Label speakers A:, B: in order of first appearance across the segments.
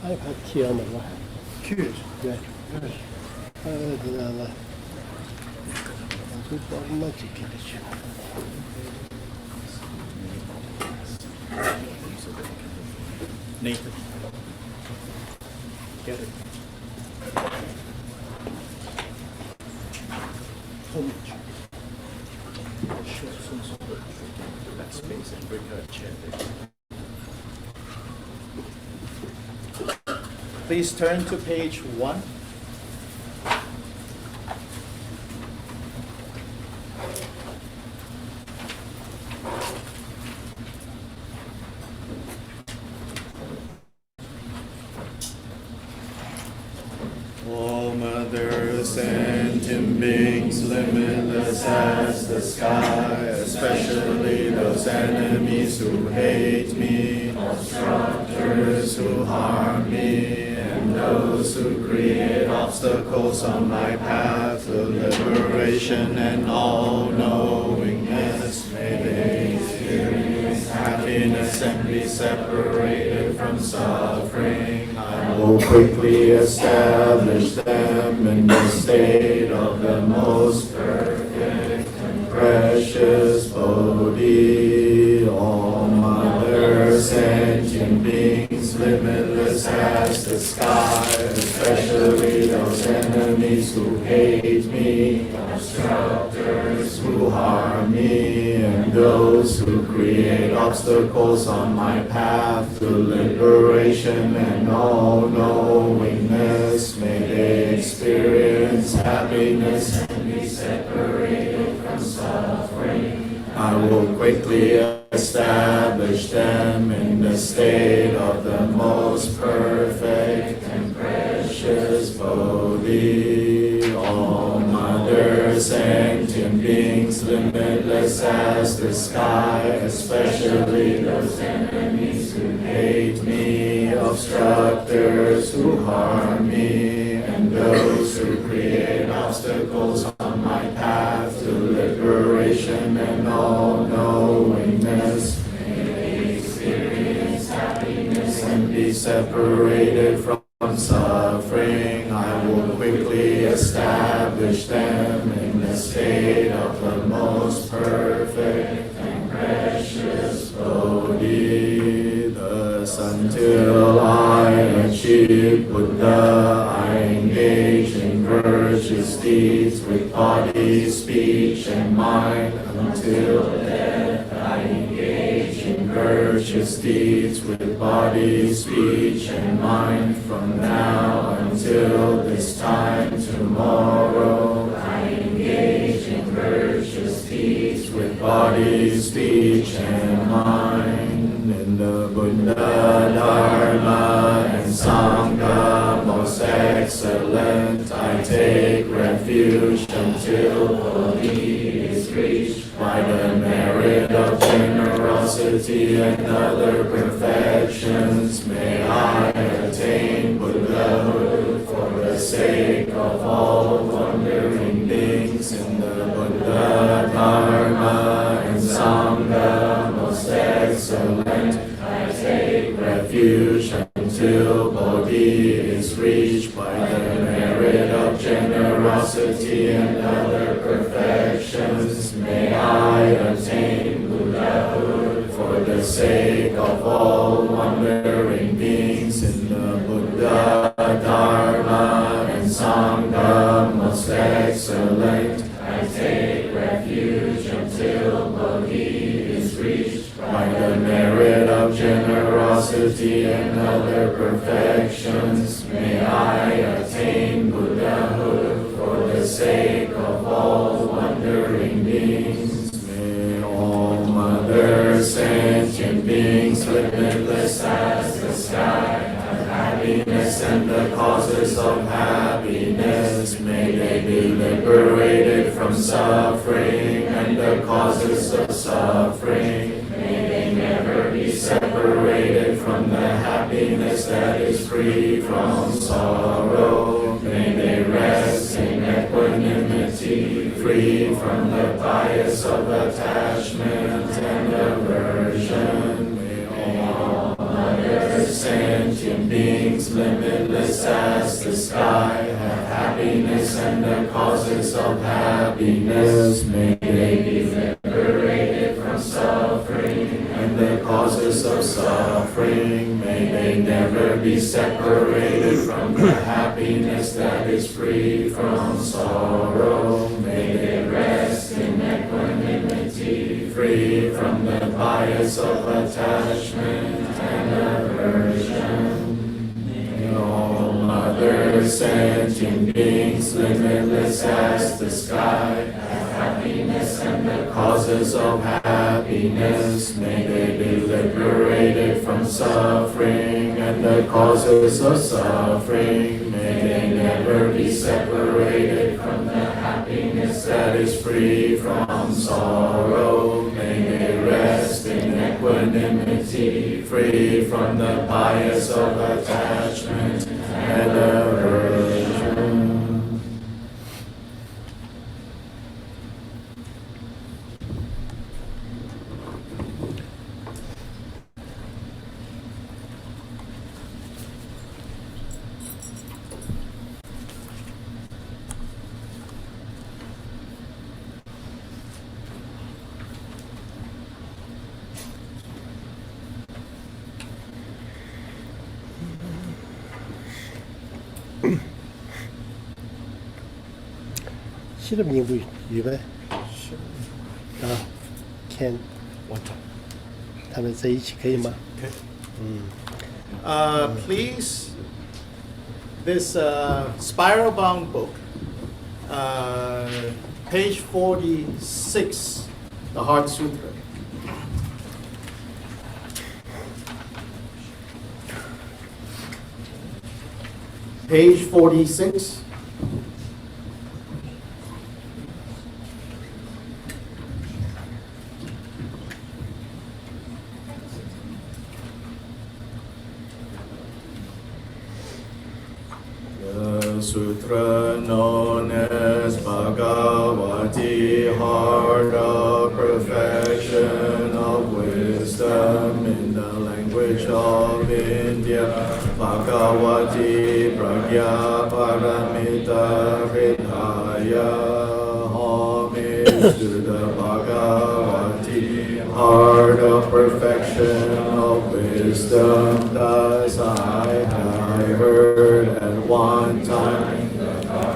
A: 아이팟 튀어나와.
B: Good.
A: 네.
B: Good.
A: 그나마 아주 조금만 지켜주시고.
B: Nathan. Get it. Hold it. Sure, some that space and bring her a chair there. Please turn to page 1. All Mother sentient beings, limitless as the sky, especially those enemies who hate me, obstructors who harm me, and those who create obstacles on my path to liberation and all-knowingness. May they experience happiness and be separated from suffering. I will quickly establish them in the state of the most perfect and precious Bodhi. All Mother sentient beings, limitless as the sky, especially those enemies who hate me, obstructors who harm me, and those who create obstacles on my path to liberation and all-knowingness. May they experience happiness and be separated from suffering. I will quickly establish them in the state of the most perfect and precious Bodhi. All Mother sentient beings, limitless as the sky, especially those enemies who hate me, obstructors who harm me, and those who create obstacles on my path to liberation and all-knowingness. May they experience happiness and be separated from suffering. I will quickly establish them in the state of the most perfect and precious Bodhi. Thus, until I achieve Buddha, I engage in virtuous deeds with body, speech, and mind. Until death, I engage in virtuous deeds with body, speech, and mind. From now until this time tomorrow, I engage in virtuous deeds with body, speech, and mind. In the Buddha, Dharma, and Sangha, most excellent, I take refuge until Bodhi is reached. By the merit of generosity and other perfections, may I attain Buddhahood for the sake of all wandering beings. In the Buddha, Dharma, and Sangha, most excellent, I take refuge until Bodhi is reached. By the merit of generosity and other perfections, may I attain Buddhahood for the sake of all wandering beings. In the Buddha, Dharma, and Sangha, most excellent, I take refuge until Bodhi is reached. By the merit of generosity and other perfections, may I attain Buddhahood for the sake of all wandering beings. May all Mother sentient beings, limitless as the sky, have happiness and the causes of happiness. May they be liberated from suffering and the causes of suffering. May they never be separated from the happiness that is free from sorrow. May they rest in equanimity, free from the bias of attachment and aversion. May all Mother sentient beings,
C: beings, limitless as the sky, have happiness and the causes of happiness. May they be liberated from suffering and the causes of suffering. May they never be separated from the happiness that is free from sorrow. May they rest in equanimity, free from the bias of attachment and aversion. May all other sentient beings, limitless as the sky, have happiness and the causes of happiness. May they be liberated from suffering and the causes of suffering. May they never be separated from the happiness that is free from sorrow. May they rest in equanimity, free from the bias of attachment and aversion.
A: 실험인구 이외 can 他们在一起可以吗？
D: Please, this spiral bound book, page 46, the Heart Sutra. Page 46.
C: The sutra known as Bhagavati, Heart of Perfection of Wisdom in the language of India. Bhagavati Pragya Paramita Hridaya. Homage to the Bhagavati, Heart of Perfection of Wisdom. Thus I have heard at one time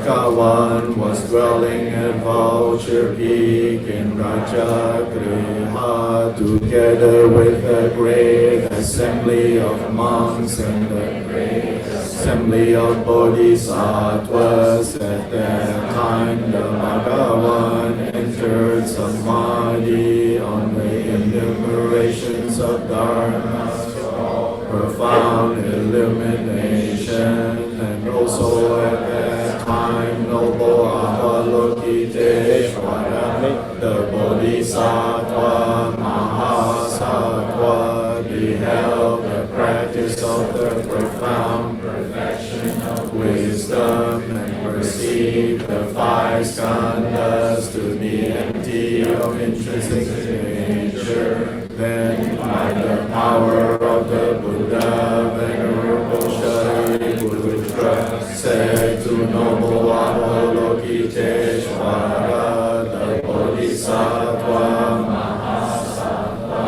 C: Kyabgon was dwelling at Vulture Peak in Rajagriha together with a great assembly of monks and the great assembly of Bodhisattvas. At that time the Bhagavan entered Samadhi on the enumerations of Dharma, profound illumination, and also at that time noble Avalokiteshvara, the Bodhisattva Mahasattva, beheld the practice of the profound perfection of wisdom and perceived the five skandhas to be empty of intrinsic nature. Then, by the power of the Buddha, Venerable Shariputra said to noble Avalokiteshvara, the Bodhisattva Mahasattva,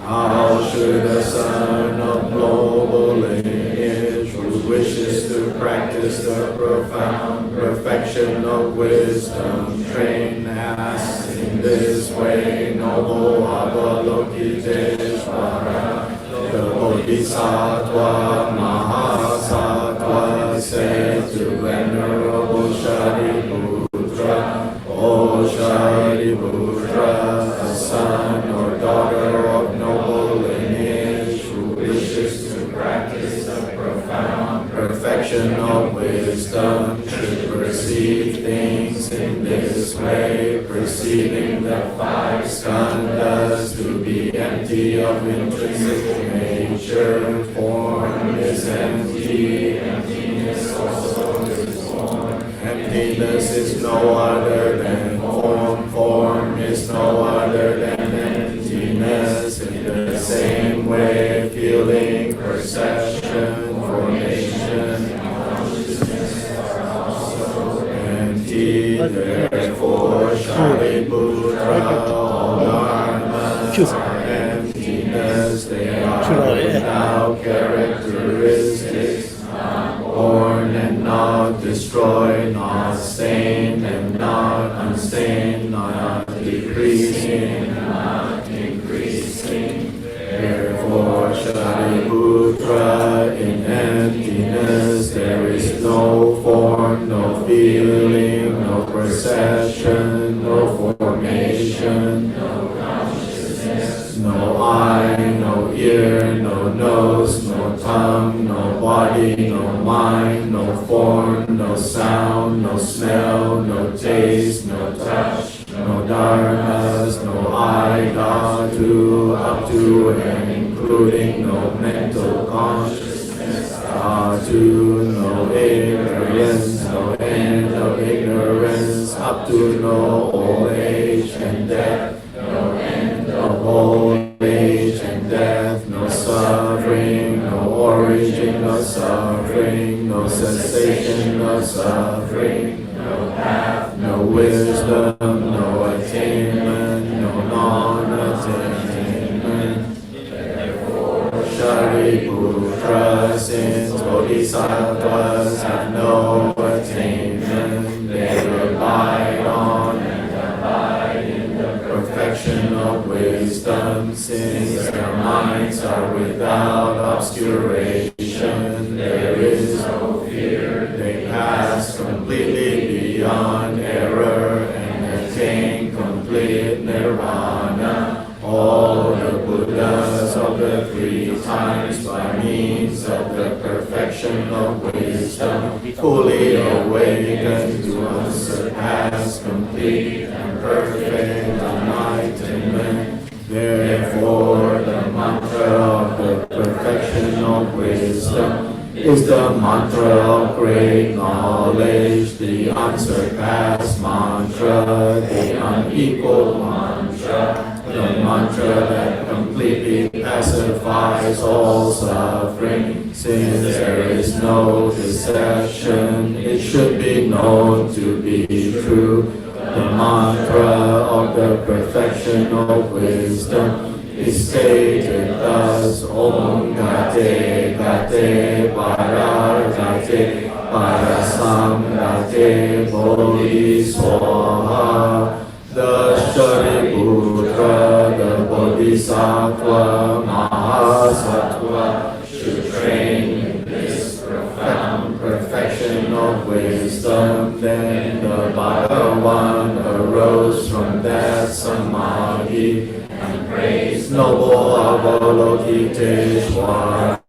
C: how should a son of noble lineage who wishes to practice the profound perfection of wisdom train us in this way? Noble Avalokiteshvara, the Bodhisattva Mahasattva said to Venerable Shariputra, O Shariputra, a son or daughter of noble lineage who wishes to practice the profound perfection of wisdom should perceive things in this way, perceiving the five skandhas to be empty of intrinsic nature. Form is empty, emptiness also is form. Emptiness is no other than form, form is no other than emptiness. In the same way, feeling, perception, formation, Therefore, Shariputra, all dharmas are emptiness, they are without characteristics, not born and not destroyed, not stained and not unstained, not decreasing and not increasing. Therefore, Shariputra, in emptiness there is no form, no feeling, no perception, no formation, no consciousness, no eye, no ear, no nose, no tongue, no body, no mind, no form, no sound, no smell, no taste, no touch, no dharmas, no eye, dhatu, up to and including no mental consciousness, dhatu, no ignorance, no end of ignorance, up to no old age and death, no end of old age and death, no suffering, no origin of suffering, no cessation of suffering, no path, no wisdom, no attainment, no non-attainment. Therefore, Shariputra, since Bodhisattvas have no attainment, they rely on and abide in the perfection of wisdom, since their minds are without obscuration, there is no fear, they pass completely beyond error and attain complete nirvana. All the Buddhas of the three times, by means of the perfection of wisdom, fully awakened to unsurpassed, complete and perfect enlightenment. Therefore, the mantra of the perfection of wisdom is the mantra of great knowledge, the unsurpassed mantra, the unequaled mantra, the mantra that completely pacifies all suffering. Since there is no deception, it should be known to be true. The mantra of the perfection of wisdom is stated thus: Om Gate Gate Para Gate Parasam Gate Bodhi Swaha. The Shariputra, the Bodhisattva, Mahasattva, should train in this profound perfection of wisdom. Then the Bhagavan arose from that samadhi and praised noble Avalokiteshvara,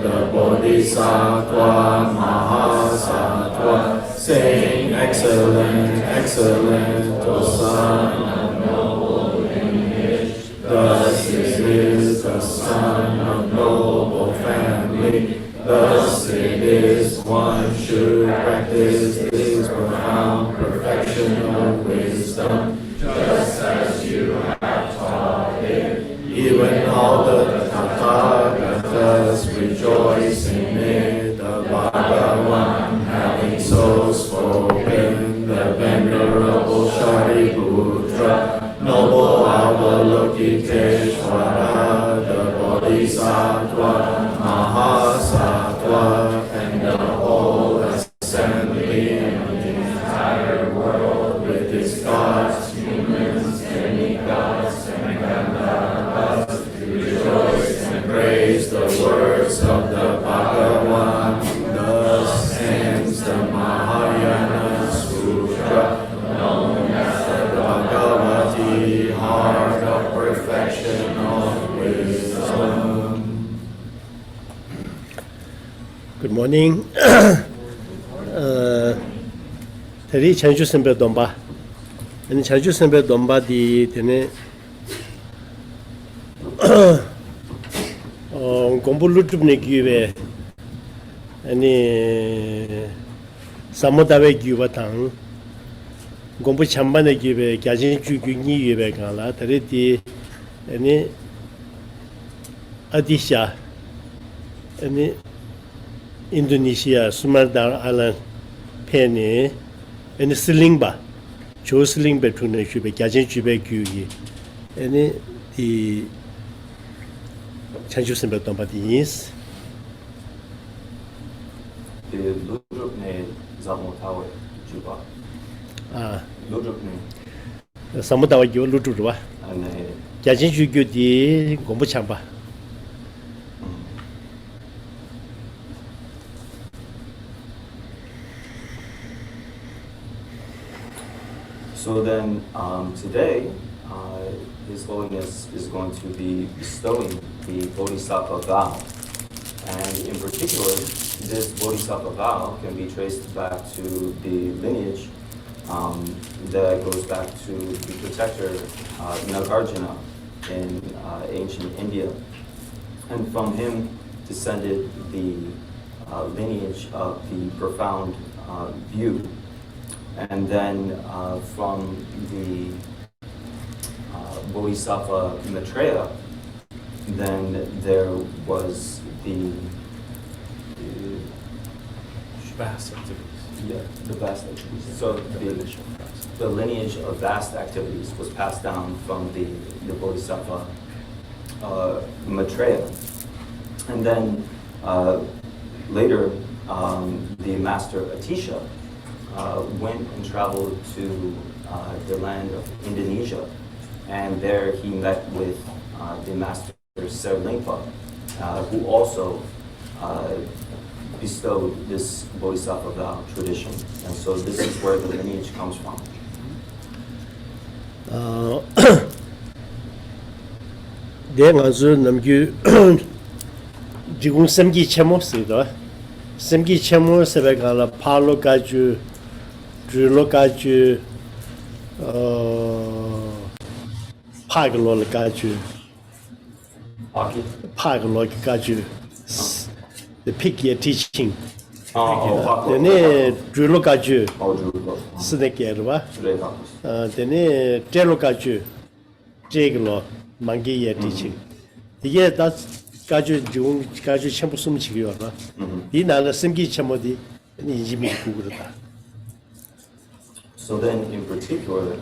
C: the Bodhisattva, Mahasattva, saying, Excellent, excellent, O son of noble lineage. Thus is the son of noble family. Thus it is one should practice this profound perfection of wisdom, just as you have taught it. Even all the Tathagatas rejoice in it. The Bhagavan having so spoken, the venerable Shariputra, noble Avalokiteshvara, the Bodhisattva, Mahasattva, and the whole assembly of the entire world with its gods, humans, demigods, and Gandharvas, rejoice and praise the words of the Bhagavan. Thus ends the Mahayana Sutra, known as the Bhagavati, heart of perfection of wisdom.
A: Good morning. Teri chanchu sembe domba. Ani chanchu sembe domba di tene gombu lutup ne gyuwe. Ani samodawe gyuwa tang. Gombu chamba ne gyuwe gyajin chu gyungi gyuwe kala. Teri di ani Adisha. Ani Indonesia, Sumatra Island, Penny, and Silingba, 조슬링 베트는 주베 야진 주베 규기 아니 이 찬주선 베ton 바디스
B: The Ludrukne Zamotao Juba.
A: 아
B: Ludrukne
A: 사무다와 요 루트로와
B: and
A: 야진 주규디 공부 참바
B: so then today, His Holiness is going to be bestowing the Bodhisattva vow. And in particular, this Bodhisattva vow can be traced back to the lineage that goes back to the protector Nagarjuna in ancient India. And from him descended the lineage of the profound view. And then from the Bodhisattva Maitreya, then there was the
E: Vast activities.
B: the vast activities. So the lineage of vast activities was passed down from the Bodhisattva Maitreya. And then later, the master Atisha went and traveled to the land of Indonesia, and there he met with the master Serlingpa, who also bestowed this Bodhisattva vow tradition. And so this is where the lineage comes from.
A: 내가서 남규 지금 sem기 체모스도 sem기 체모 세베가라 팔로 가주 줄로 가주 파글로 가주
B: Aki?
A: 파글로 가주 the pick your teaching
B: Oh,
A: then 줄로 가주
B: Drupa.
A: 스네케르와
B: Drupa.
A: then 텔로 가주 제글로 만기의 teaching 이게 다 가주 중 가주 첨부 숨 지겨라 이 나라 sem기 체모디 인지미 구그르다.
B: So then, in particular,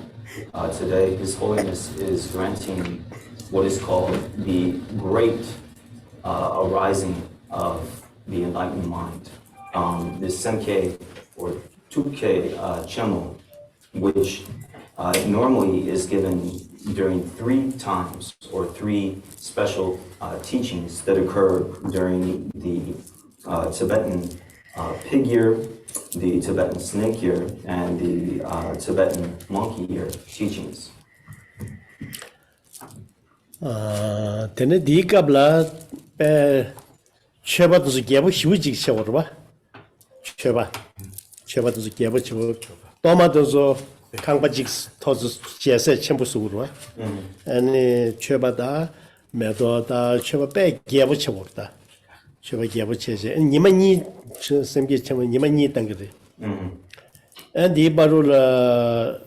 B: today, His Holiness is granting what is called the great arising of the enlightened mind. This Semke or Tukke Chemo, which normally is given during 3 times or 3 special teachings that occur during the Tibetan pig year, the Tibetan snake year, and the Tibetan monkey year teachings.
A: Tene di kabla pe cheba tu gebo hiuji chewa cheba tu gebo chewa toma tu zo kangba jik to zo jese chenpu su ro ani cheba da me do da cheba pe gebo chewa da cheba gebo cheje ni ma ni semge chewa ni ma ni tang de and baru la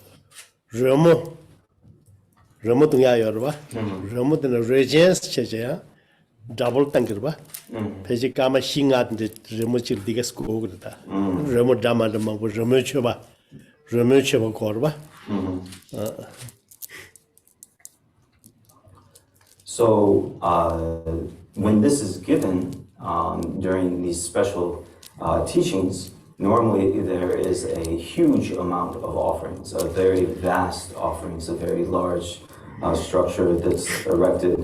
A: Ramo tunga yorba, Ramo than regents cheja, double tankerba, Pejikama shingat the Remochil digas kogata, Ramo dama the monk was Remocheva corba.
B: So when this is given during these special teachings, normally there is a huge amount of offerings, a very vast offerings, a very large structure that's erected.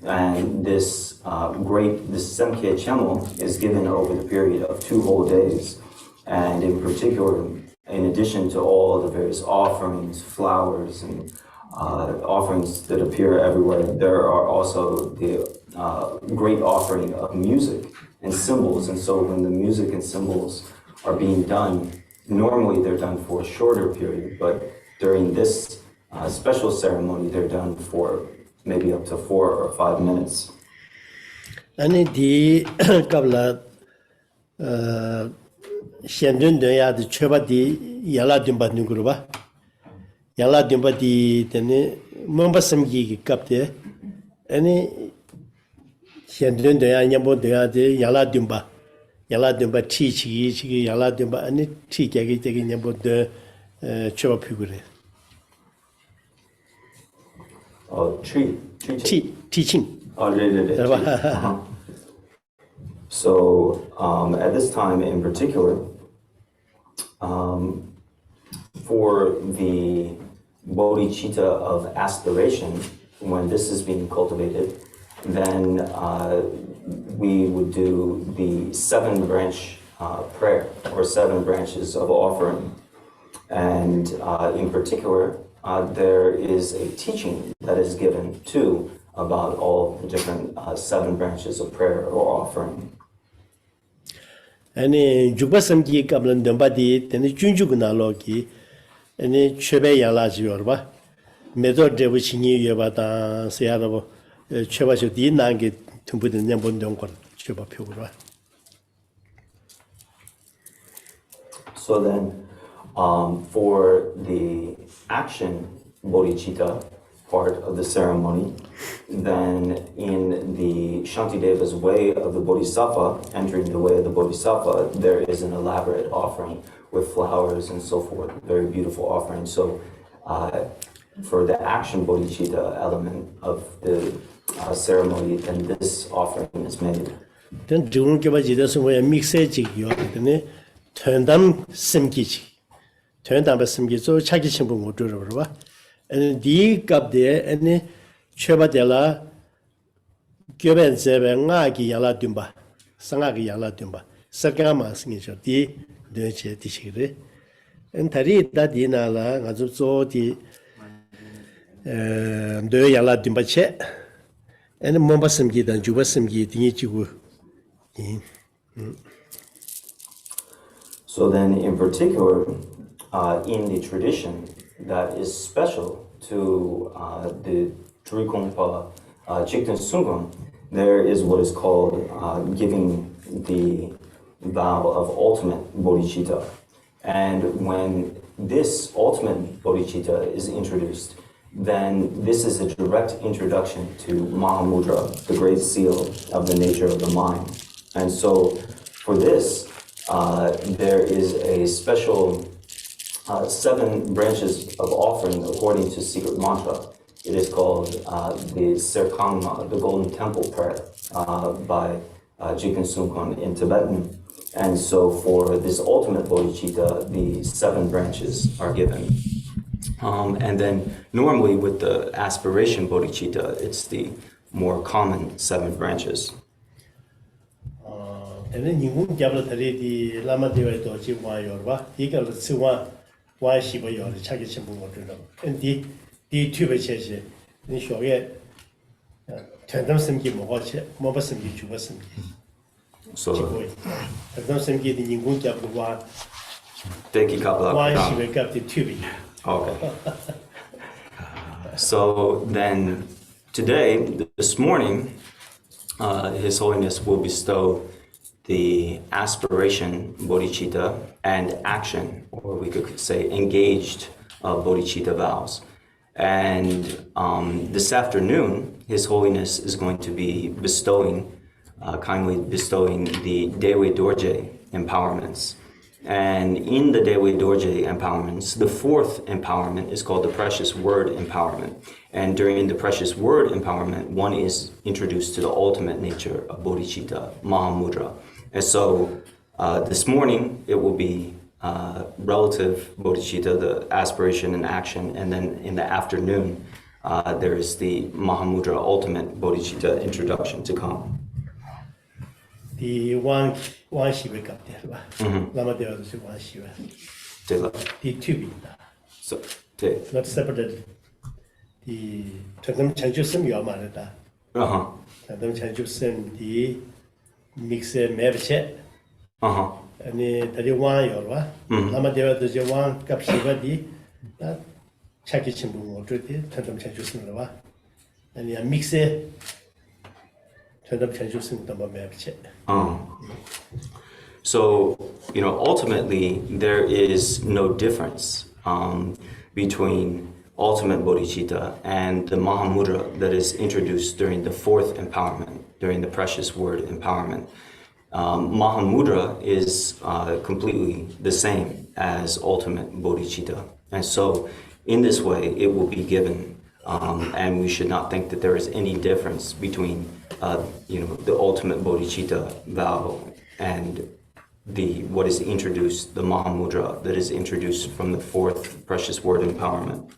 B: And this Semke Chemo is given over the period of 2 whole days. And in particular, in addition to all the various offerings, flowers, and offerings that appear everywhere, there are also the great offering of music and symbols. And so when the music and symbols are being done, normally they're done for a shorter period, but during this special ceremony, they're done for maybe up to 4 or 5 minutes.
A: Ani di kabla xiandun de ya de cheba di yala dimba nungruba. Yala dimba di tene mamba samgi kapte. Ani xiandun de ya nyambo de ya de yala dimba chi yala dimba ani chi kyagi nyambo de cheba pugure. teaching.
B: Oh, So at this time in particular, for the bodhicitta of aspiration, when this is being cultivated, then we would do the 7-branch prayer, or 7 branches of offering. And in particular, there is a teaching that is given too about all the different 7 branches of prayer or offering.
A: 아니 죽바섬기 qablan dambadi tene junjugu nalogi 아니 chebe yalaji yorba medo debu chini yebata se야라고 chebasho di nangi tumbu든 nyambondong kon cheba pyogura.
B: So then, for the action bodhicitta part of the ceremony, then in the Shantideva's way of the Bodhisattva, entering the way of the Bodhisattva, there is an elaborate offering with flowers and so forth, very beautiful offering. So for the action bodhicitta element of the ceremony, then this offering is made.
A: Then Drikung Kyabgon we mixage yo거든요. 전담 심기지. 전담 심기죠. 자기 친구 못 들어봐. 아니 디 값대 아니 최바델라 교변제베 나기 야라 듬바. 상하기 야라 듬바. 서가마 승이죠. 디 되체 디시그레. 엔타리 다디나라 아주 조디 더 야라 듬바체. 아니 몸바 심기단 주바 심기 디니치고.
B: So then, in particular, in the tradition that is special to the Drikung Jikten Sungam, there is what is called giving the vow of ultimate bodhicitta. And when this ultimate bodhicitta is introduced, then this is a direct introduction to Mahamudra, the great seal of the nature of the mind. And so, for this, there is a special 7 branches of offering according to secret mantra. It is called the Serkangma, the Golden Temple Prayer, by Jikten Sungkon in Tibetan. And so for this ultimate bodhicitta, the 7 branches are given. And then normally with the aspiration bodhicitta, it's the more common 7 branches.
A: And you gather the lady Lama Devato Jiwa Yorba, Eagle Siwa, why she was your Chaki Chimbu. And the tube chase, and show it. Turn them some give watch it, Mobasum give you some.
B: So
A: Turn them some give the Yingun Gap one.
B: take a couple of
A: Why she wake up the tube.
B: Okay. So then today, this morning, His Holiness will bestow the aspiration bodhicitta and action, or we could say engaged bodhicitta vows. And this afternoon, His Holiness is going to be kindly bestowing the Dewe Dorje empowerments. And in the Dewe Dorje empowerments, the 4th empowerment is called the Precious Word empowerment. And during the Precious Word empowerment, one is introduced to the ultimate nature of bodhicitta, Mahamudra. And so this morning, it will be relative bodhicitta, the aspiration and action. And then in the afternoon, there is the Mahamudra ultimate bodhicitta introduction to come.
A: The one she wake up there. Lama Devato one she the tube.
B: So,
A: Not separated. The Tadam Chanjusum Yamanata. Tadam Chanjusum, the mixer Mevche. And the one Yorba. Lama Devato one Kapshiva di Chaki Chimbu or Tadam Chanjusum. And the mixer Tadam Chanjusum Mevche.
B: So, ultimately, there is no difference between ultimate bodhicitta and the Mahamudra that is introduced during the 4th empowerment, during the Precious Word empowerment. Mahamudra is completely the same as ultimate bodhicitta. And so, in this way, it will be given And we should not think that there is any difference between, the ultimate bodhicitta vow and what is introduced, the Mahamudra that is introduced from the fourth precious word empowerment.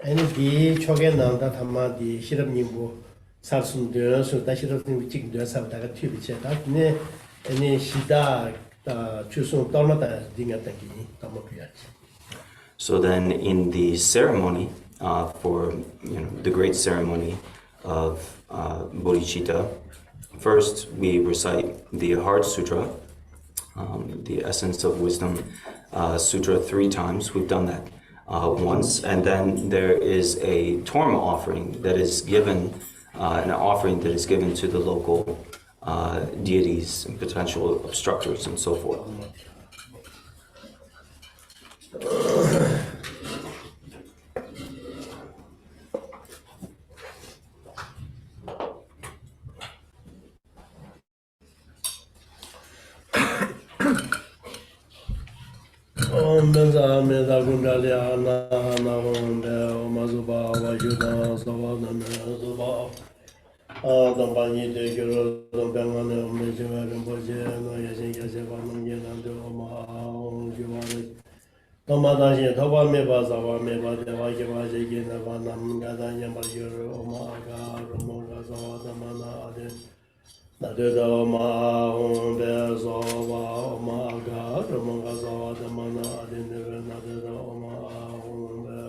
A: 아니 디 초게 나온다 담마디 실업님고 살순들 수다 실업님 지금도 살다가 튀비체다 네 아니 시다 추송 떨마다 딩었다기 너무 그야지.
B: So then in the ceremony, for the great ceremony of bodhicitta, first we recite the Heart Sutra, the Essence of Wisdom Sutra 3 times. We've done that once, and then there is a torma offering that is given, an offering that is given to the local deities and potential obstructors and so forth.
A: Om Benza Meda Gundalia Na Honda Omazuba Vajuda Savana Zuba Dambani de Guru Dambana Mejima Boje no Yasin Yasevan Yenando Oma Givari Tomadashi Toba Meba Zava Meba Deva Givaji Ginavanam Gadanya Major Omaga Romoga Zavada Mana Adin Nadeda Oma Honda Zava Omaga Romoga Zavada Mana Adin Nadeda Oma Honda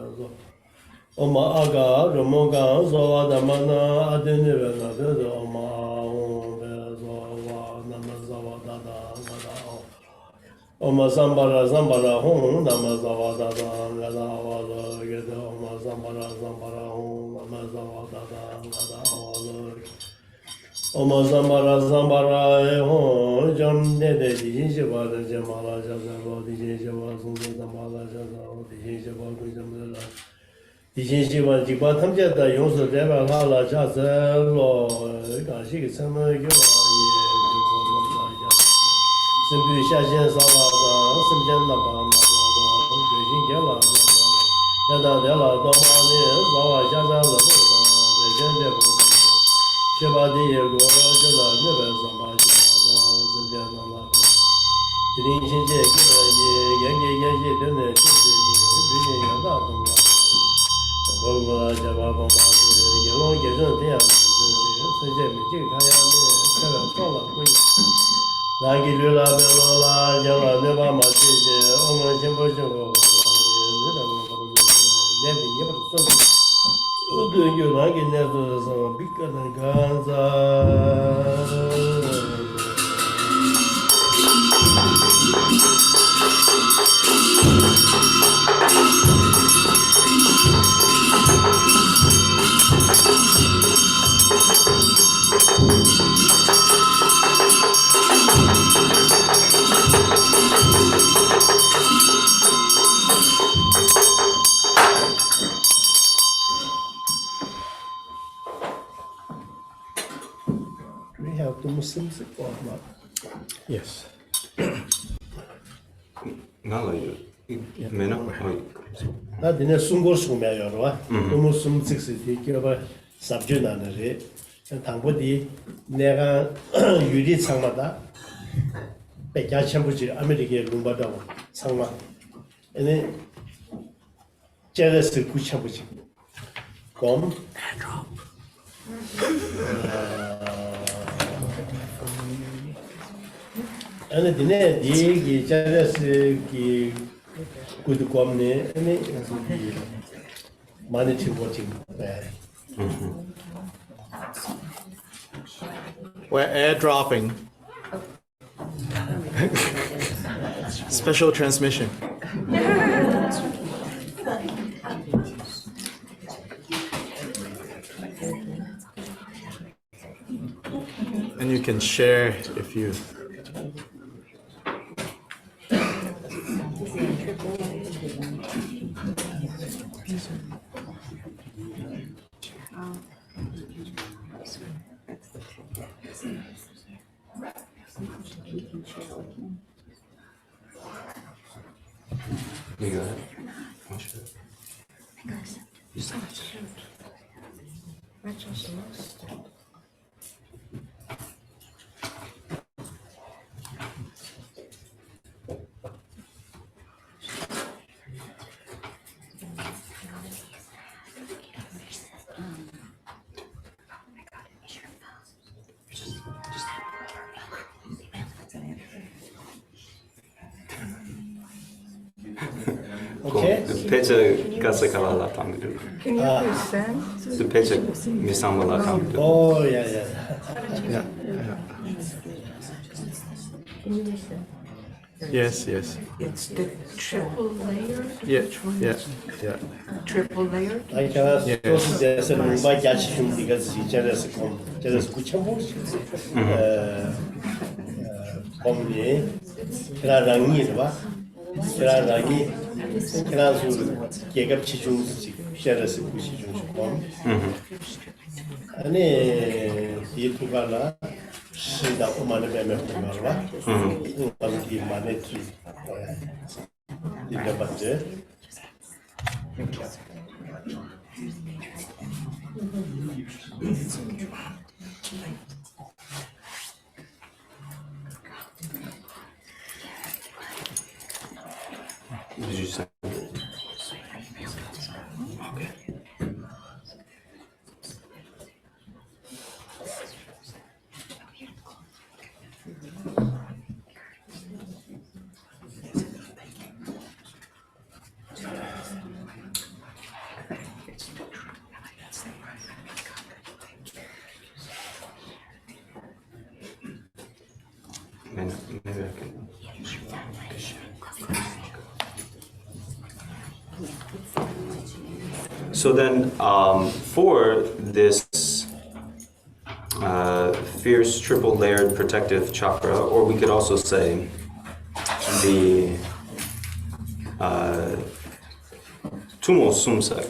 A: Oma Aga Romoga Zavada Mana Adin Nadeda Oma Honda Zava Namazava Dada Oma Zambara Hum Namazava Dada Gada Avala Geda Oma Zambara Hum Namazava Dada Gada Avala Oma Zambara Hum Jam Dede Dijinshava Jamala Jazava Dijinshava Sunday Zamala Jazava Dijinshava Jamala Dijinshava Jiba Tamjata Yonsu Deva Hala Jazalo Gashi Sama Yuva Simbu Shajan Savada, Simjan Nabana, Gajin Gala, Yada Della Domani, Zava Jaza Labuda, the Gende Shabadi Gora Jula, never Zambaja, Simjan Nabana. Didin Shinje, Yangi, Dene, Shiji, Yada Donga, Gola Java Bomba, Yellow Gazan, Dia, Sanjay, Kaya, Kaya, Kola, Lagi Lula Belola, Jala Neva Masije, Oma Jimbo Jimbo, Never Yabba so do you like it never so bigger than Gaza? We have the Muslims or not?
E: Yes.
B: Nalayu. Mena?
A: 나 드네 숨고 숨매요로. 너무 숨 직스디 기어봐 삽주나네. 당보디 내가 유리 창마다 백야 첨부지 아메리게 룸바다고 창마. 얘네 제레스 구cham부지. 곰 아니 드네 디기 제레스 기 good comne any manage watching
E: We're airdropping. Special transmission. And you can share if you.
B: You got it?
A: Okay.
B: Pecha Gasakalala Tangidu.
F: Can you please send?
B: The Pecha Misamala Tangidu.
A: Oh, yeah.
E: Yeah.
F: Can you listen?
E: Yes, yes.
F: It's the triple layer.
E: Yeah.
F: Triple layer.
A: Aykara sosu dese rumba geçişim diye çeresi kuçamu. Kombi kira rangi var. Kira rangi kira su gegap çiçun çeresi kuçiçun kom. Hani yitugarla şimdi umanı beme var. Umanı ki manet diye batı.
B: Did you say? Maybe I can. So then, for this fierce triple-layered protective chakra, or we could also say the Tumo Sumsak.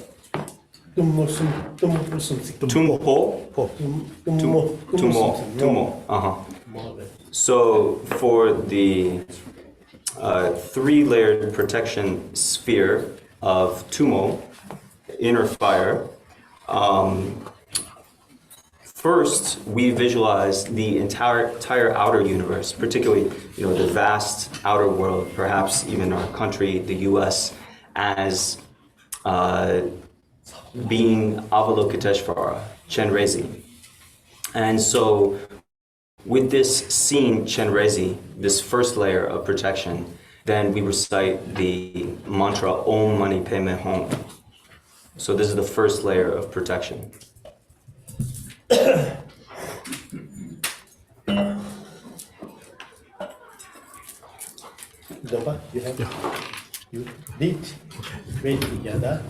B: Tumo. So for the three-layered protection sphere of Tumo, inner fire, first we visualize the entire outer universe, particularly the vast outer world, perhaps even our country, the U.S., as being Avalokiteshvara, Chenrezi. And so with this scene, Chenrezi, this first layer of protection, then we recite the mantra Om Mani Padme Hum. So this is the first layer of protection.
A: Domba, you have? Yeah. You lead. Wait together.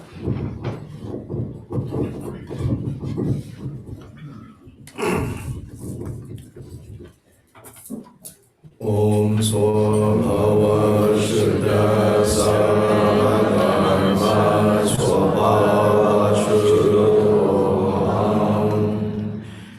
C: Om Swabhava Shuddha Sarvadharma Swabhava Shuddham.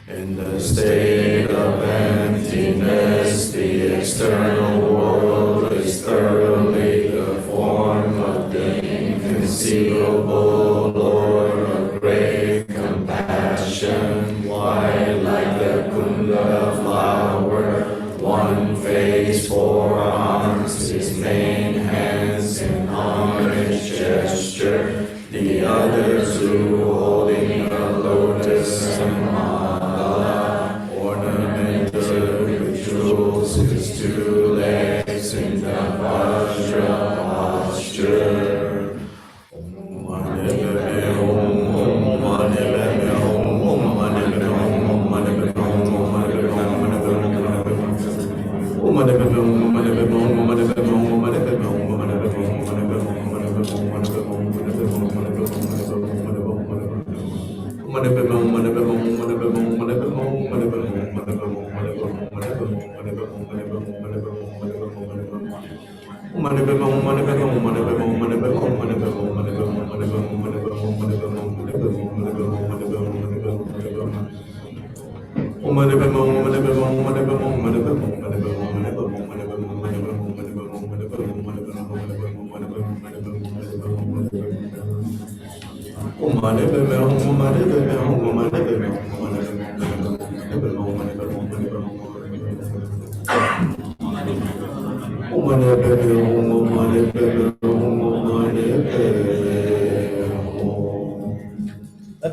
C: In the state of emptiness, the external world is thoroughly the form of the inconceivable Lord of great compassion, white like the kunda flower. One face, four arms, his main hands in homage gesture, the other two holding a lotus and mala, ornamented with jewels, his two legs in the vajra posture.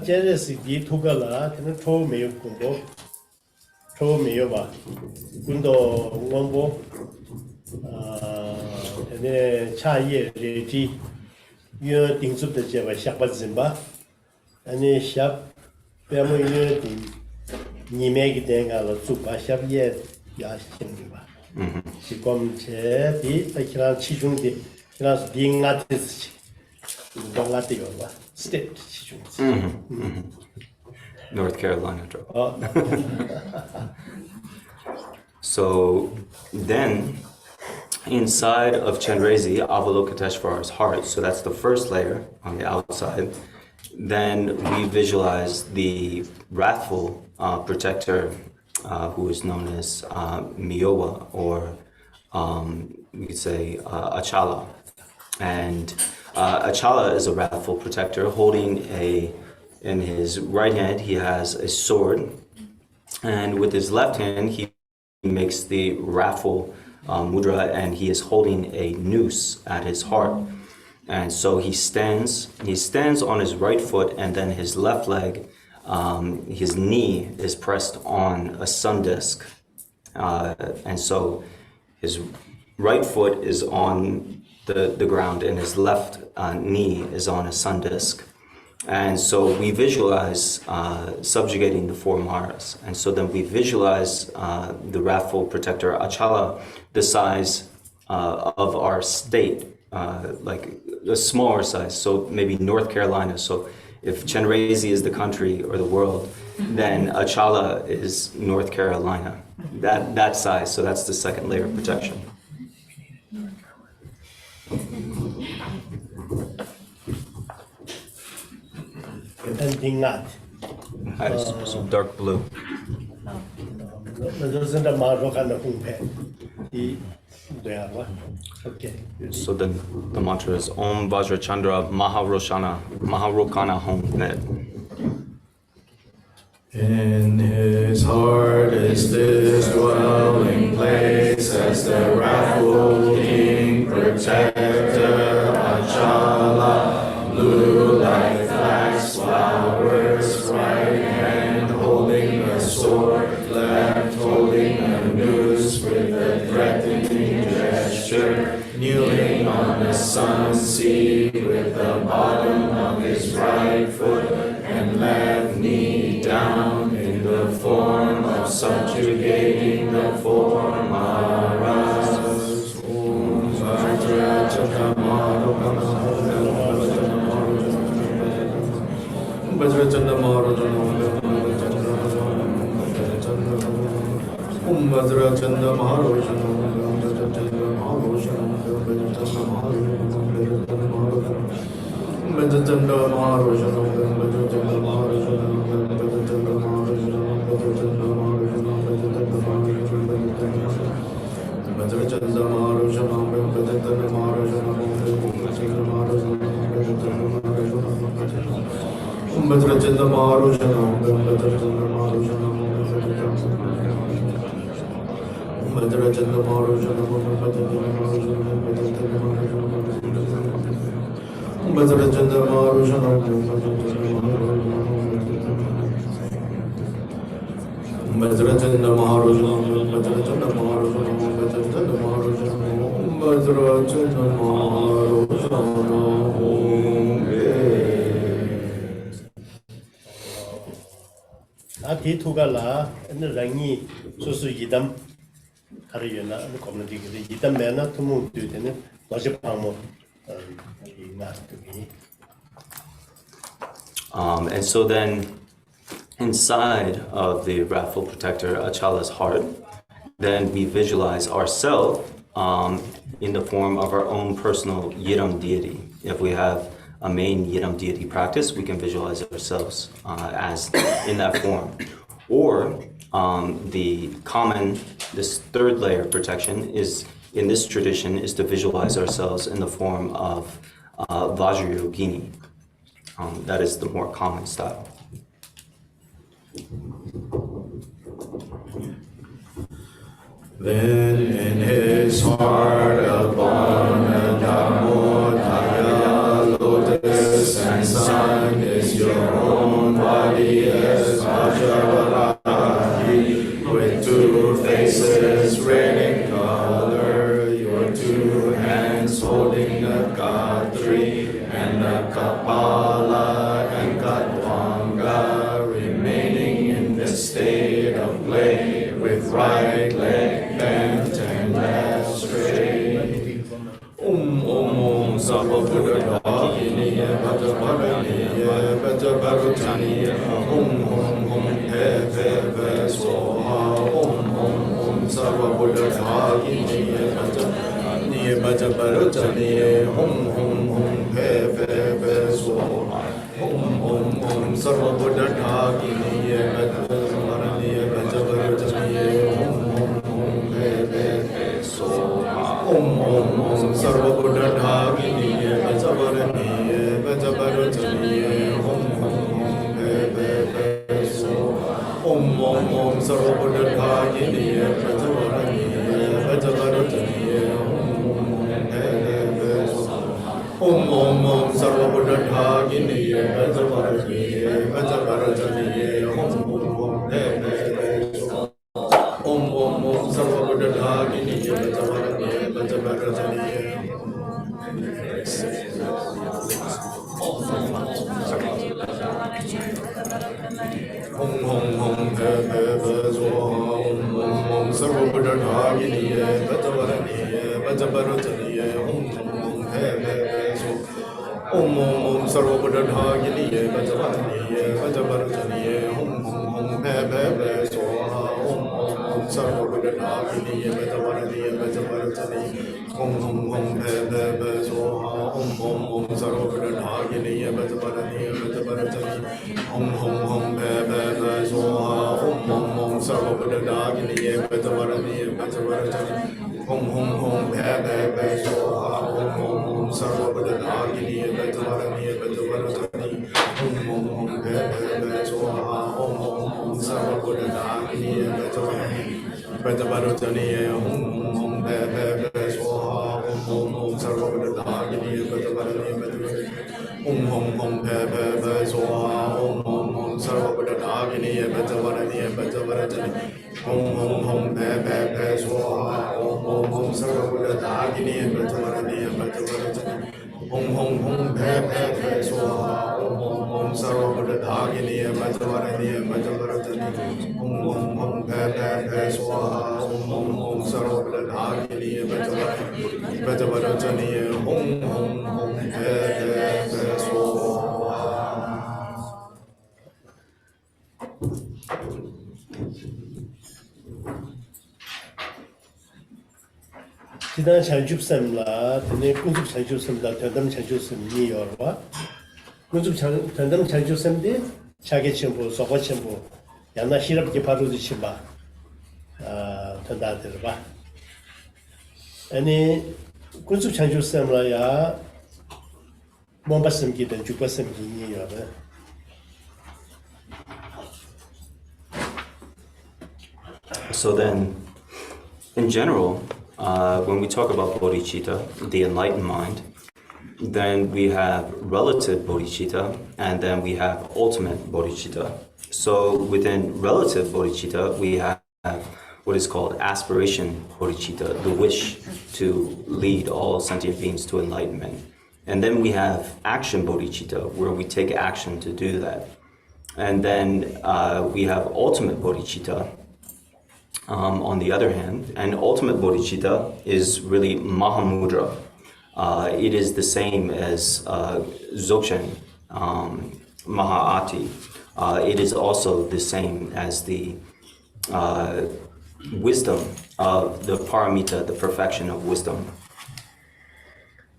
A: 제레스 디 투가라 테는 초 메요 공부 초 메요 봐 군도 공부 테네 차이에 레티 유 딩습的제바 샤바진바 아니 샤 빼면 유 딩 니메기 된가로 주바 샤비에 야신바 지금 제디 사키라 치중디 그래서 딩나티스 동라티요 봐 스텝 치중
B: North Carolina drop. So then, inside of Chenrezi, Avalokiteshvara's heart, so that's the first layer on the outside, then we visualize the wrathful protector who is known as Miowa, or we could say Achala. And Achala is a wrathful protector holding in his right hand he has a sword, and with his left hand he makes the wrathful mudra, and he is holding a noose at his heart. And so he stands on his right foot, and then his left leg, his knee is pressed on a sun disk, and so his right foot is on the ground and his left knee is on a sun disk. And so we visualize subjugating the four Maras. And so then we visualize the wrathful protector Achala the size of our state, like a smaller size, so maybe North Carolina. So if Chenrezi is the country or the world, then Achala is North Carolina, that size. So that's the second layer of protection.
A: Ending not.
B: Some dark blue.
A: Okay.
B: So then the mantra is Om Vajrachandra Maharokana Hom Med.
C: In his heart is this dwelling place, as the wrathful king protector Achala, blue like flax flowers, right hand holding a sword, left holding a noose with a threatening gesture, kneeling on the sun's sea with the bottom of his right foot and left knee down in the form of subjugating the four Maras. Om Vajra Chandamaro Vajra Chandamaro Om Vajra Chandamaro
A: Ati Tugala and the Rangi Susu Yidam Karayana and the community Yidam Mana to move to the Wajapamo not to be.
B: And so then inside of the wrathful protector Achala's heart, then we visualize ourselves in the form of our own personal Yidam deity. If we have a main Yidam deity practice, we can visualize ourselves as in that form. Or the common, this third layer of protection is, in this tradition, is to visualize ourselves in the form of Vajrayogini. That is the more common style.
C: Then in his heart upon a Dharmodaya lotus and sun is your own body as Vajravarahi, with two faces red in color, your two hands holding a Gatri and a Kapala and Katwanga, remaining in the state of play with right leg bent and left straight. Om Sarva Buddha Dhaginiya Bhajavaraniya Bhajavarutaniya Om He He He Swaha Om Sarva Buddha Dhaginiya Bhajavaraniya Bhajavarutaniya Om He He He Swaha Om Sarva Buddha Dhaginiya Bhajavaraniya Bhajavarutaniya Om Sarva Buddha Dhaginiya Bhajavaraniya Bhajavarutaniya Om Sarva Buddha Dhaginiya Bhajavaraniya Bhajavarutaniya Om Sarva Buddha Dhaginiya Bhajavaraniya Bhajavarutaniya Om Sarva Buddha Dhaginiya Bhajavaraniya Bhajavarutaniya Om He He He Swaha Om Sarva Buddha Dhaginiya Bhajavaraniya Bhajavarutaniya Om He He He Swaha Om Sarva Buddha Dhaginiya Bhajavaraniya Bhajavarutaniya Om He He He Swaha Om Sarva Buddha Dhaginiya Bhajavaraniya Bhajavarutaniya Om He He He Swaha Om Sarva Buddha Dhaginiya Bhajavaraniya Bhajavarutaniya Om He He He Swaha Om Sarva Buddha Dhaginiya Bhajavaraniya Bhajavarutaniya Om He He He Swaha Om Sarva Buddha Dhaginiya Bhajavaraniya Bhajavarutaniya Om He He He Swaha Om Sarva Buddha Dhaginiya Bhajavaraniya Bhajavarutaniya Om He He He Swaha Om Sarva Buddha Dhaginiya Bhajavaraniya Bhajavarutaniya Om He He He Swaha Om Sarva Buddha Dhaginiya Bhajavaraniya Bhajavarutaniya Om He He He Swaha Om Sarva Buddha Dhaginiya Bhajavaraniya Bhajavarutaniya Om He He He Swaha Om Sarva Buddha Dhaginiya Bhajavaraniya Bhajavarutaniya Om He He He Swaha Om Sarva Buddha Dhaginiya Bhajavaraniya Bhajavarutaniya Om He He He Swaha.
A: 지난 장줍샘라 드네 군습 장줍샘다 전담 장줍샘이 여러와 군습 전담 장줍샘데 자기 첨부 소고 첨부 야나 시럽게 바로지 치마 전다들 봐 아니 군습 장줍샘라야 몸바슴기든 죽바슴기니 여러
B: So then, in general, when we talk about bodhicitta, the enlightened mind, then we have relative bodhicitta, and then we have ultimate bodhicitta. So within relative bodhicitta, we have what is called aspiration bodhicitta, the wish to lead all sentient beings to enlightenment. And then we have action bodhicitta, where we take action to do that. And then we have ultimate bodhicitta, on the other hand, and ultimate bodhicitta is really Mahamudra. It is the same as Dzogchen, Mahaati. It is also the same as the wisdom of the paramita, the perfection of wisdom.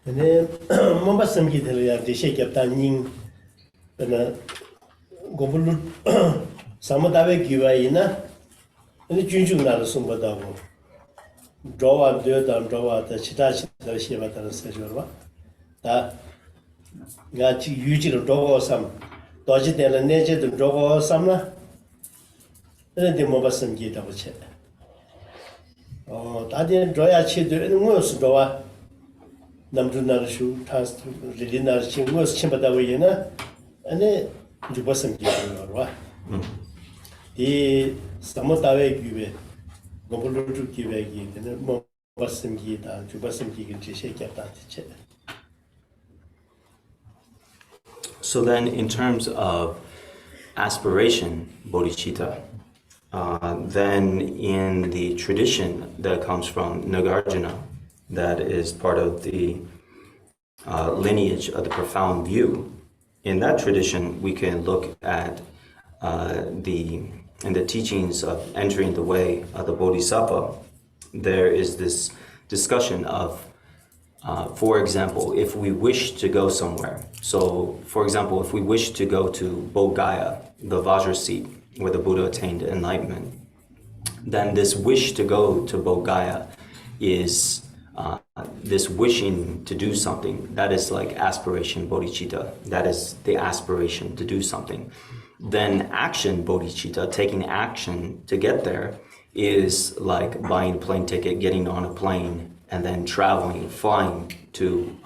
A: 근데 몸바슴기 들어야 제시겹다닝 그나 고불루 사모다베 기와이나 근데 준중나를 숨바다고 드와 되다 드와 다 치다치다 시바다를 세줘봐 다 nga chi yuji ro dogo sam doji de la neje de dogo sam na ene de mo basam gi da che da de roya chi de ngo su do wa nam du na shu tas ri na chi ngo su chim ba da we na ene ju basam gi ro wa 이 사모타웨 규베 고불루주 기베기 되는 뭐 basım기다 주basım기긴 제시했다 대체.
B: So then, in terms of aspiration, bodhicitta, then in the tradition that comes from Nagarjuna, that is part of the lineage of the profound view, in that tradition we can look at in the teachings of entering the way of the Bodhisattva, there is this discussion of, for example, if we wish to go somewhere. So, for example, if we wish to go to Bodh Gaya, the Vajra seat where the Buddha attained enlightenment, then this wish to go to Bodh Gaya is this wishing to do something. That is like aspiration bodhicitta. That is the aspiration to do something. Then action bodhicitta, taking action to get there, is like buying a plane ticket, getting on a plane, and then traveling, flying to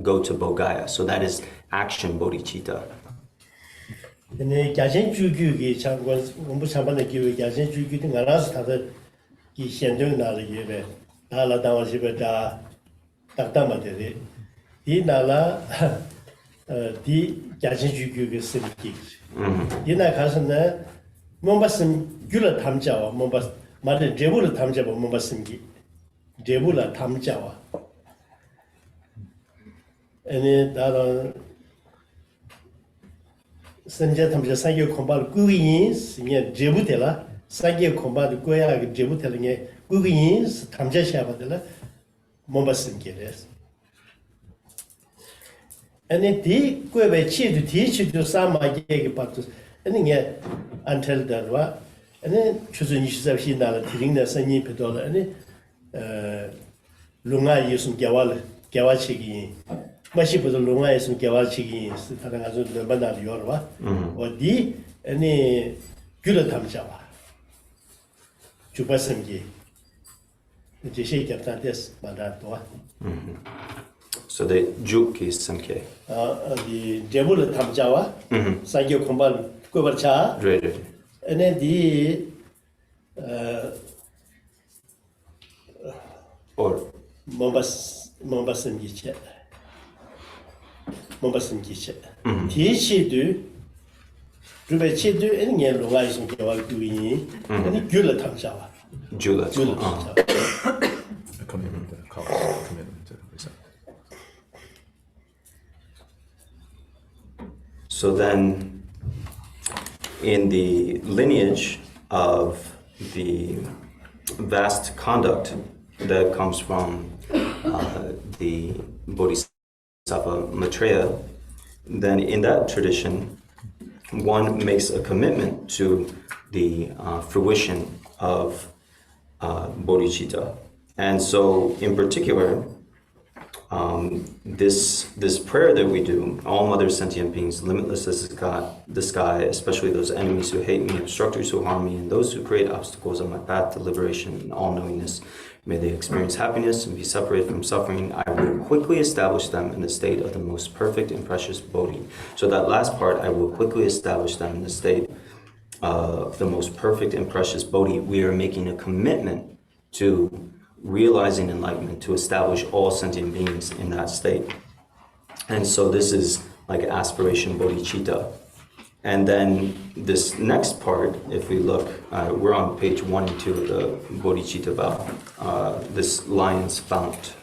B: go to Bodh Gaya. So that is action bodhicitta.
A: 근데 자신 주규기 참고 공부 참반의 기회 자신 주규도 알아서 다들 이 현정 나를 예배 나라 당원집에 다 딱딱하대. 이 나라 디 자신 주규기 쓰기. 이나 가서는 뭔가씀 귤을 담자와 뭔가 말을 제부를 담자와 뭔가 쓴기. 제부를 담자와. 아니 나는 선제 탐자 사기 공부를 꾸기인 이게 제부텔라 사기 공부를 꾸야 제부텔는 게 꾸기인 탐자 시합들라 뭔가 쓴게래서 아니 디 꾸에 치도 디치도 사마게 받도 아니 게 안텔더와 아니 추순이 시작이 나라 드링나 선이 배도라 아니 룽아 예수 개와치기 마시부도 롱아에 있으면 개발치기 다른 가서 만나려 열어봐. 어디 아니 귤을 담자와. 주바성기. 이제 시작부터 됐어. 만나도와.
B: So the juk is samke.
A: 이 제부를 담자와. 사기 공부를 꾸버차.
B: Right.
A: 아니 디
B: Or
A: 몸바성기체. 몸바성기체. 디시도 주베치도 아니 롱아에 있으면 개발도이. 아니 귤을 담자와.
B: jula.
A: 귤을 담자와.
E: commitment, commitment.
B: So then, in the lineage of the vast conduct that comes from the Bodhisattva Maitreya, then in that tradition, one makes a commitment to the fruition of bodhicitta. And so, in particular, this prayer that we do, all mother sentient beings, limitless as the sky, especially those enemies who hate me, obstructors who harm me, and those who create obstacles on my path to liberation and all-knowingness, may they experience happiness and be separated from suffering. I will quickly establish them in the state of the most perfect and precious bodhi. So that last part, I will quickly establish them in the state of the most perfect and precious bodhi. We are making a commitment to realizing enlightenment, to establish all sentient beings in that state. And so this is like aspiration bodhicitta. And then this next part, if we look, we're on page 1 and 2 of the bodhicitta vow, this lion's fount.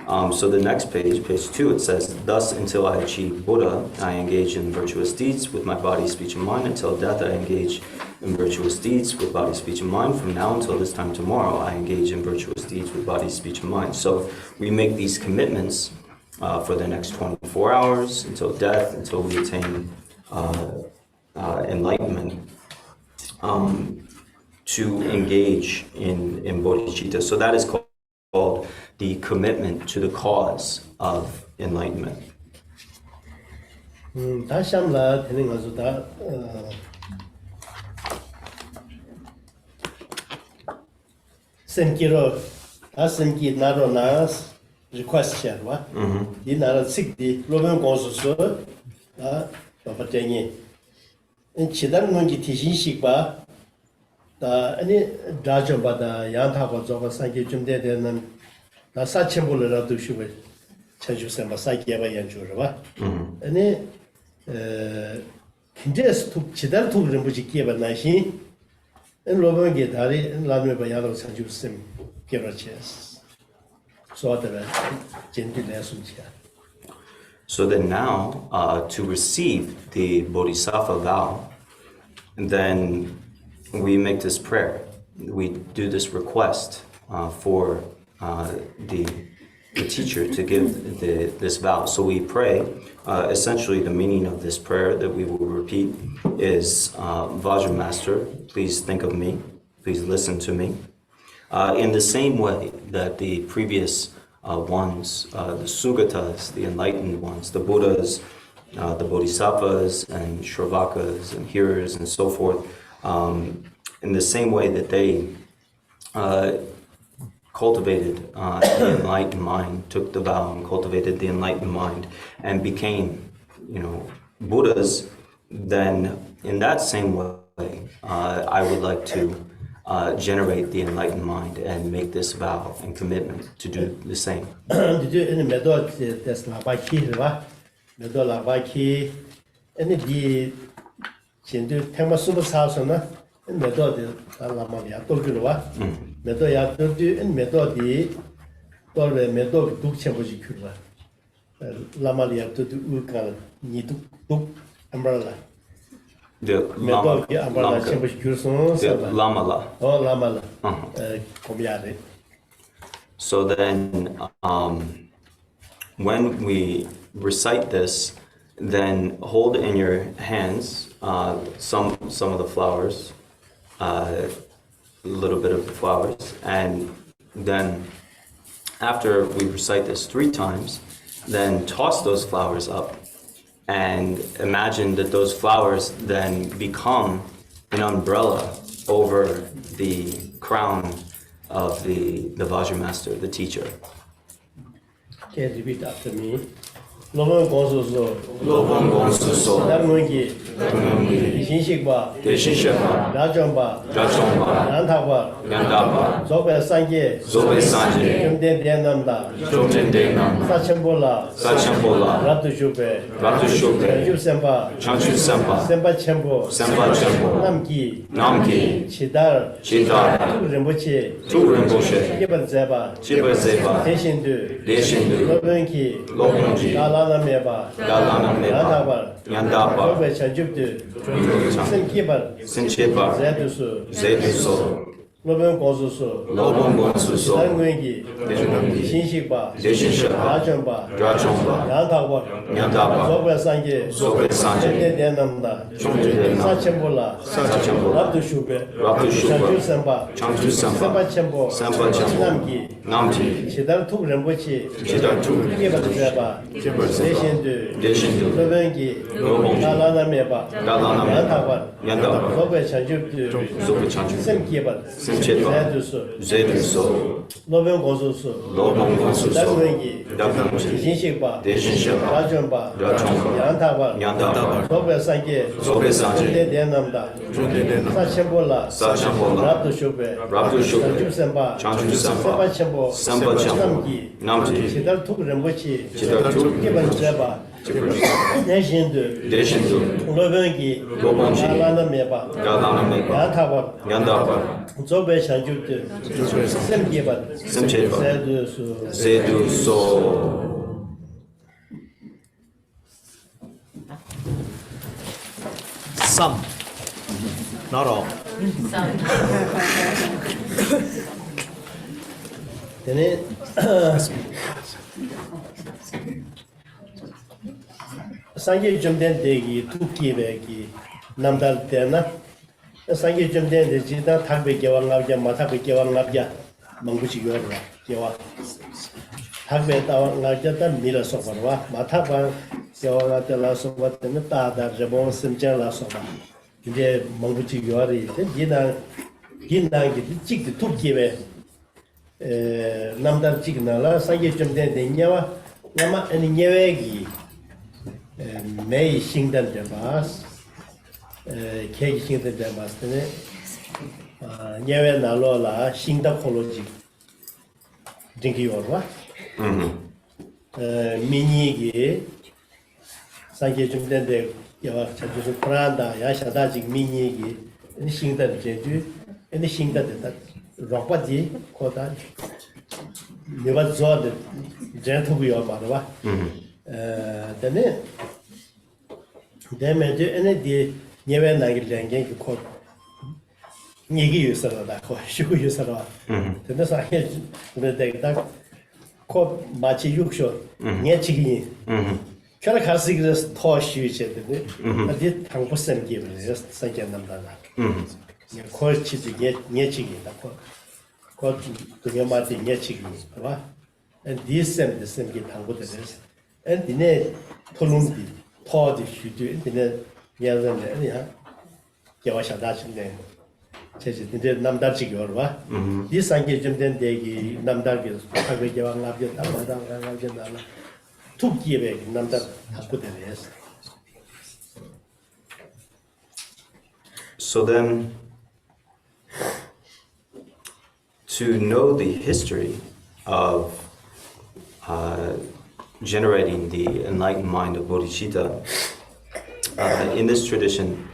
B: So the next page, page 2, it says, thus until I achieve Buddha, I engage in virtuous deeds with my body, speech, and mind. Until death, I engage in virtuous deeds with body, speech, and mind. From now until this time tomorrow, I engage in virtuous deeds with body, speech, and mind. So we make these commitments for the next 24 hours, until death, until we attain enlightenment, to engage in bodhicitta. So that is called the commitment to the cause of enlightenment.
A: 다 샴라 되는 거죠. 다 생기로 다 생기 나로나 request 샤와. 이 나라 식디 로면 고소서 다 바바쟁이. 지단 문기 대신식 봐. 다 아니 다좀바다 양타고 저거 상기 좀 되는 다 사천불이라도 쉬고 천주선 사기가 연주를 봐. 아니 근데스 툭 지단 툭을 뭐지 기가 나시 로번게 다리 라면 바야로 천주선 기로체스 소다라 젠틀레 숨치야.
B: So then now, to receive the Bodhisattva vow, then we make this prayer. We do this request for the teacher to give this vow. So we pray, essentially the meaning of this prayer that we will repeat is, Vajra Master, please think of me, please listen to me. In the same way that the previous ones, the Sugatas, the enlightened ones, the Buddhas, the Bodhisattvas and Shravakas and hearers and so forth, in the same way that they cultivated the enlightened mind, took the vow and cultivated the enlightened mind and became, Buddhas, then in that same way, I would like to generate the enlightened mind and make this vow and commitment to do the same. The Lamala.
A: Oh, Lamala.
B: So then, when we recite this, then hold in your hands some of the flowers, a little bit of the flowers, and then after we recite this 3 times, then toss those flowers up and imagine that those flowers then become an umbrella over the crown of the Vajra Master, the teacher.
A: Okay, repeat after me. Lobang Gonsuso, Dangungi, Shinshikba, Rajamba, Yantaba, Zobe Sange, Jumden Denamda, Sachambola, Ratu Shupe, Chanchu Sempa, Sempa Chembo, Namki, Chidar, Tu Rinpoche, Kibar Zeba, Deshindu, Lobanki, Meba, Yandaba, Sinchiba, Zeduso, Lobang Gonsuso, Dangungi, Shinshikba, Rajamba, Yantaba, Zobe Sange, Denamda, Sachambola, Ratu Shupe, Chanchu Sempa Chembo, Namki, Chidar Tu Rinpoche, Kibar Zeba, Deshindu, Lobangi, Meba, Yantaba, Zobe Chanchu, Zeduso, Lobang Gonsuso, Dangungi, Shinshikba, Rajamba, Yantaba, Zobe Sange, Denamda, Sachambola, Ratu Shupe, Chanchu Sempa Namki, Chidar Tu Rinpoche, Kibar Zeba, Deshindu, Lobangi, Meba, Yantaba, Zobe Chanchu,
B: Zeduso.
E: Some, not all.
A: Then Sange Jumden Degi, Tukibeki, Namdal Tena, Sange Jumden de Jida, Takbe Gawangabja, Matabe Gawangabja, Manguchi Gawa, Takbe Tawangabja, Mila Sofarwa, Mataba, 세워라 때라서 왔더니 따다 저번 심장라서 봐. 이제 몽부지 요리 이나기 찍기 툭기에 남달 찍나라 상계 좀 되냐와 아마 아니냐기 매일 신단 데바스 계기 신단 데바스네 냐외 나로라 신다 콜로지 딩기요와 미니기 상계 좀 된데 야 저도 프란다 야샤다지 미니기 신단 제주 이 신단 데 로바지 코다 내가 저한테 젠토고요 말아 데네 데메데 에네디 예외 나길랭게 그 얘기 유서다 거 쉬고 유서다 근데 사실 근데 코 마치 육쇼 예치기 그래 가스기스 더 쉬우체데 어디 당부선 기분이요 상견 남다다 콜치지 예치기다 코 그게 맞지 예치기 봐 디셈 게 당부되는 엔디네 톨룸비 토디 휴디 엔디네 예전에 아니야 개와샤다신데 제지 근데 남다지기 얼마 이 상계 좀 된 대기 남다게 하게 개왕 나비에 남다가 가게 나라 투기에 남다 갖고 되네스.
B: So then, to know the history of generating the enlightened mind of Bodhicitta, in this tradition,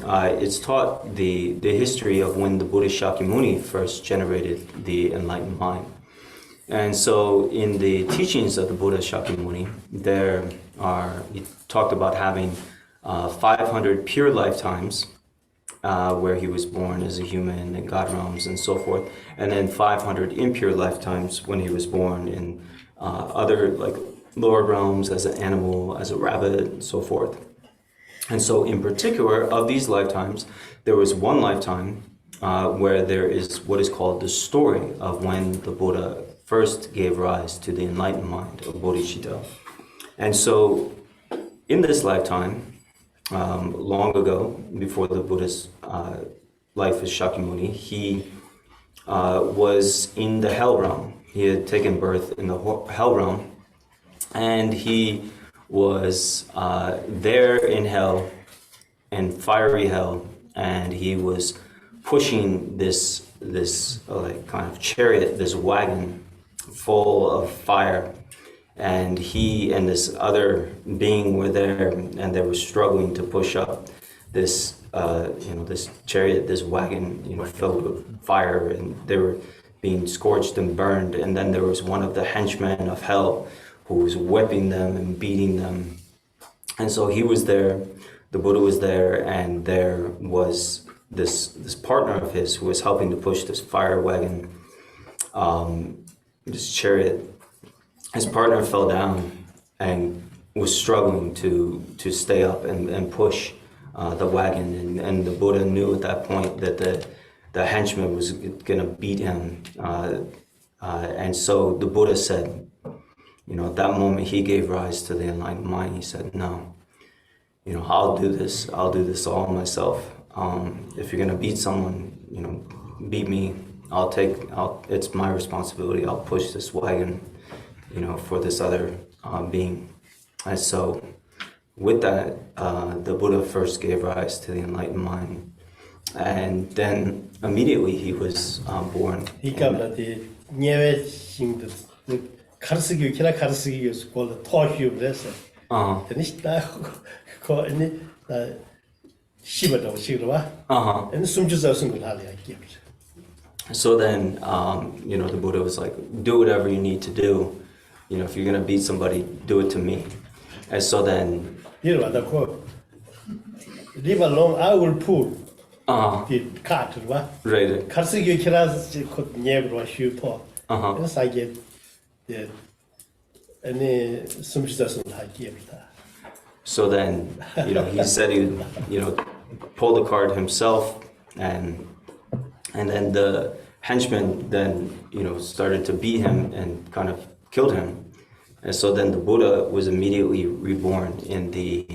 B: it's taught the history of when the Buddha Shakyamuni first generated the enlightened mind. And so in the teachings of the Buddha Shakyamuni, he talked about having 500 pure lifetimes where he was born as a human in God realms and so forth, and then 500 impure lifetimes when he was born in other like lower realms as an animal, as a rabbit, and so forth. And so in particular, of these lifetimes, there was one lifetime where there is what is called the story of when the Buddha first gave rise to the enlightened mind of Bodhicitta. And so in this lifetime, long ago, before the Buddha's life as Shakyamuni, he was in the hell realm. He had taken birth in the hell realm, and he was there in hell, in fiery hell, and he was pushing this like kind of chariot, this wagon full of fire, and he and this other being were there, and they were struggling to push up this this chariot, this wagon, filled with fire, and they were being scorched and burned. And then there was one of the henchmen of hell who was whipping them and beating them. And so he was there, the Buddha was there, and there was this partner of his who was helping to push this fire wagon, this chariot. His partner fell down and was struggling to stay up and push the wagon, and the Buddha knew at that point that the henchman was going to beat him, and so the Buddha said, at that moment he gave rise to the enlightened mind. He said, no, I'll do this all myself. If you're going to beat someone, beat me. It's my responsibility. I'll push this wagon, for this other being. And so with that, the Buddha first gave rise to the enlightened mind. And then immediately he was born. So then, the Buddha was like, do whatever you need to do. If you're going to beat somebody, do it to me. And so then...
A: leave alone, I will pull the cart, right?
B: Right. So then, he said he would, pull the cart himself, and then the henchman then, started to beat him and kind of killed him. And so then the Buddha was immediately reborn in the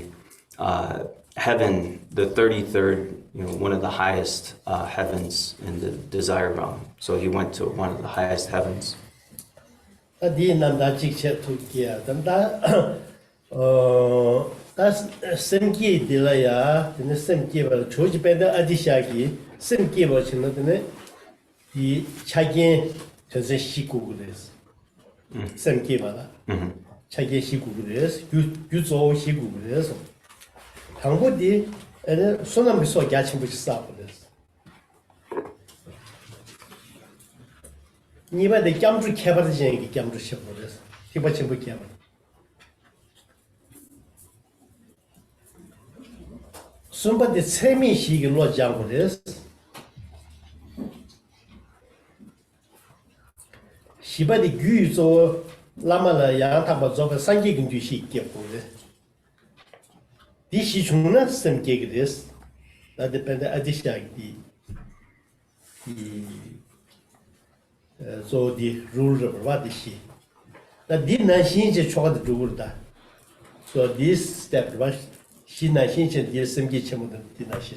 B: heaven, the 33rd, one of the highest heavens in the desire realm. So he went to one of the highest heavens.
A: 디 남다 직체 투기야 담다 다 생기 딜라야 근데 생기가 조지배의 아디샤기 생기가 지는데 이 자기 전세 시국을 해서 생기마다 자기 시국을 해서 유조 시국을 해서 당고디 손남이 소 야친 부시 싸고 그래서 니바데 겸주 개발의 진행이 겸주 시작을 해서 티바친 부 개발 순반대 세미 시기 로장을 해서 시바데 규조 라마라 양타바 조가 상기 근주시 있겠고 디시 중나 semke gres da depende adishag di so di rule ba dishi da di na shin je choga de rule da so this step ba shi na shin je di semke chemo di na shi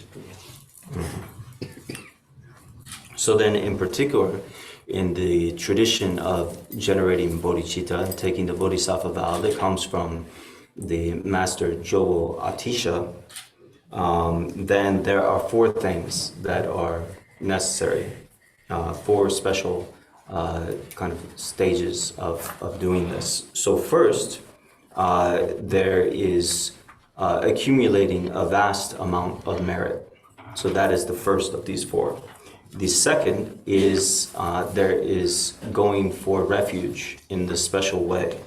B: So then in particular, in the tradition of generating bodhicitta and taking the bodhisattva vow that comes from the master Jogo Atisha, then there are four things that are necessary, four special kind of stages of doing this. So first, there is accumulating a vast amount of merit. So that is the first of these four. The second is there is going for refuge in the special way.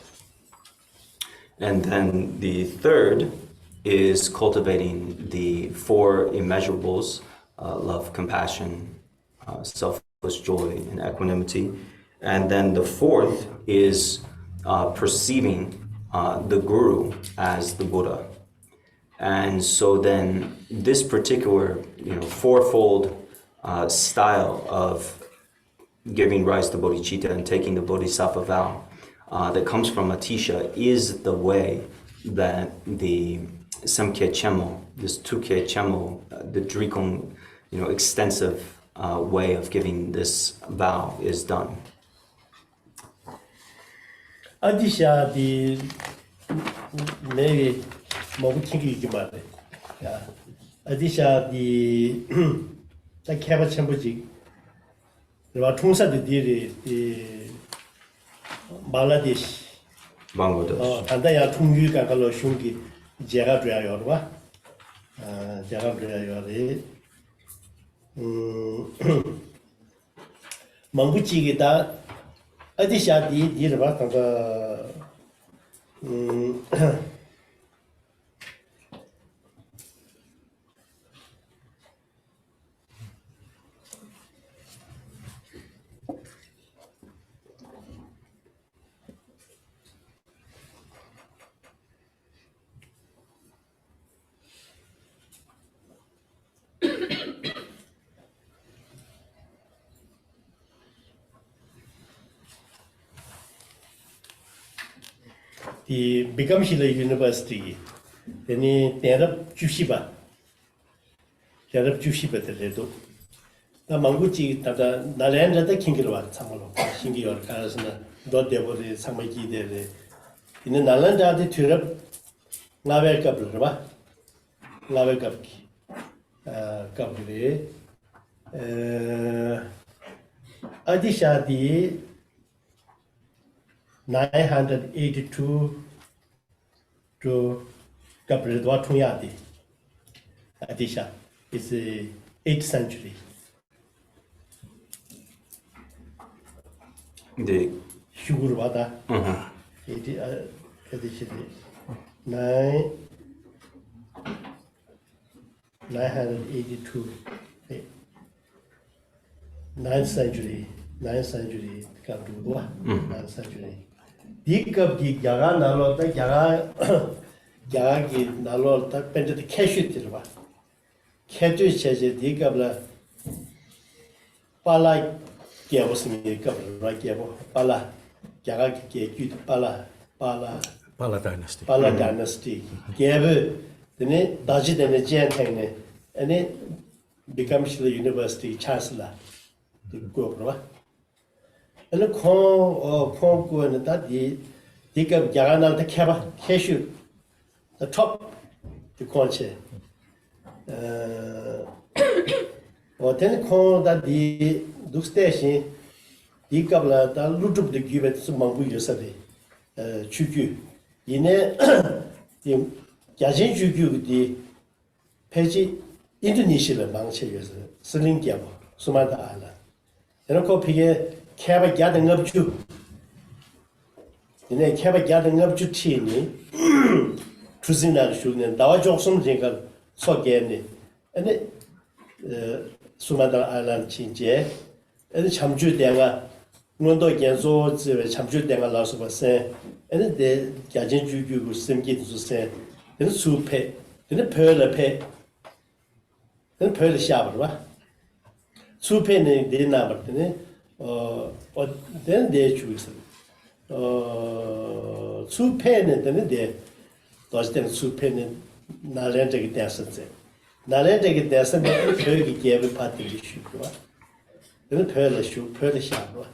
B: And then the third is cultivating the four immeasurables, love, compassion, selfless joy, and equanimity. And then the fourth is perceiving the Guru as the Buddha. And so then this particular, fourfold style of giving rise to bodhicitta and taking the bodhisattva vow that comes from Atisha is the way that the Samkye Chemo, this Tukye Chemo, the Drikung, extensive way of giving this vow is done.
A: Adisha di maybe mogu tingi gi mare ya Adisha di ta keba chembuji wa tungsa de di Bangladesh
B: Bangladesh.
A: 단다야 통유 가가로 슝기 제가 줘야요 봐. 제가 줘야요리. 망부지기다 어디샤디 디르 봐 간가 the Binghamshire University, any Terab Jushiba, Terab Jushiba the Ledo. The Manguchi, the Narendra the Kingirwa, Samolo, Shingi or Karasana, Dot Devori, Samaki, in the Nalanda, the Turab, Lave Cabrava, Lave Capri, Adisha di 982 to Gabriel Tuyadi. Adisha is the 8th century.
B: The
A: Shugurwada. Adisha 982. 9th century. 9th century. 9th century. Dikab di Yaga Nalo, the Yagi Nalo, the Pented Cashitirva. Catcher says it, Dikabla Pala Gavos in the couple, right? Pala, Yaga, Pala, Pala
E: Dynasty.
A: Pala dynasty. Gave the Dajit and the Jantang, and it becomes the university chancellor. The go, and the Kong or Kong go and that the Dika Yarana the Kaba cashew, the top, the conche. Or then Kong that the Duke station, the Gabla, the Lutup the Gibbet Mangu yesterday. Chugyu. In a Yajin Chugyu, the Peji Indonesia, Bangche, Selling Gabo, Sumatra Island. And a copy Kaba gathering up to. In a Kaba gathering up to Tini, Trusina shooting, Dow Johnson Jingle, so gay, and it Sumatra Island Chinje, and Chamju Danga. Mundo Genzo, Chamju Danga loss of a say, and the Gajin Jugu sim get to say, then soup pay, then a pearl a pay, then pearl a shower. Soup penny the number, or then they choose. Soup penny, then they does then soup penny, Nalantic dancing. Nalantic dancing, and gave a party issue. Then a pearl a shoe, pearl a shower.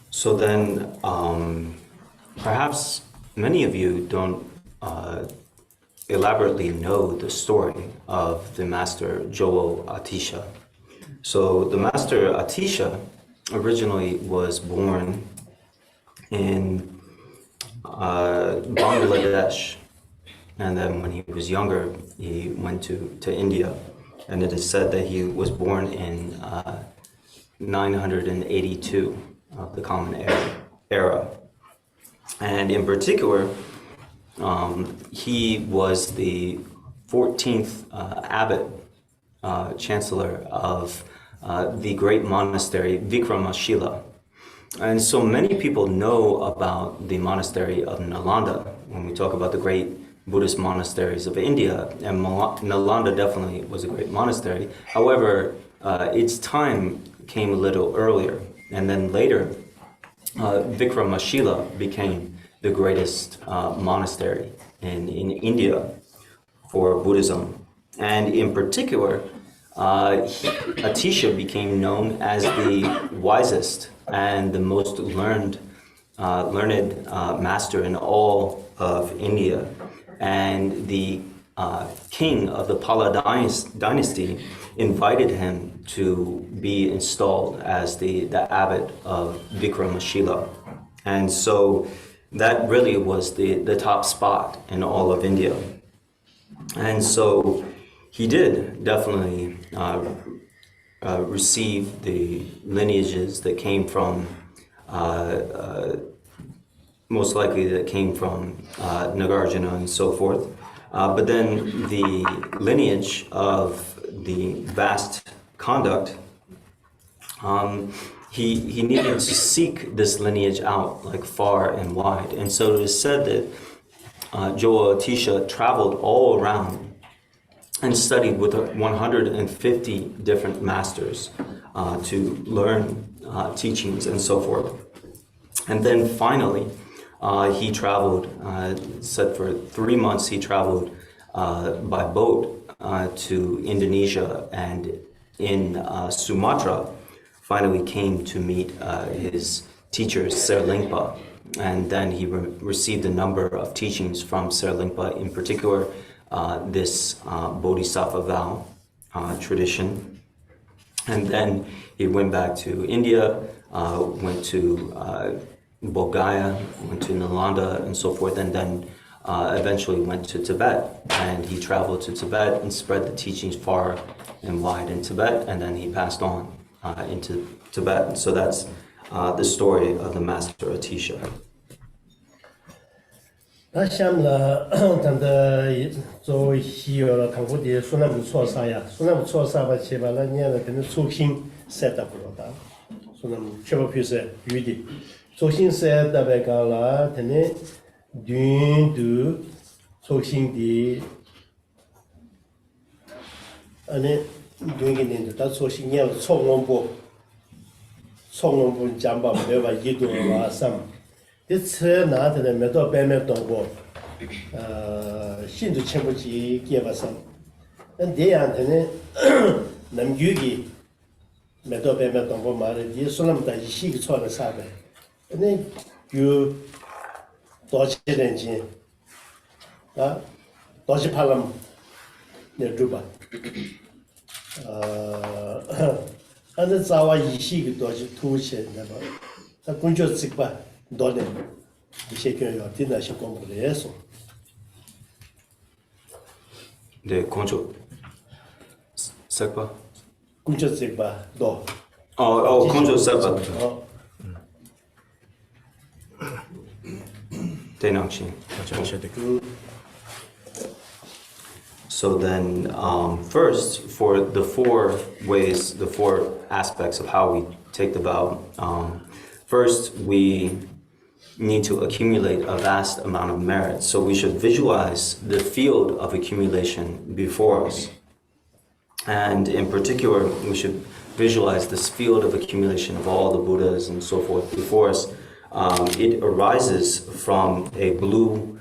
B: So then, perhaps many of you don't elaborately know the story of the master Joel Atisha. So the master Atisha originally was born in Bangladesh, and then when he was younger, he went to India, and it is said that he was born in 982 of the Common Era. And in particular, he was the 14th abbot, chancellor of the great monastery Vikramashila. And so many people know about the monastery of Nalanda when we talk about the great Buddhist monasteries of India, and Nalanda definitely was a great monastery. However, its time came a little earlier, and then later, Vikramashila became the greatest monastery in India for Buddhism. And in particular, Atisha became known as the wisest and the most learned master in all of India. And the king of the Pala dynasty invited him to be installed as the abbot of Vikramashila. And so that really was the top spot in all of India. And so he did definitely receive the lineages that came from, most likely that came from Nagarjuna and so forth. But then the lineage of the vast conduct, he needed to seek this lineage out like far and wide. And so it is said that Joel Atisha traveled all around and studied with 150 different masters to learn teachings and so forth. And then finally, he traveled, said for 3 months he traveled by boat to Indonesia, and in Sumatra finally came to meet his teacher Serlingpa, and then he received a number of teachings from Serlingpa, in particular this Bodhisattva vow tradition. And then he went back to India, went to Bodhgaya, went to Nalanda and so forth, and then eventually went to Tibet. And he traveled to Tibet and spread the teachings far and wide in Tibet, and then he passed on into Tibet. And so that's the story of the Master Atisha.
A: 那想了，等的作为西药了，看过的说那么错啥呀？说那么错啥吧？去吧，那年了，等的重新设的不了的，说那么全部就是有的，重新设的别个了，等的断度重新的，那 doing it in the so she yell Song Jamba never Yidu or some. It's not the metal bame dongo. Shindu Chembuchi gave us some. And they are Nam Yugi metal bame dongo mare, the Solam that she saw the Sabe. And then you dodge it engine. Dodge Palam near Juba. And it's our Yishi dodge two shit. The Kunjo Zigba, Donne, the shaking your dinner, she come with the eso.
B: The Concho Sekpa?
A: Kunjo Zigba, do.
B: Oh, Concho Sekpa.
A: Oh,
B: Tenangshin. So then, first, for the four ways, the four aspects of how we take the vow, first, we need to accumulate a vast amount of merit. So we should visualize the field of accumulation before us. And in particular, we should visualize this field of accumulation of all the Buddhas and so forth before us. It arises from a blue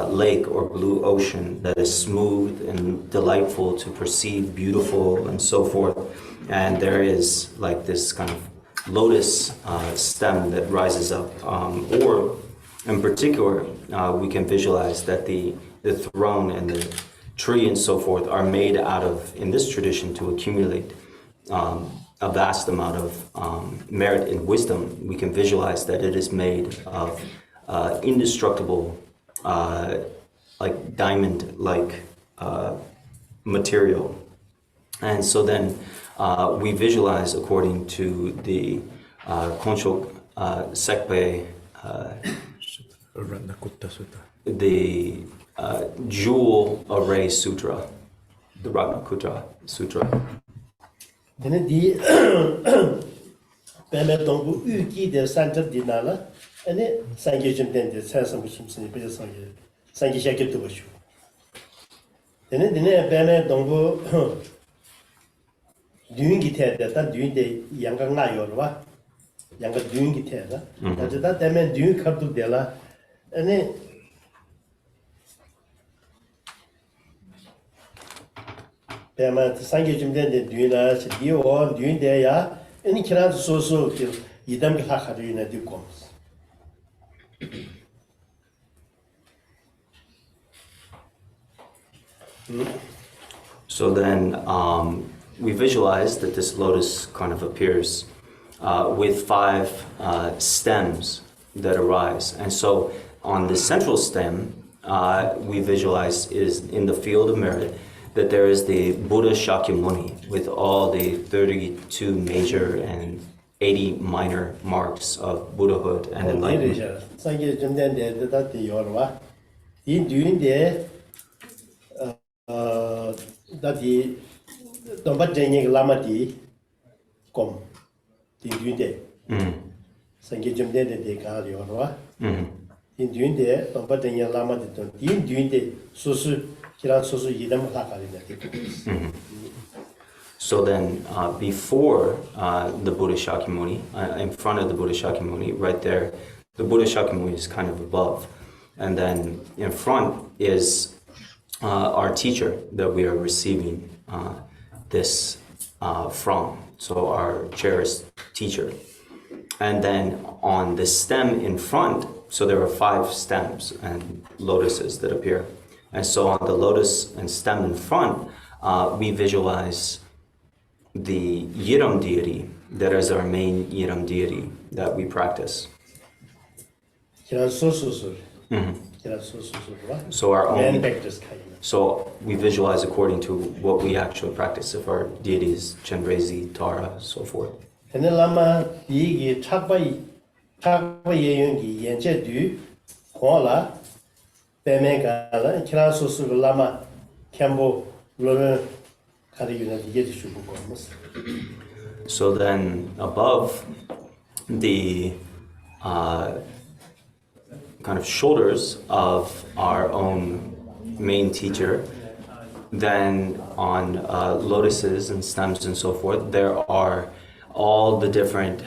B: lake or blue ocean that is smooth and delightful to perceive, beautiful and so forth. And there is like this kind of lotus stem that rises up. Or in particular, we can visualize that the throne and the tree and so forth are made out of, in this tradition, to accumulate a vast amount of merit and wisdom. We can visualize that it is made of indestructible, like diamond-like material. And so then we visualize according to the Koncho Sekpe, the Jewel Array Sutra, the Ratnakuta Sutra.
A: then the Bame Dongu Uki, the Santa Dinala, and then Sangajum then the Sansam Shimson, Sangisha to Bushu. Then the Bame Dongu doing it that doing the younger Nayorva, younger doing it here. That man doing Katu Della, and then Bama Sangajum then the Duna, Dio, doing there, and he cannot so till Yidam Hakarina do comes.
B: So then we visualize that this lotus kind of appears with 5 stems that arise. And so on the central stem, we visualize is in the field of merit that there is the Buddha Shakyamuni with all the 32 major and 80 minor marks of Buddhahood and enlightenment.
A: Sangajum then that the Yorva. In doing there, that the Dombajaning Lamati come. The doing there. Sangajum then the Gal Yorva. In doing there, Dombajaning Lamati don't. In doing the Susu, Kiran Susu Yidam Hakarina.
B: So then, before the Buddha Shakyamuni, in front of the Buddha Shakyamuni, right there, the Buddha Shakyamuni is kind of above. And then in front is our teacher that we are receiving this from. So our cherished teacher. And then on the stem in front, so there are 5 stems and lotuses that appear. And so on the lotus and stem in front, we visualize the Yiram deity, that is our main Yiram deity that we practice. So our own, so we visualize according to what we actually practice of our deities, Chenrezi, Tara, so forth.
A: And then Lama, the Chakbai Yungi, Yenjedu, Koala, Bemegala, Kirasus Lama, Cambo, Luna, Karayuna, the Yedishu.
B: So then above the kind of shoulders of our own main teacher then on lotuses and stems and so forth, there are all the different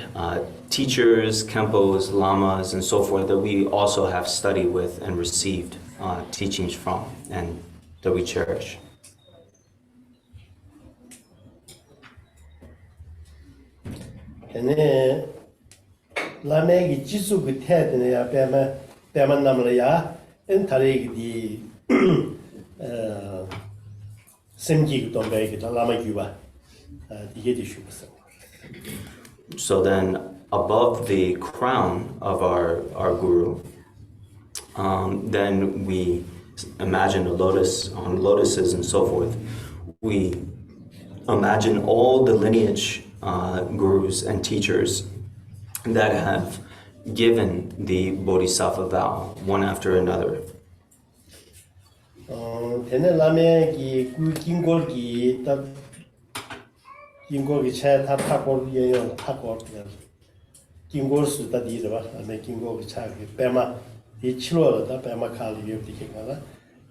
B: teachers, kempos, lamas, and so forth that we also have studied with and received teachings from and that we cherish.
A: Tene lamegi jisu gu te tene ya pema namla ya en taregi di semji gu dombe gi lama gyuba dige di shubasa.
B: So then above the crown of our guru, then we imagine a lotus on lotuses and so forth. We imagine all the lineage gurus and teachers that have given the Bodhisattva vow one after another.
A: Tene lamegi gu gingolgi ta gingolgi cha ta takor yeyo takor gingol su ta di ba ame gingolgi cha gi pema di chilo da pema khali yo di kala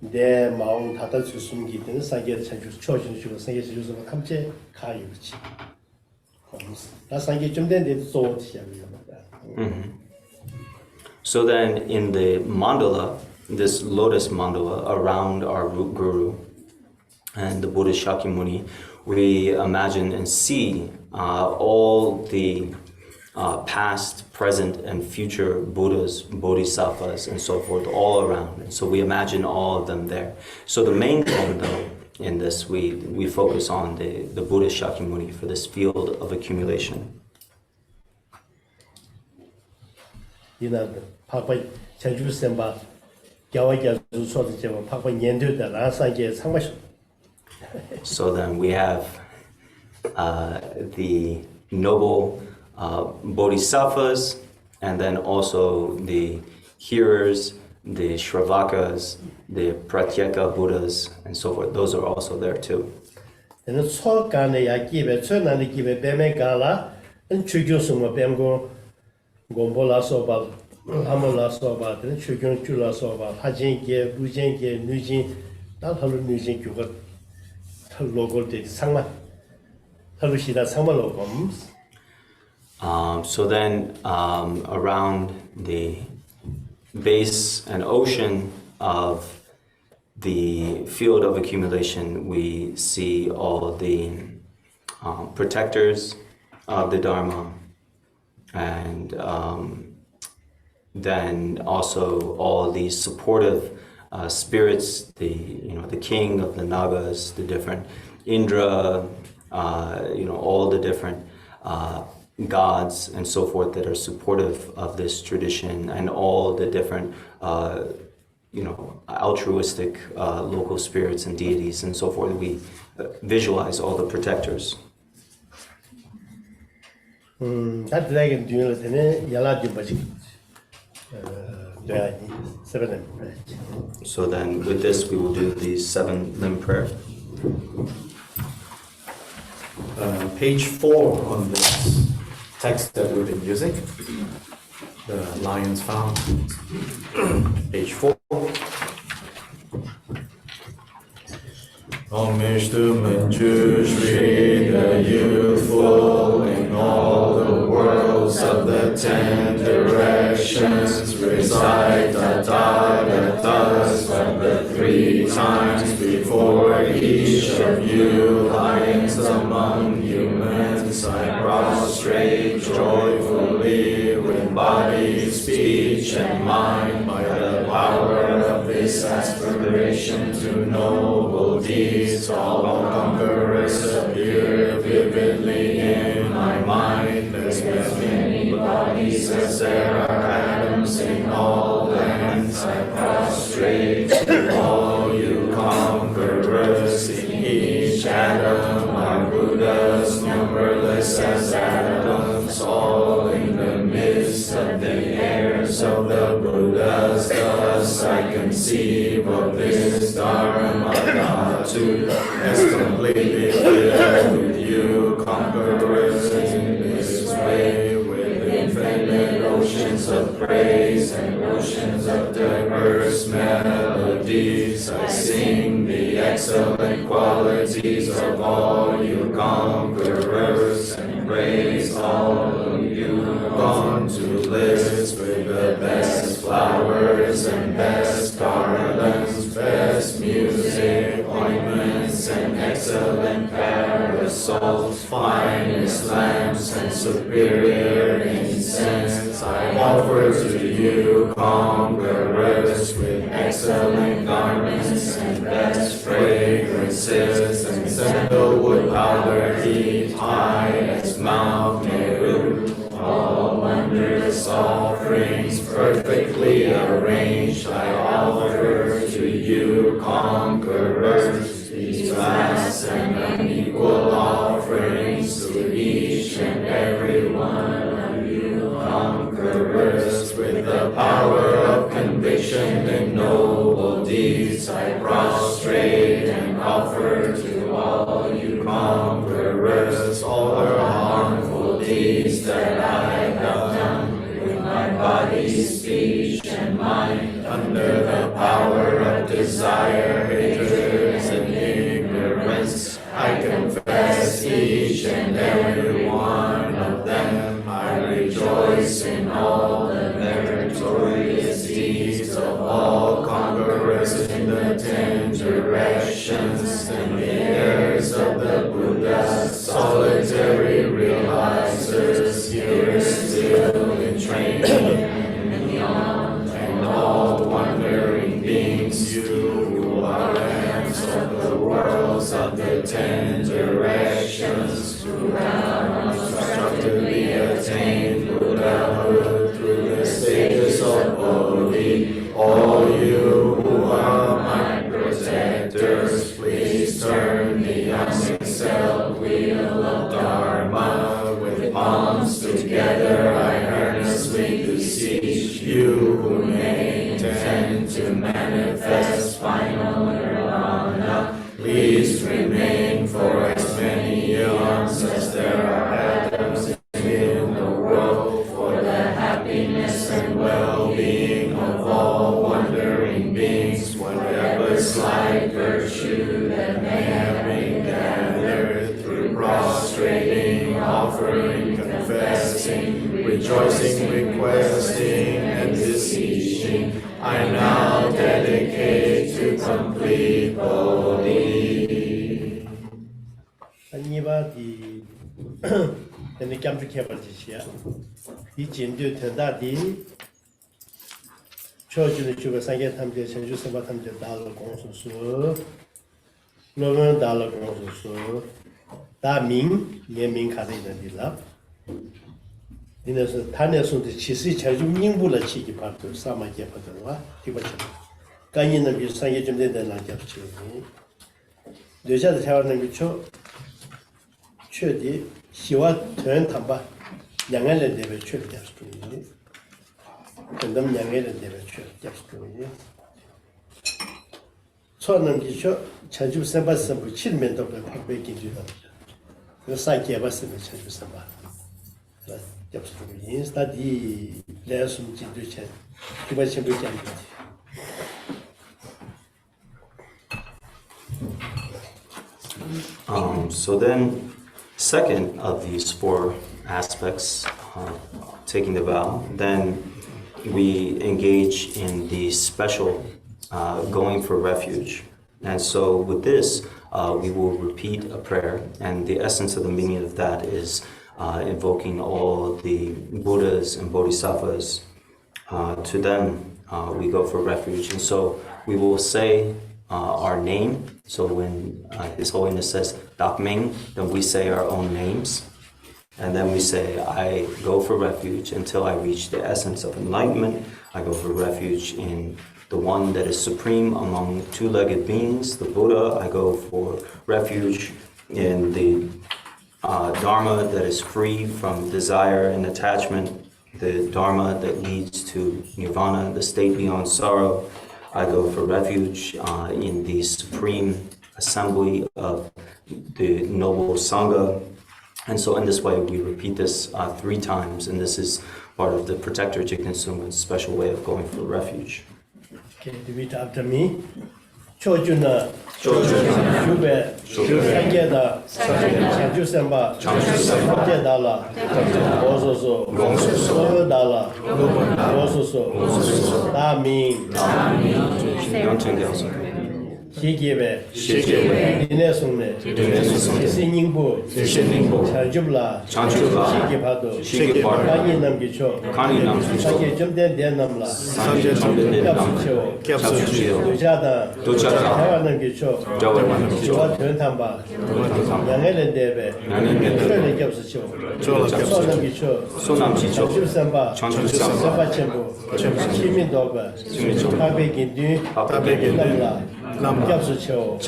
A: de maung tata su sumgi tene sange cha ju chojin ju sange ju so kamche khayu chi.
B: So then in the mandala, this lotus mandala around our root guru and the Buddha Shakyamuni, we imagine and see all the past, present, and future Buddhas, Bodhisattvas, and so forth all around. And so we imagine all of them there. So the main thing though, in this, we focus on the Buddha Shakyamuni for this field of accumulation. So then we have the noble bodhisattvas, and then also the hearers, the Shravakas, the Pratyeka Buddhas, and so forth. Those are also there too. So then around the base and ocean of the field of accumulation, we see all the protectors of the Dharma, and then also all the supportive spirits, the king of the Nagas, the different Indra, all the different gods and so forth that are supportive of this tradition, and all the different altruistic local spirits and deities and so forth. We visualize all the protectors. So then with this we will do the 7-limb prayer.
E: Page 4 on this text that we've been using, the Lion's Found, page 4. Om Vishnu Manjushri, the youthful in all the worlds of the 10 directions, recite the Tathagatas from the 3 times before each of you, lions among humans. I prostrate joyfully with body, speech, and mind by the power of this aspiration to noble deeds. All conquerors appear vividly in my mind. As many bodies as there are atoms in all lands, I prostrate to all you conquerors. In each atom are Buddhas, numberless as atoms, all in the midst of the heirs of the Buddhas. Thus I conceive of this Dharma to as completely filled with you conquerors in this way, with infinite ocean oceans of praise and oceans of diverse melodies. I sing the excellent qualities of all you conquerors and praise all of you gone to list with the best flowers and best garlands, best music, ointments, and excellent parasols, finest lamps and superior incense. I offer to you, conquerors, with excellent garments and best fragrances, and sandalwood powder heaped high as Mount Meru. All wondrous offerings perfectly arranged I offer to you, conquerors, these vast and unequal offerings to each and every one of you, conquerors, with the power of conviction and noble deeds I prostrate and offer to all you conquerors all the harmful deeds that I have done with my body, speech, and mind, under the power of desire, hatred, and ignorance. I confess each and every one of them. I rejoice in all the meritorious deeds of all conquerors in the 10 directions and the heirs of the Buddha, solitary realizers here still in training and beyond, and all wandering beings, you who are lamps of the worlds of the 10 directions, who have unobstructedly attained Buddhahood through the stages of Bodhi. All you who are my protectors, please turn the unexcelled wheel of Dharma. With palms together I earnestly beseech you who may intend to manifest final nirvana. Please remain for as many eons as there are atoms in the world, for the happiness and well-being of all wandering beings, whatever slight virtue that may have been gathered through prostrating, offering, confessing, rejoicing, requesting, and beseeching, I now dedicate to complete Bodhi.
A: 아니바 디 근데 감축해버리시야. 이 진도 된다디 초주의 주가 상계 탐제 전주 선바 탐제 달러 공수수 로는 달러 공수수 다민 예민 가능이라 이래서 단에서도 지시 자주 인부를 치기 바도 사마게 받더라 디버쳐 간이는 비상에 좀 되는 나겠지 여자들 태어나는 거죠 최대 시와 전 담바 양해를 내려 최대 수준이 근데 양해를 내려 최대 수준이 처는 기초 자주 선바선 붙이면도 박배기 주다 그 사이에 봤으면 자주 선바 접수이 스타디 레슨 진도체 기반심 되지 않는지
B: So then, second of these 4 aspects, taking the vow, then we engage in the special going for refuge. And so with this, we will repeat a prayer, and the essence of the meaning of that is invoking all the Buddhas and Bodhisattvas. To them, we go for refuge. And so we will say our name. So when His Holiness says Dak Ming, then we say our own names. And then we say, I go for refuge until I reach the essence of enlightenment. I go for refuge in the one that is supreme among 2-legged beings, the Buddha. I go for refuge in the Dharma that is free from desire and attachment, the Dharma that leads to Nirvana, the state beyond sorrow. I go for refuge in the supreme assembly of the noble Sangha. And so in this way, we repeat this 3 times, and this is part of the protector Jigten Sungwen's special way of going for refuge.
A: Okay, repeat after me. 초준아, 주배, 상계다, 장주선바, 상계달라, 오소소, 소요달라, 오소소, 나민, 시기배, 리네송네, 시신ing부, 장주블라, 시기파도, 강이 남기초, 상계 점된 대남라, 캡수치오, 의자다, 대화 남기초, 지와 변탐바, 양해는 대배, 출연의 캡수치오, 소 남기초, 장주선바, 선바천부, 시민도바, 파백인뒤, 남라, 캡수치오,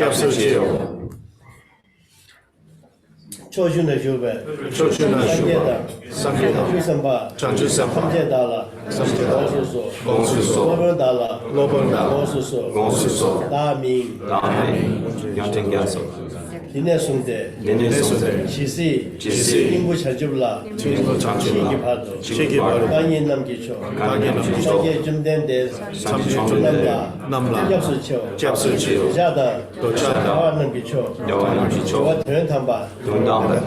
A: 초준의 주배, 상계다, 장주선바, 삼계달라, 오소소, 로번달라, 오소소, 나민, 리네송대, 시시, 인부 장주블라, 시기파도, 강인 남기초, 상계 점된 데, 남라, 캡수치오, 의자다, 대화 남기초, 지와 변탐바,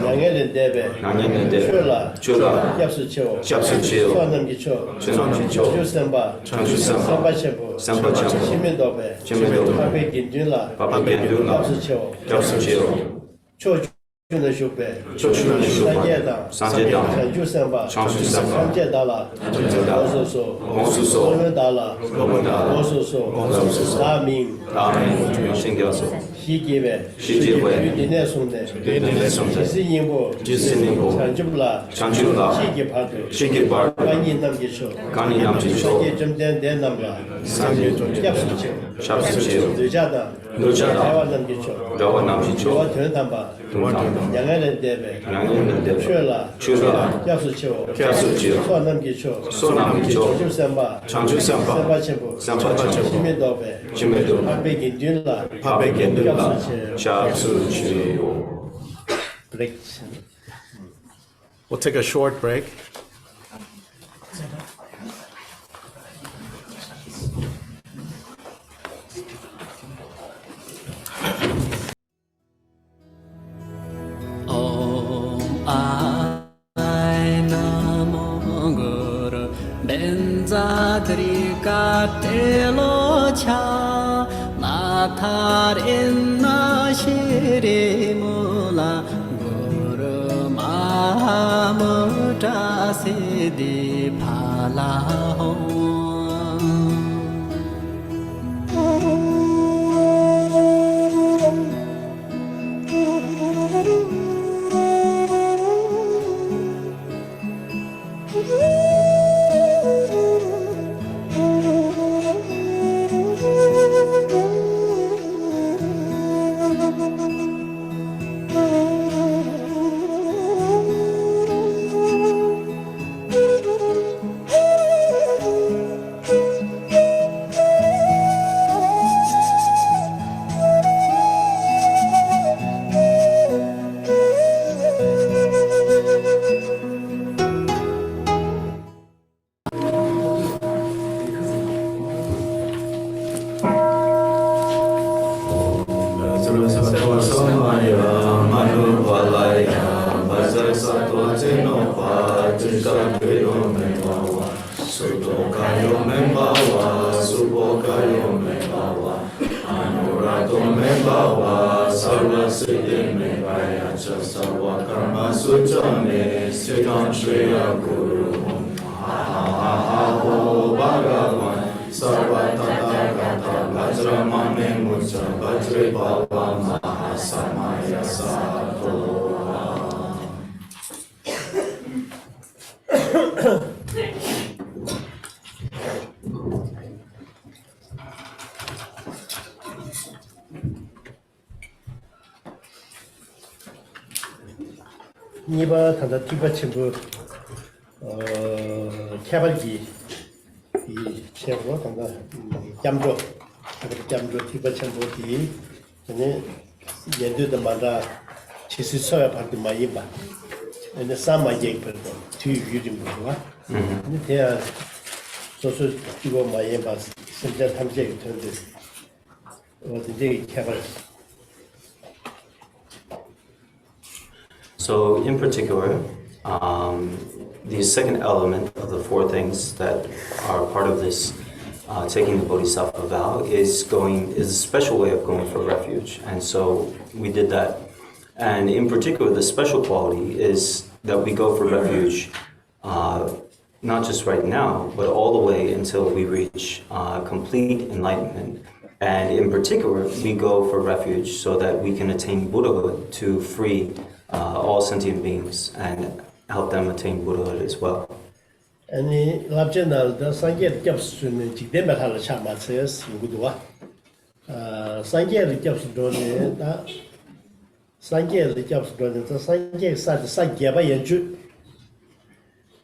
A: 양해는 대배, 출라, 캡수치오, 수완 남기초, 장주선바, 선바체부, 시민도배, 파백인뒤라, 캡수치오, 초준의 주배, 상계다, 장주선바, 상계달라, 오소소, 소요달라, 오소소, 나민, 시기배, 리네송네, 시신ing부, 장주블라, 시기파도, 강이 남기초, 상계 점된 대남라, 캡수치오, 의자다, 대화 남기초, 지와 변탐바, 양해는 대배, 출라, 캡수치오, 수완 남기초, 장주선바, 선바체부, 시민도배, 파백인뒤라,
B: 캡수치오.
A: break.
D: We'll take a short break.
G: Benzatrika telocha nathar inna shirimula guru mahamuta siddhi phala
A: 니바 단다 티바 친구 캐발기 이 체로 단다 잠조 티바 친구기 전에 예도도 마다 지수서야 받도 많이 봐 and the summer yek per to using the there so you go my embassy since that time yek to this was the day cover.
B: So in particular, the second element of the four things that are part of this taking the Bodhisattva vow is a special way of going for refuge. And so we did that. And in particular, the special quality is that we go for refuge not just right now, but all the way until we reach complete enlightenment. And in particular, we go for refuge so that we can attain Buddhahood to free all sentient beings and help them attain Buddhahood as well.
A: And Labjana, the Sanjay Jobs in Jidematala Chama says, you would what? Sanjay Jobs don't Sanjay Jobs don't the Sanjay Sat Sanjay Yanju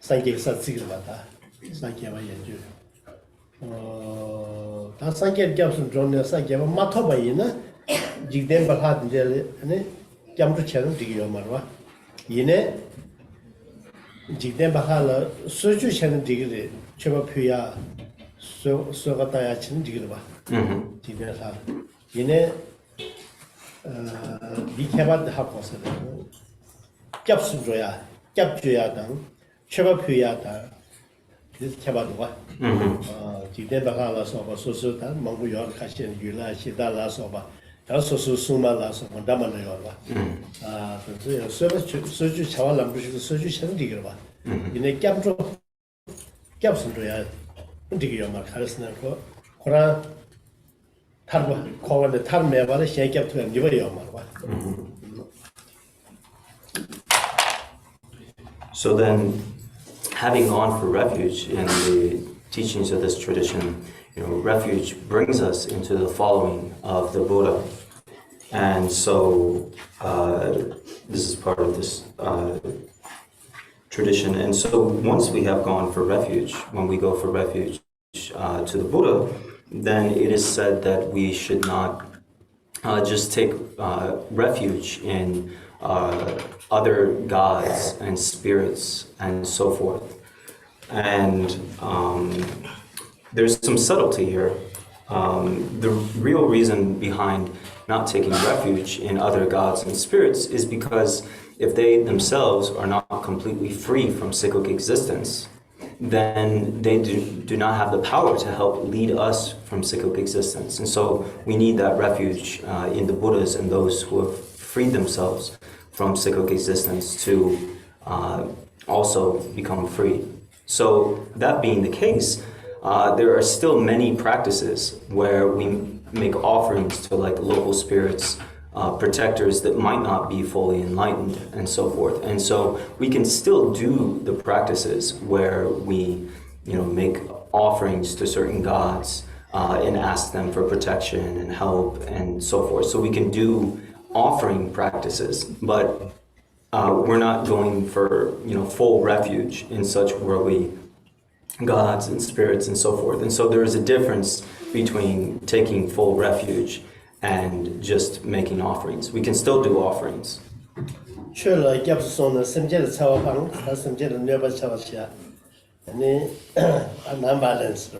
A: Sanjay Sat Sigmata Sanjay Yanju. The Sanjay Jobs don't Sanjay Matobayina Jidembahat and Jelly jump to channel to your marwa. Yine Jigden Bahala, Soju Chan Digri, Chevapia, Sogataya Chin Digriba. Jigden Ha. Yine Dikabat the Hapos, Japsun Joya, Japjuya down, Chevapia down, this Kabadwa. Jigden Bahala Soba, Sosutan, Mongoyor, Kashin, Yula, Shidala Soba. Also, Suma Las of Damanayova. Soju Chawalam, which is Soju Chandigrava. In a Capro Capson Royal, Digama, Harrison, Koran Tarba, Kovan the Tarmeva, shake up to a new Yoma.
B: So then, having gone for refuge in the teachings of this tradition, refuge brings us into the following of the Buddha. And so this is part of this tradition. And so once we have gone for refuge, when we go for refuge to the Buddha, then it is said that we should not just take refuge in other gods and spirits and so forth. And there's some subtlety here. The real reason behind not taking refuge in other gods and spirits is because if they themselves are not completely free from cyclic existence, then they do not have the power to help lead us from cyclic existence. And so we need that refuge in the Buddhas and those who have freed themselves from cyclic existence to also become free. So that being the case, there are still many practices where we make offerings to like local spirits, protectors that might not be fully enlightened and so forth. And so we can still do the practices where we, make offerings to certain gods and ask them for protection and help and so forth. So we can do offering practices, but we're not going for, full refuge in such worldly gods and spirits and so forth. And so there is a difference between taking full refuge and just making offerings. We can still do offerings.
A: Sure, Gabson, Semjet Sawapang, Semjet Never Sawasha, and then unbalanced.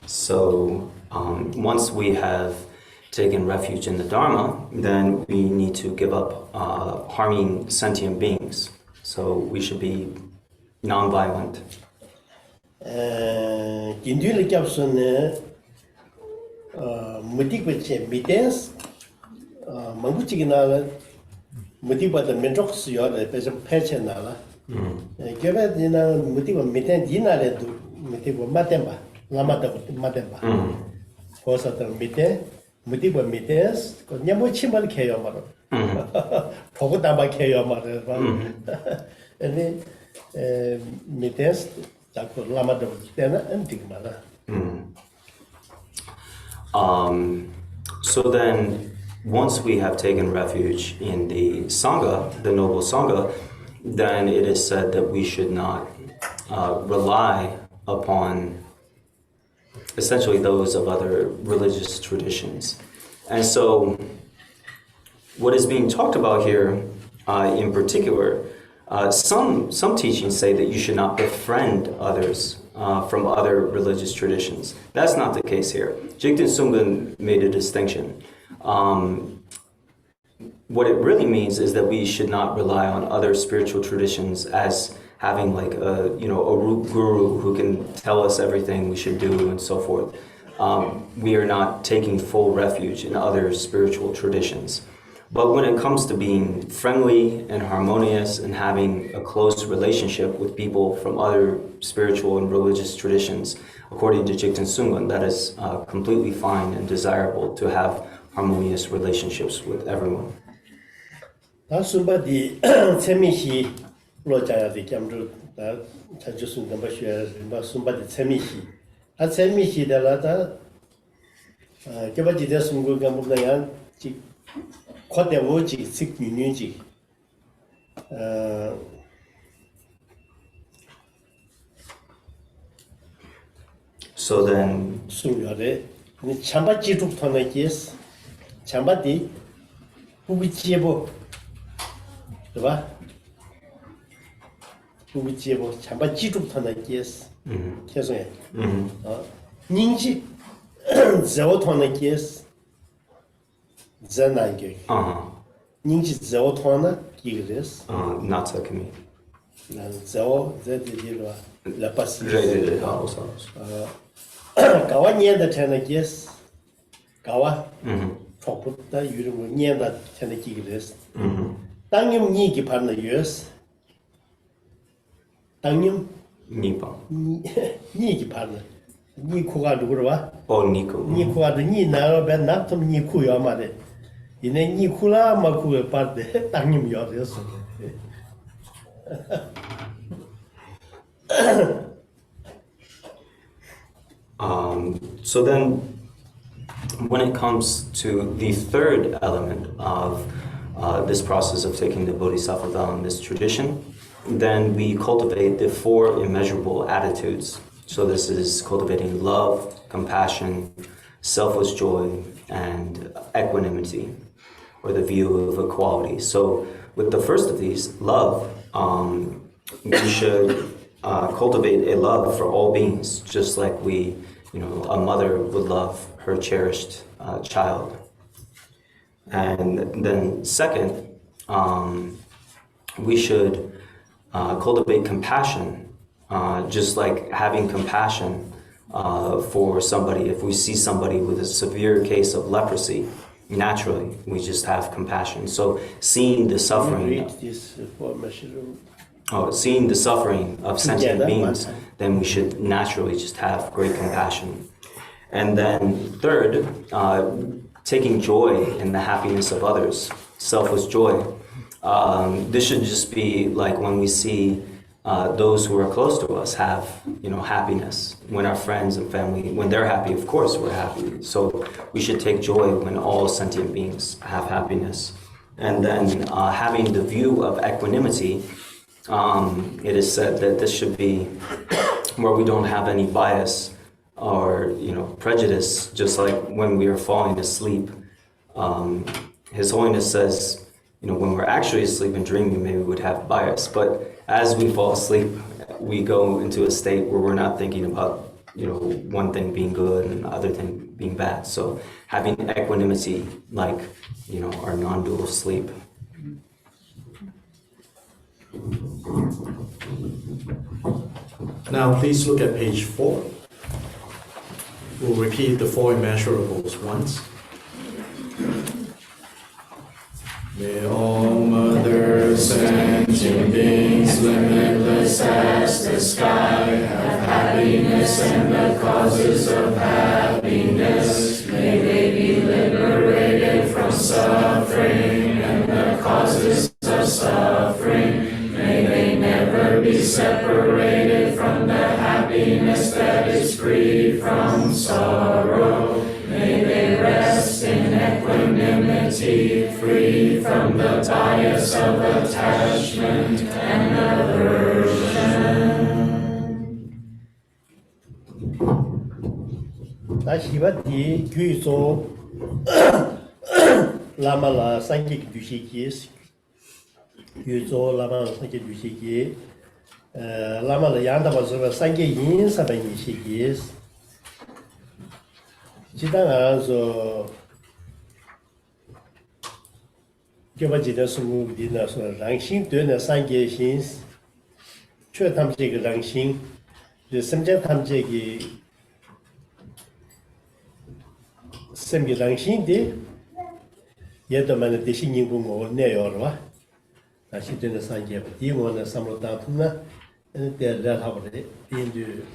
B: So once we have taken refuge in the Dharma, then we need to give up harming sentient beings. So we should be non-violent.
A: Ginduli Gabson, Mudik Mides, Manguchigana, Mudiba the Mentrox, you are the Pechanala. Give it, Mudiba Mitten Dinale to Mudiba Matemba, Lamata Matemba. For certain Mitten, Mudiba Mides, Yamuchimal Kayamar, Pogotama Kayamar, and then Mides, Lamata and Digmala.
B: So then, once we have taken refuge in the Sangha, the noble Sangha, then it is said that we should not rely upon essentially those of other religious traditions. And so what is being talked about here in particular, some teachings say that you should not befriend others from other religious traditions. That's not the case here. Jigten Sungön made a distinction. What it really means is that we should not rely on other spiritual traditions as having like a root guru who can tell us everything we should do and so forth. We are not taking full refuge in other spiritual traditions. But when it comes to being friendly and harmonious and having a close relationship with people from other spiritual and religious traditions, according to Jigten Sungön, that is completely fine and desirable to have harmonious relationships with everyone.
A: 다 순바디 재미시 로자야디 겸주 다 자주순 넘버 쉐 순바디 재미시 아 재미시달라다 개바지데 순고가 뭐냐 지 코데오지 식민유지
B: So then,
A: 순요래 니 참바지 죽터네 게스 참바디 부비지보 对吧 부비지보 참바지 죽터네 게스 계속해 닝지 저토네 게스 전나게 닝지 저토나 기그레스
B: not to commit.
A: 난 저 제디디로 la passive 가와 년다 전에 게스 가와 초부터 유령 년다 전에 기그레스 당님 니기 받는 유스 당님
B: Nipa.
A: 니기 받는 니 코가 누구로 와?
B: Nico.
A: 니 코가 니 나로 배 나좀 니 코야 말에 이내 니 코라 마 코에 받대 당님 요래서
B: So then, when it comes to the third element of this process of taking the Bodhisattva vow in this tradition, then we cultivate the four immeasurable attitudes. So this is cultivating love, compassion, selfless joy, and equanimity, or the view of equality. So with the first of these, love, we should cultivate a love for all beings, just like a mother would love her cherished child. And then second, we should cultivate compassion, just like having compassion for somebody. If we see somebody with a severe case of leprosy, naturally we just have compassion. So seeing the suffering, seeing the suffering of sentient beings, then we should naturally just have great compassion. And then third, taking joy in the happiness of others, selfless joy. This should just be like when we see those who are close to us have, happiness. When our friends and family, when they're happy, of course we're happy. So we should take joy when all sentient beings have happiness. And then having the view of equanimity, it is said that this should be where we don't have any bias or prejudice, just like when we are falling asleep. His Holiness says, when we're actually asleep and dreaming, maybe we would have bias, but as we fall asleep, we go into a state where we're not thinking about one thing being good and the other thing being bad. So having equanimity, like our non-dual sleep.
D: Now please look at page 4. We'll repeat the four immeasurables once.
E: May all mother sentient beings, limitless as the sky, have happiness and the causes of happiness. May they be liberated from suffering and the causes of suffering. May they never be separated from the happiness that is free from sorrow. May they rest in equanimity, free from the bias of attachment and aversion.
A: 나希望이 교육소 lama la sangye ki dushi ki yuzo lama la sangye dushi ki lama la yanda ba zo sangye yin sa ba ni shi ki jidang zo Gyoba jida sumu di na so rangxing de na sangye xin chue tam je ge rangxing de semjang tam je ge semge rangxing de ye de man de xin ning bu mo ne yo wa na shi de na sangye ba di mo na samlo ta tu na de la ha ba de yin du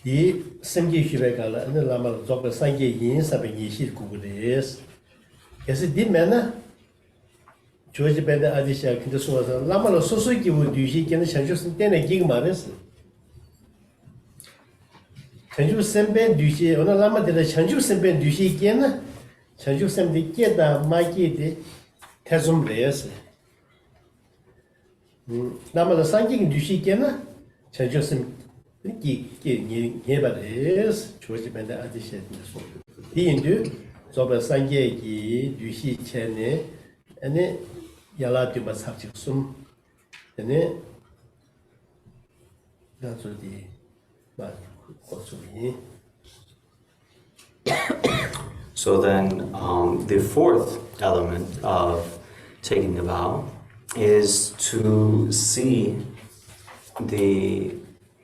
A: di semge shi ba ga la na la ma zo ba sangye yin sa ba yi shi ku bu de 그래서 디면은 조지 밴드 아디샤 근데 소서 라마로 소소기 우디시 견의 chanju선 때문에 기가 말했어. chanju semben 뒤시 오늘 라마들 chanju semben 뒤시 견은 chanju sem디 깨다 마기데 태좀 레스. 라마로 상기 뒤시 견은 chanju sem 기 예바레스 조지 밴드 아디샤 디인도 zoba sangye ki dushi chene ane yala tuba sakchik sum ane gansu di ma kotsumi.
B: So then the fourth element of taking the vow is to see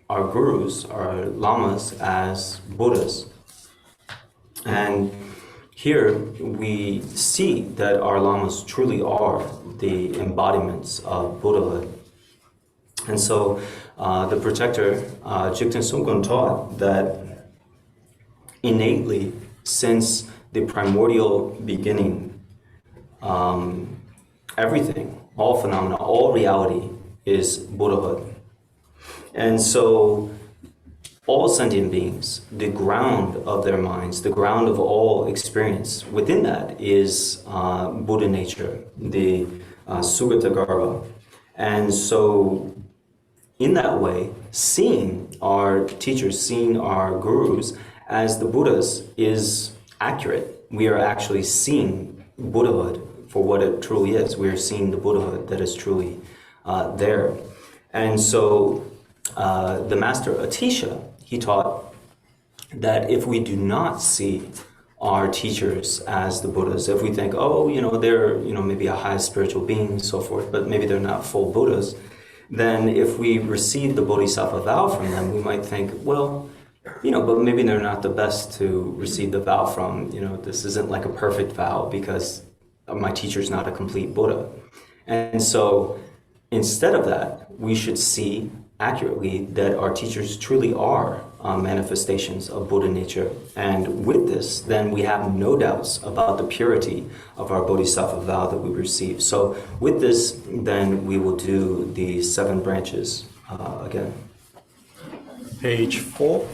B: our gurus, our lamas, as Buddhas. And here we see that our lamas truly are the embodiments of Buddhahood. And so the protector, Jigten Sungkun, taught that innately, since the primordial beginning, everything, all phenomena, all reality is Buddhahood. And so all sentient beings, the ground of their minds, the ground of all experience, within that is Buddha nature, the Sugata Garbha. And so in that way, seeing our teachers, seeing our gurus as the Buddhas is accurate. We are actually seeing Buddhahood for what it truly is. We are seeing the Buddhahood that is truly there. And so the master Atisha, he taught that if we do not see our teachers as the Buddhas, if we think, oh, they're, maybe a high spiritual being and so forth, but maybe they're not full Buddhas, then if we receive the Bodhisattva vow from them, we might think, well, but maybe they're not the best to receive the vow from. This isn't like a perfect vow because my teacher's not a complete Buddha. And so instead of that, we should see accurately that our teachers truly are manifestations of Buddha nature. And with this, then we have no doubts about the purity of our Bodhisattva vow that we receive. So with this, then we will do the 7 branches again.
D: Page 4.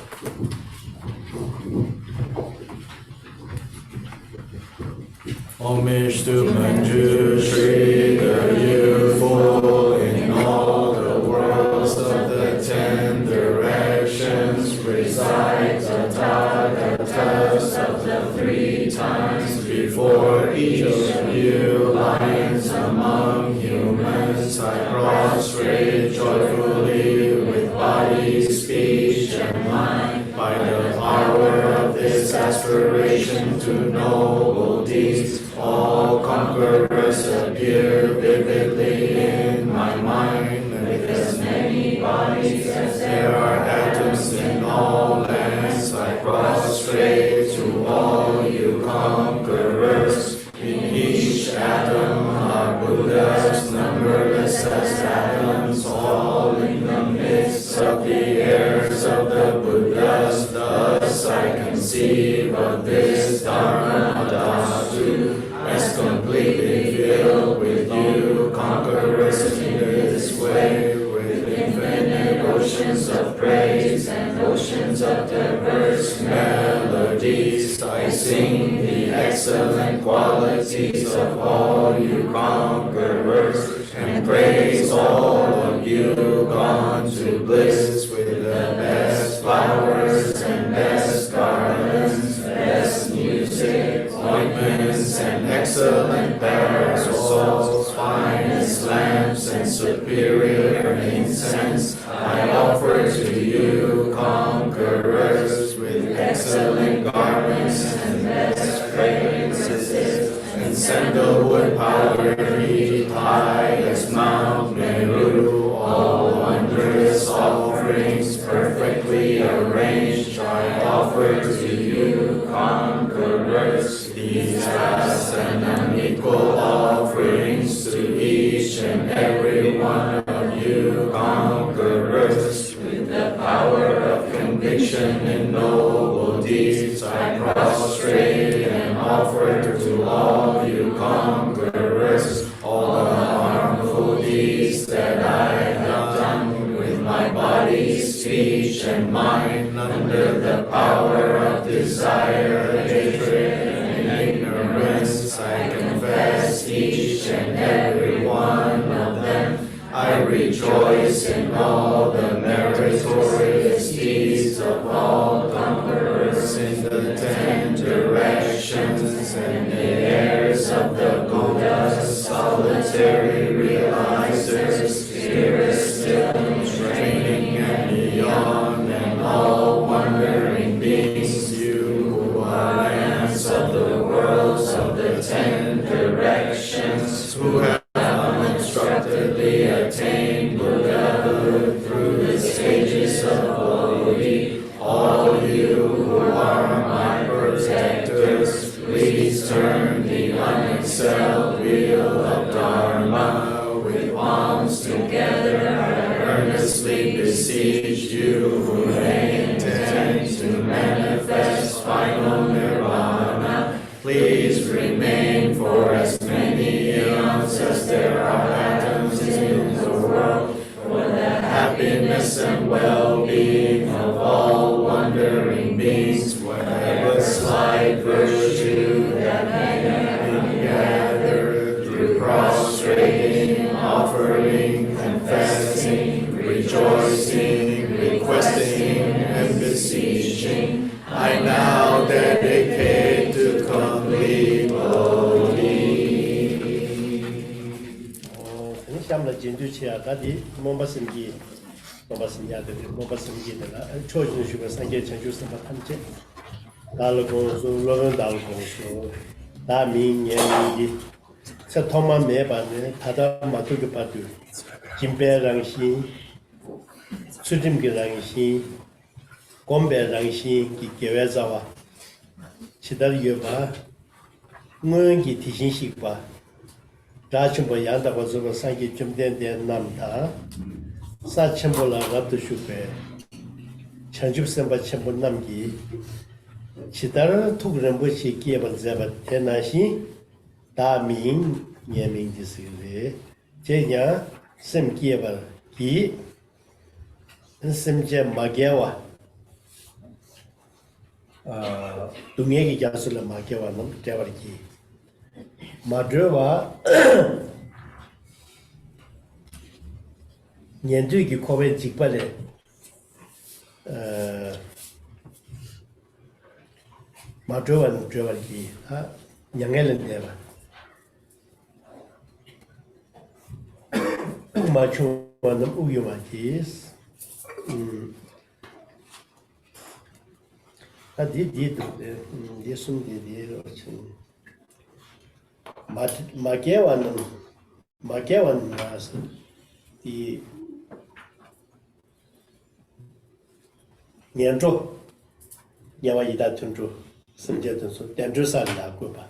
E: Homage to Manju Shri, the youthful in all the worlds of the 10 directions. Recite the Tathagatas of the 3 times before each of you lions among humans. I prostrate joyfully with body, speech, and mind by the power of this aspiration to noble deeds. All conquerors appear vividly in my mind, with as many bodies as there are atoms in all lands. I prostrate to all you conquerors. In each atom are Buddhas, numberless as atoms, all in the midst of the heirs of the Buddhas. Thus I conceive of this Dharma Dhatu as completely filled with you, conquerors in this way, with infinite oceans of praise and oceans of diverse melodies. I sing the excellent qualities of all you conquerors, and praise all of you gone to bliss with the best flowers and best garlands, best music. and superior incense I offer to you, conquerors, with excellent garments and best fragrances, and sandalwood powder heaped high as Mount Meru. All wondrous offerings perfectly arranged I offer to you, conquerors. These vast and unequal offerings to each and every one of you, conquerors. With the power of conviction in noble deeds I prostrate and offer to all you, conquerors, all the harmful deeds that I have done with my body, speech, and mind, under the power of desire, hatred, and ignorance. I confess each and every one of them. I rejoice in all the meritorious deeds of all conquerors in the 10 directions and the heirs of the Buddha, solitary realizers, spirit stillness, training and beyond, and all wandering beings, you who are lamps of the worlds of the 10 directions, who have unobstructedly attained Buddhahood through the stages of Bodhi. All you who are my protectors, please turn the unexcelled wheel of Dharma with palms together. I earnestly beseech you who may intend to manifest final nirvana. Please remain for as many eons as there are atoms in the world, for the happiness and well-being of all wandering beings, whatever slight virtue that may be gathered through prostrating, offering, confessing, rejoicing, requesting, and beseeching, I now dedicate to complete Bodhi.
A: 下面的进度起啊，他的莫巴生机，莫巴生家的莫巴生机的啦，超人学个三界成就什么他们这，大了公司，罗文大了公司，大明年的，这他妈没办呢，他的马都个巴都，金白人心，出这么个人心，光白人心给给外造啊，其他的有吧，我给提醒些吧。 राचंबो यादा को जो संगी चुमदे दे नाम था साचंबो ला रब तो शुपे छंजुब से बचंबो नाम की चितार थुक रंबो छि के बल जबत तेनाशी दामिंग येमिंग जिसले जेया सम के बल की सम जे मागेवा दुनिया की जासुल मागेवा नम तेवर की 마드와 년도기 코베 직발에 마드와는 저기 아 양엘은 데바 마초와는 우유마티스 아디디도 예순디디로 친 마게와는 나서 이 년조 야와 이다 tun조 선제든서 댄주산다 고바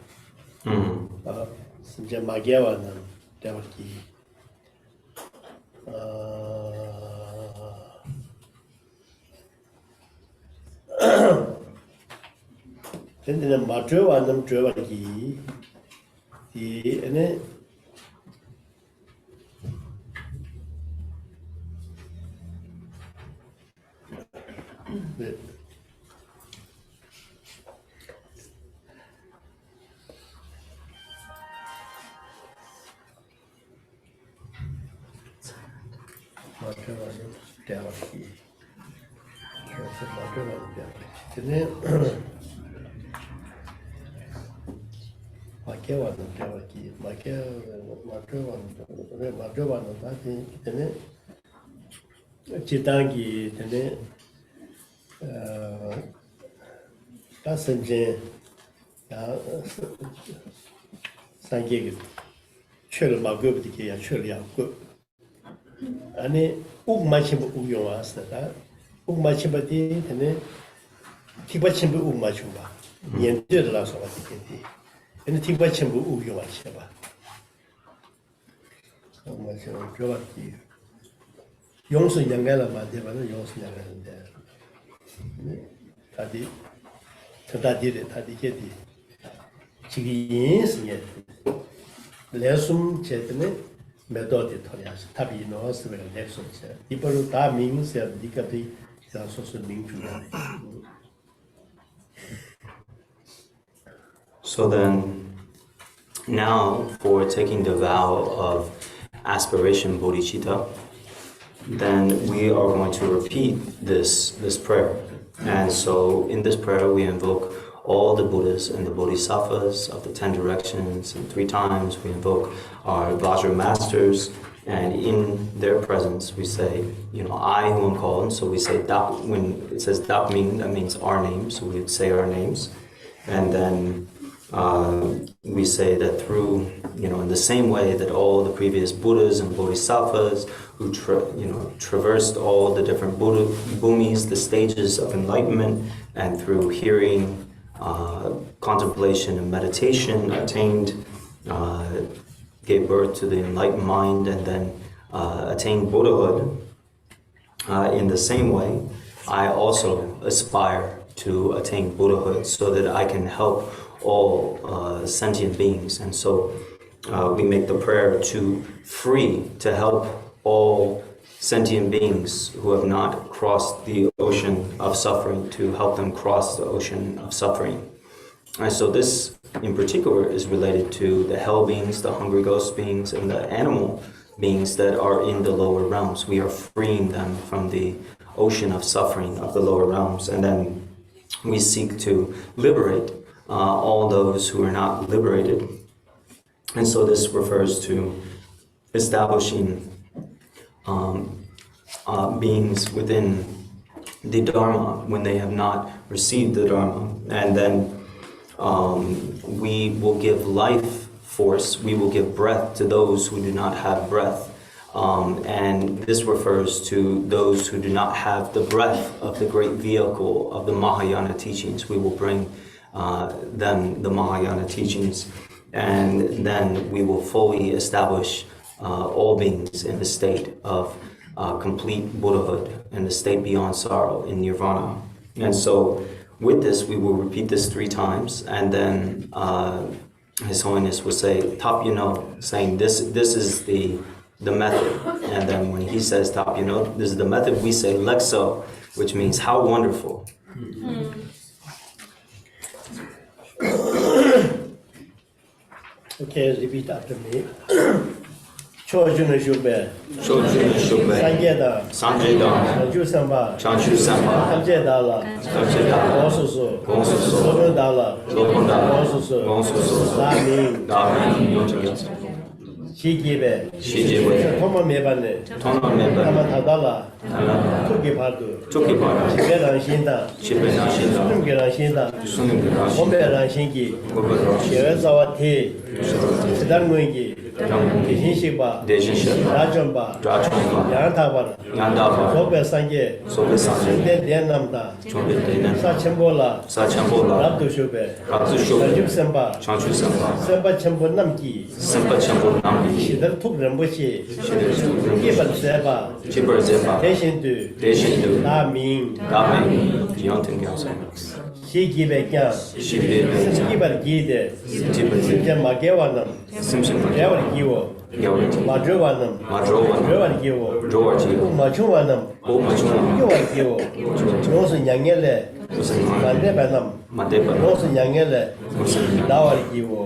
A: 선제 마게와는 대박이 근데 마트와는 저기 이 안에 네. 마트와는 대박이 그래서 마트와는 대박이 근데 마케와는 대화기 마케와는 다시 되네 지단기 되네 다선제 야 상계기 최를 막고부터야 최리하고 아니 옥마침부 우용왔었다 옥마침부디 되네 티바침부 옥마침바 연대라서 왔겠지 근데 티바침부 우용왔어봐 옥마침 교학기 용수 양가라 만대바는 용수 양가인데 다디 다디레 다디게디 지기인스게 레숨 제드네 메도디 토리아스 타비 노스베 렉소체 이버로 다 민세 디카티 자소스 민주나네.
B: So then, now for taking the vow of aspiration bodhicitta, then we are going to repeat this prayer. And so in this prayer we invoke all the Buddhas and the Bodhisattvas of the 10 directions, and 3 times we invoke our Vajra masters, and in their presence we say, I who am called. So we say Dap, when it says Dap Ming, that means our names, so we would say our names. And then we say that through, in the same way that all the previous Buddhas and Bodhisattvas who traversed all the different bhumis, the stages of enlightenment, and through hearing, contemplation and meditation attained, gave birth to the enlightened mind, and then attained Buddhahood. In the same way, I also aspire to attain Buddhahood so that I can help all sentient beings. And so we make the prayer to help all sentient beings who have not crossed the ocean of suffering, to help them cross the ocean of suffering. And so this in particular is related to the hell beings, the hungry ghost beings, and the animal beings that are in the lower realms. We are freeing them from the ocean of suffering of the lower realms, and then we seek to liberate all those who are not liberated. And so this refers to establishing beings within the Dharma when they have not received the Dharma. And then we will give life force, we will give breath to those who do not have breath. And this refers to those who do not have the breath of the great vehicle of the Mahayana teachings. We will bring them the Mahayana teachings, and then we will fully establish all beings in the state of complete Buddhahood, in the state beyond sorrow, in Nirvana. And so with this, we will repeat this 3 times, and then His Holiness will say, Tap saying this is the method. And then when he says Tap this is the method, we say Lexo, which means how wonderful.
A: Okay, repeat after me. Chojun Shubhe, Sanjeda, Chanchu Samba, Tamjedala, Gosusu, Gosusu, Dami, Shigibe, Toma Mebane, Tama Tadala, Tuki Chiberan Shinda, Sungeran Shinda, Homberan Shingi, Sherezawa Te, Sidanguingi, Deshinshiba, Rajamba, Yantabar, Sobe Sange, Denamda, Sachembola, Rabdu Shube, Chanchu Semba Chembo Namki, Shidar Tuk Rambushi, Kibar Zeba, Deshindu, Daming, Shigibe Kyan, Shigibar Gide, Simjam Magewanam, Yavar Givo, Madrovanam, Drovar Givo, Machuanam, Yovar Givo, Nosun Yangele, Mandebanam, Nosun Yangele, Dawar Givo.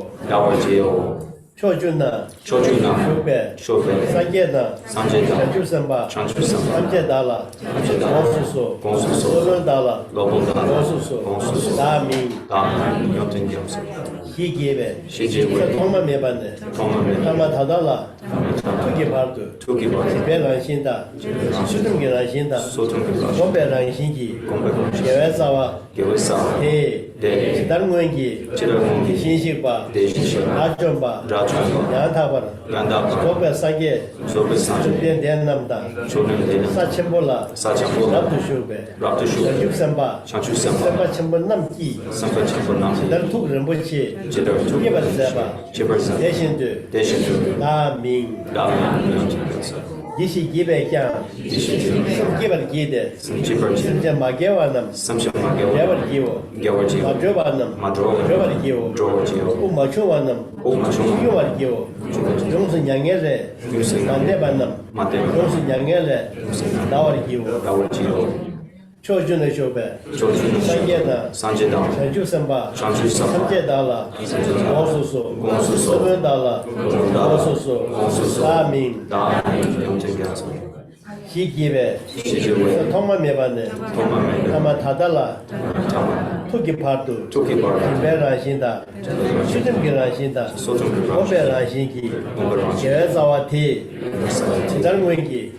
A: 초준나
B: 초준나
A: 쇼배
B: 쇼배
A: 산계나
B: 산계나
A: 장주선바
B: 장주선바
A: 삼계달라 공수소
B: 공수소
A: 로본달라
B: 로본달라
A: 공수소
B: 공수소
A: 다민
B: 다민 영등경수
A: 희기베
B: 시제we
A: 통마메반네
B: 통마메
A: 타마타달라 투기발도
B: 투기발
A: 배란신다 수등계란신다
B: 소통기발
A: 공배란신기
B: 공배란신기
A: 계외사와
B: 계외사
A: 대 지단공기
B: 지단공기
A: 신식바
B: 대신식
A: 라존바
B: 라존바
A: 양타바라
B: 양다바
A: 조배사계
B: 소배사제
A: 된남다
B: 조는데는
A: 사천볼라
B: 사천볼라
A: 랍두쇼베
B: 랍두쇼베
A: 육삼바
B: 장주선바
A: 삼바 천번 남기
B: 삼바천번남
A: 날 투그런보치
B: 제대로
A: 두개발세바
B: 제벌사
A: 대신들
B: 대신들
A: 나민
B: 라면 영등경수
A: 22개장 3개발 기대
B: 삼지벌지
A: 진짜 마개와남
B: 30만
A: 개발 기wo
B: 개월지
A: 마조바남
B: 마드로
A: 조발 기wo
B: 조지요
A: 우마초와남
B: 오마총
A: 유월 기wo 용선 양해래 만대반남
B: 만대반
A: 용선 양해래 나월 기wo
B: 나월지요
A: 초준의 쇼배
B: 조준
A: 산계나
B: 산제당
A: 전주선바
B: 장주선바
A: 삼계달라 공수소
B: 공수소
A: 서변달라 공수소 다민
B: 다민 영등경수
A: 희기베
B: 시제we
A: 통마메반네
B: 통마메
A: 타마 타달라
B: 타마
A: 투기파도
B: 투기발
A: 배란신다 수등계란신다
B: 소통기발
A: 오배란신기
B: 공배란신기
A: 계외사와티 지단공기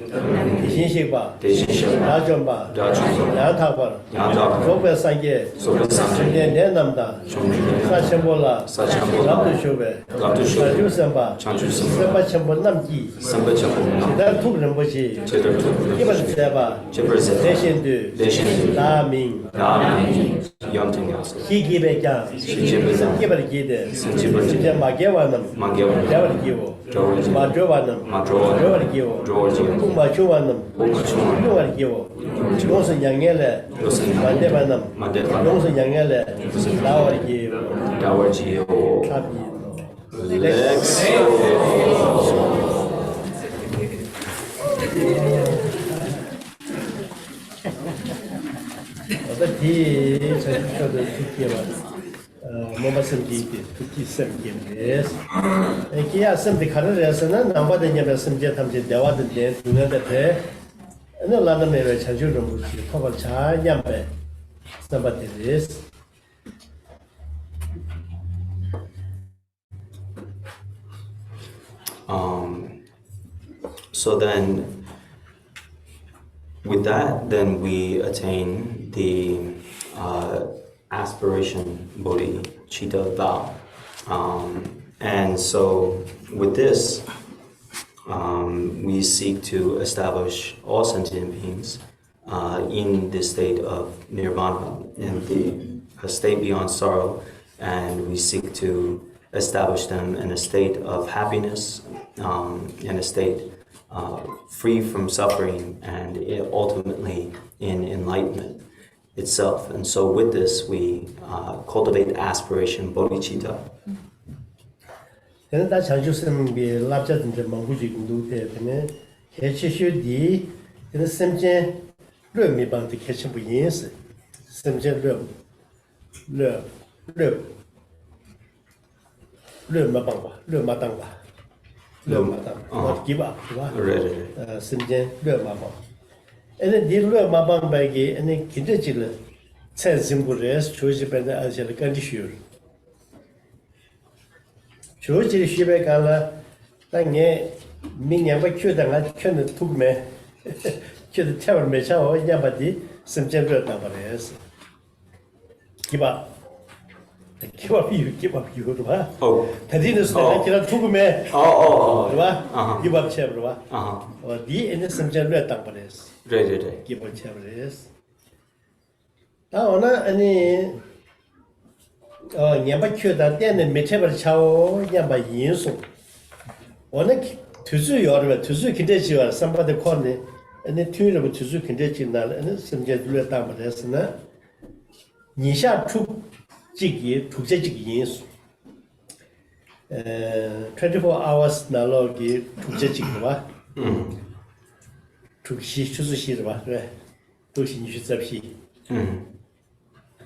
A: 신식바
B: 대신식
A: 라존바
B: 라존바
A: 양타바
B: 양다바
A: 조배사계
B: 소배사제
A: 내남다 사천볼라
B: 사천볼라
A: 랍두쇼베
B: 랍두쇼베
A: 장주선바
B: 장주선바
A: 삼바천번 남기
B: 삼바천번남
A: 날 투그런보치
B: 제대로
A: 기발세바
B: 제벌세
A: 대신들
B: 대신들
A: 나민
B: 라면 영등경수
A: 희기배장
B: 시제배장
A: 기발 기대
B: 삼지벌지
A: 진짜 마개와남
B: 만개월
A: 개발 기wo
B: 조지
A: 마조와남
B: 마드로
A: 조발 기wo
B: 조지요
A: 우마초와남
B: 오마총
A: 유월 기wo 용선 양해래 만대반남
B: 만대반
A: 용선 양해래 나월 기wo
B: 나월지요
A: 탑이
B: 렉소
A: 어떻게 저도 특기와 뭐가 섬기기 특기 섬기는데스 기야 섬기 가르려서는 남바든냐면 섬제 탐제 대화든데 두는데 어느 라면에 자주를 묻지 커버 잘 냠배 섬바데스
B: So then, with that, then we attain the aspiration bodhicitta vow. And so, with this, we seek to establish all sentient beings in the state of nirvana, in a state beyond sorrow, and we seek to establish them in a state of happiness, in a state free from suffering, and ultimately in enlightenment itself. And so with this, we cultivate aspiration, bodhicitta.
A: 그는 다 장주스님이 랍자든지 망부지 공동대 때문에 개치슈디 그는 semje 르미방의 개치 부인스 semje 르마방바 뭐 기바 semje 르마방 에네 디 르마방바기 에네 긴데지르 찬심부레스 조지벤데 아젤 컨디슈 조지 시베 갈라 땅에 민양바 큐다가 큐는 투메 큐드 태워 메차오 야바디 심젠르 나바레스 기바 비유르바 다디는스 내가 투메 봐 기바 쳬브르바 디 에네 심젠르 땅바레스
B: 네네네.
A: 기바 쳬브레스 다오나 아니 냠바 큐다 때는 메체버 차오 냠바 인수 오늘 투수 여러 투수 kinde지와 somebody 코네 아니 투르부 투수 kinde지날 아니 심제들을 담아냈으나 니샤 축지기 축제지기 인수 24 hours 나로기 축제지기 봐 축시 추수시를 봐 그래 도시 니슈 잡시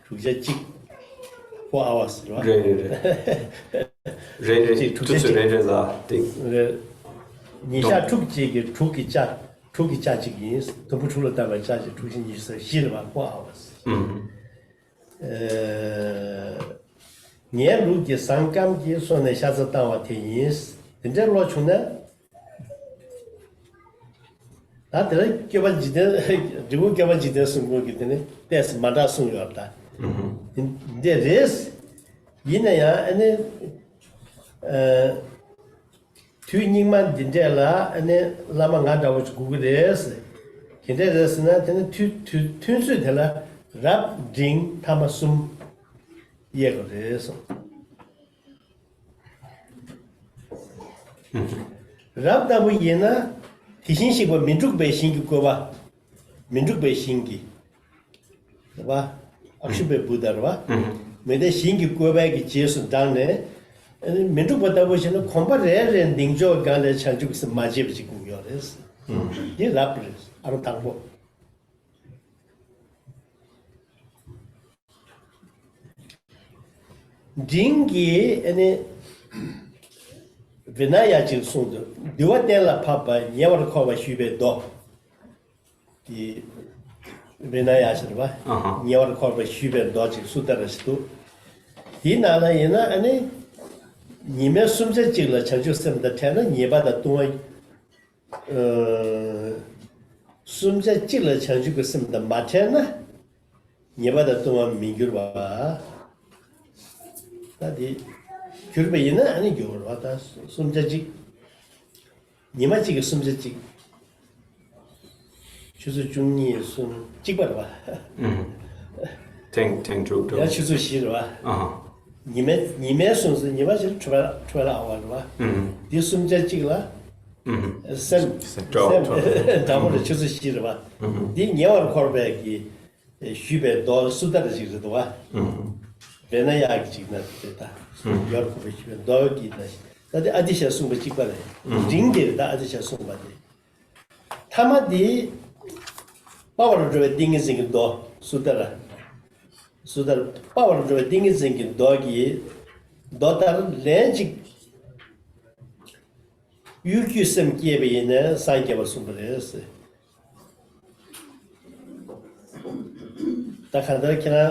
A: 축제지 4 hours, right?
B: Right. 这是人这个对，
A: 你下出这个出给价这个意思，都不出了单位价就出现你是稀里吧不好年如的三感的说呢，下次当我听意思，人家罗穷呢，那得了给我记得，如果给我记得送过给的呢，但是马上送要的，你这人是，伊那样，推人们人家啦，那么按照我去估个人是，现在人是呢，推出的了，让人他们送。一个人送，然后他们也呢，提醒些个民族百姓的国吧，民族百姓的，对吧？20倍不得了吧？没得新的国外的接受当然，民族不得不现在恐怕人领导刚才讲这个是马街不是重要的事，也拉不了，俺们当过。人给维那亚就送的，6年了怕把年瓦的考完学别多，的维那亚是的吧？年瓦的考完学别多就送的是多。第哪了也那你们送这进了，成就什么的天了，你把它多送这进了成就个什么的马天呢？你把它多明确吧。那的，就是别人那有了，他送这几，你们这个送这几，就是中年送几百了吧？
B: 挺住的。
A: 要去做戏是吧？你们送是你们是出来了是吧？你送这几个了？三，咱们的就是戏是吧？你年完块儿呗给，许别多收到的就是对吧？别那样子呢，对的，要不回去，多给的，那的阿弟些送不几个来，人给的阿弟些送不的，他们的把我这边定义成个多，收到了，把我这边定义成个多给，多到连几，有句什么给别呢，三给我送不来是，他看到看。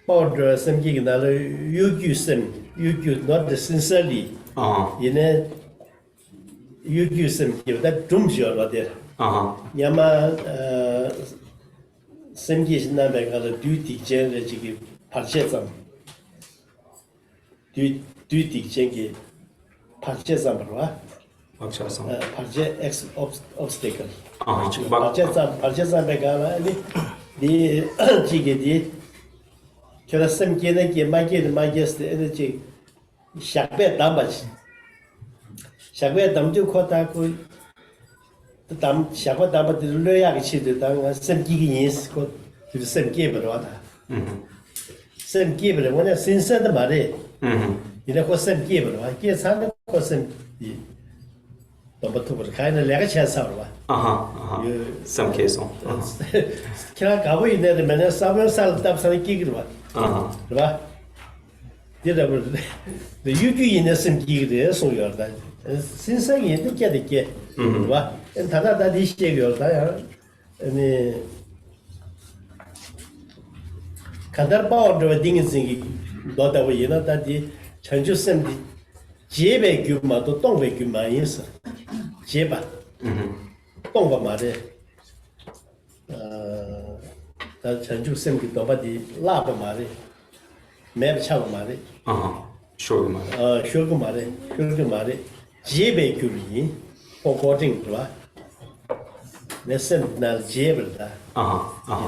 A: 抱着身体给那了有句生，有句拿的身上里，也呢有句生有的中学了的，要么身体是那边个了对底间的这个爬线上，对底间给爬线上不是吧？爬线 X obstacle，爬线上边个了你这个的。就那身体那个买给是这下边打不起，下边打就靠打个，打下边打不的累呀个去的，当身体个人是个就是身体不着的，身体不着，我那身上的嘛的，你那个身体不着，给上那个身体，都不吐不是，看那2个钱少了吧？
B: 有身体松，
A: 看搞不赢的，没那上面上打不上几个了吧？是吧？这不是，有句人的身体的重要的，身上人都给的给，是吧？他那的写个当然，看他包着定义成个，老大为那他的成就身体，洁白狗嘛都东北狗嘛意思，洁白，东北嘛的，他成就身体多把的拉不嘛的，买不抢嘛的，
B: 说个嘛的，
A: 学个嘛的，洁白狗人，高正是吧？那身那洁白的，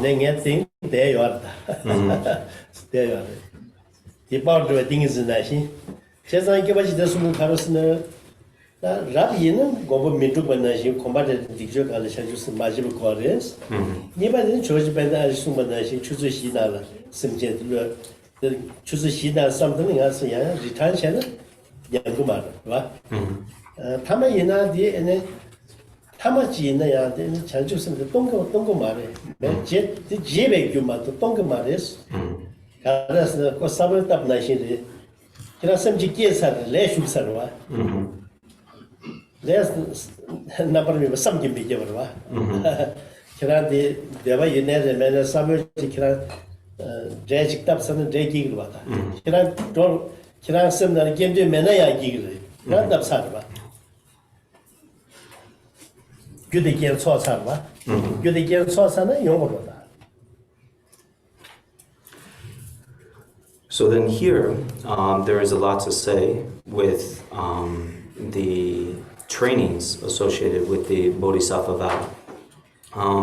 A: 那眼睛带药的，带药的，你包着定是那些，现在给我记得什么看的是呢？那然后呢，我们民族本来是恐怕在地球上像就是马几不高的，你把人确实本来什么那些就是西南了，身边的了，就是西南上头那个是样，日产钱的2个嘛的，是吧？他们也那的呢，他们几那样的，像就是东个嘛的，洁白狗嘛都东个嘛的是， 가라서 그 사물 답 나시리 그냥 섬지 깨서 레슈서와 레스 나버미 섬지 비겨버와 그런데 내가 이내에 맨날 사물 그냥 제직 답서는 제기를 받아 그냥 또 그냥 섬는 견디 맨날 야기를 난 답사봐 규대기에 소사봐 규대기에 소사는 용어로다.
B: So then here, there is a lot to say with the trainings associated with the Bodhisattva vow.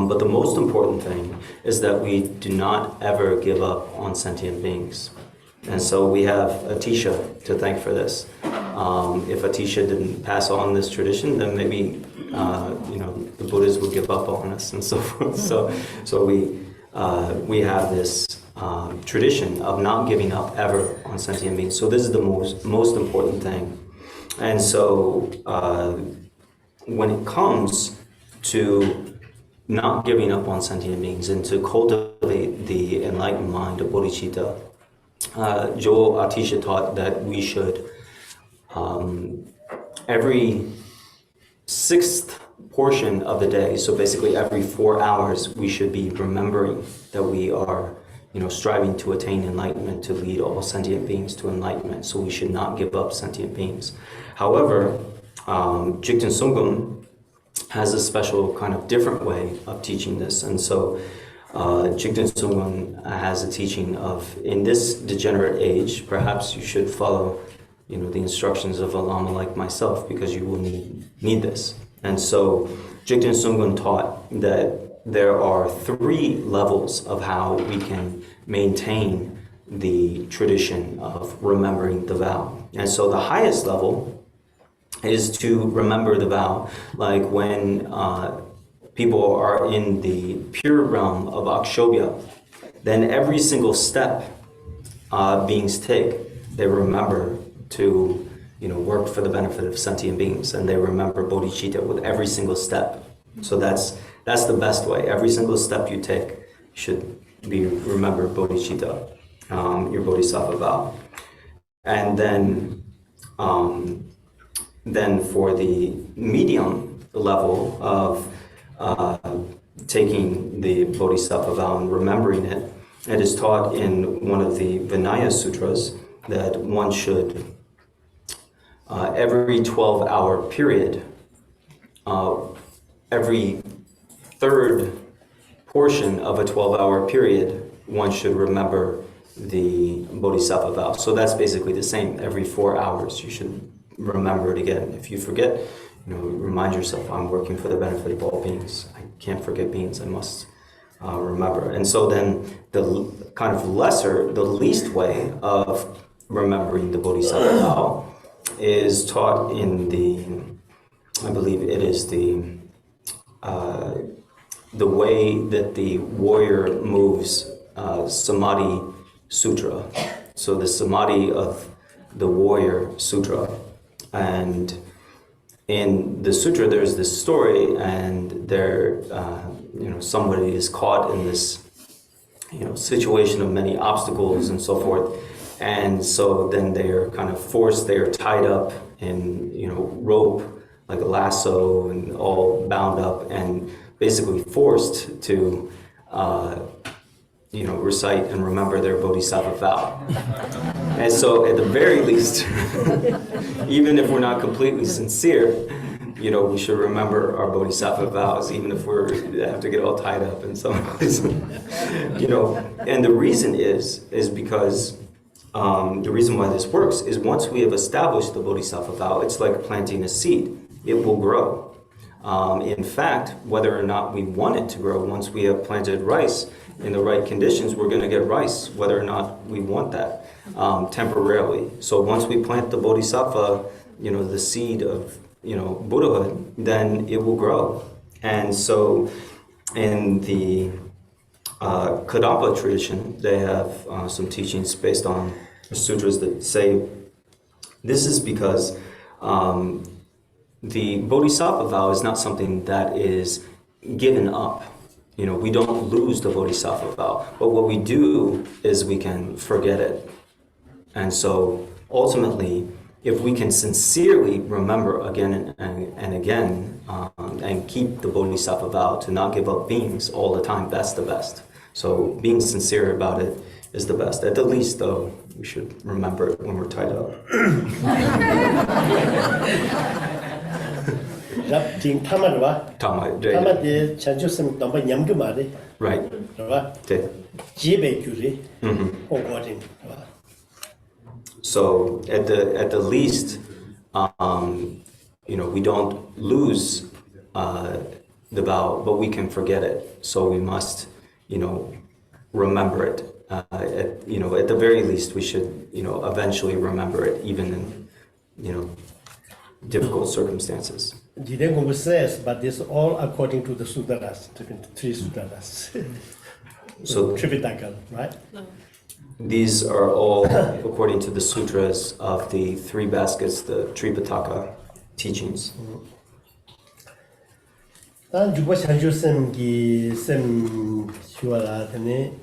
B: But the most important thing is that we do not ever give up on sentient beings. And so we have Atisha to thank for this. If Atisha didn't pass on this tradition, then maybe the Buddhas would give up on us and so forth. So we have this tradition of not giving up ever on sentient beings. So this is the most important thing. And so when it comes to not giving up on sentient beings and to cultivate the enlightened mind of bodhicitta, Joel Atisha taught that we should, every sixth portion of the day, so basically every 4 hours, we should be remembering that we are striving to attain enlightenment, to lead all sentient beings to enlightenment. So we should not give up sentient beings. However, Jigten Sungam has a special kind of different way of teaching this. And so Jigten Sungam has a teaching of, in this degenerate age, perhaps you should follow the instructions of a Lama like myself, because you will need this. And so Jigten Sungam taught that there are 3 levels of how we can maintain the tradition of remembering the vow. And so the highest level is to remember the vow, like when people are in the pure realm of Akshobhya, then every single step beings take, they remember to work for the benefit of sentient beings, and they remember bodhicitta with every single step. So that's the best way. Every single step you take should be remember bodhicitta, your bodhisattva vow. And then for the medium level of taking the bodhisattva vow and remembering it, it is taught in one of the Vinaya Sutras that one should, every 12-hour period, every third portion of a 12-hour period, one should remember the Bodhisattva vow. So that's basically the same. Every 4 hours, you should remember it again. If you forget, remind yourself, I'm working for the benefit of all beings. I can't forget beings, I must remember. And so then the kind of the least way of remembering the Bodhisattva vow is taught in I believe it is the way that the warrior moves, Samadhi Sutra. So the Samadhi of the Warrior Sutra. And in the sutra, there's this story, and there, somebody is caught in this, situation of many obstacles and so forth. And so then they're kind of forced, they're tied up in, rope, like a lasso, and all bound up, and basically forced to, recite and remember their bodhisattva vow. And so at the very least, even if we're not completely sincere, we should remember our bodhisattva vows, even if we have to get all tied up in some place. And the reason is because the reason why this works is once we have established the bodhisattva vow, it's like planting a seed. It will grow. In fact, whether or not we want it to grow, once we have planted rice in the right conditions, we're going to get rice, whether or not we want that, temporarily. So once we plant the bodhisattva, the seed of, Buddhahood, then it will grow. And so in the Kadampa tradition, they have some teachings based on sutras that say this is because the bodhisattva vow is not something that is given up. we don't lose the Bodhisattva vow. But what we do is we can forget it. And so ultimately, if we can sincerely remember again and again and keep the Bodhisattva vow to not give up beings all the time, that's the best. So being sincere about it is the best. At the least, though, we should remember it when we're tied up. Right. So at the least, we don't lose the vow, but we can forget it. So we must, remember it. At the very least, we should, eventually remember it, even in, difficult circumstances.
A: Drikung says, but this all according to the sutras, three sutras. So Tripitaka, right?
B: These are all according to the sutras of the three baskets, the Tripitaka teachings.
A: 난 주보 산주sem기 셈 휴라더니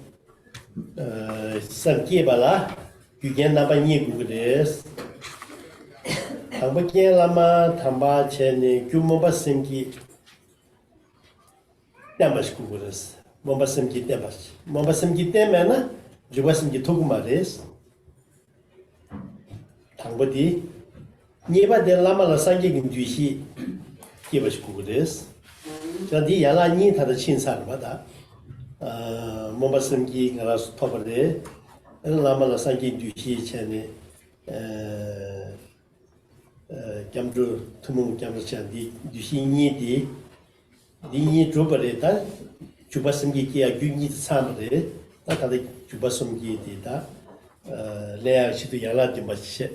A: 삼기발라 규겐 나바니 구그레스 당바게 라마 담바체니 규모바sem기 담바스 구그레스 모바sem기 담바스 모바sem기 때면은 주보sem기 토구마레스 당바디 니바데 라마라 상기긴 뒤시 기바스 구그레스 jadi yala ni tada chinsar bada mombasam ki ngara topade lama la sangi dushi chane kamdu tumu kamdu chandi dushi ni di ni drupade ta jubasam ki ya gyuni samade ta tada jubasam ki di ta leya chitu yala dimba che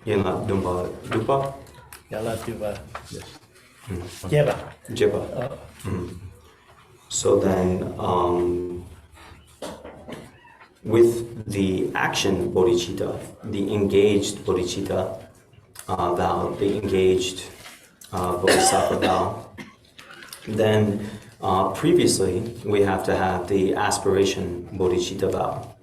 B: Yala dumba
A: yala dimba
B: Jeba. So then, with the action bodhicitta, the engaged bodhicitta vow, the engaged bodhisattva vow, then previously we have to have the aspiration bodhicitta vow.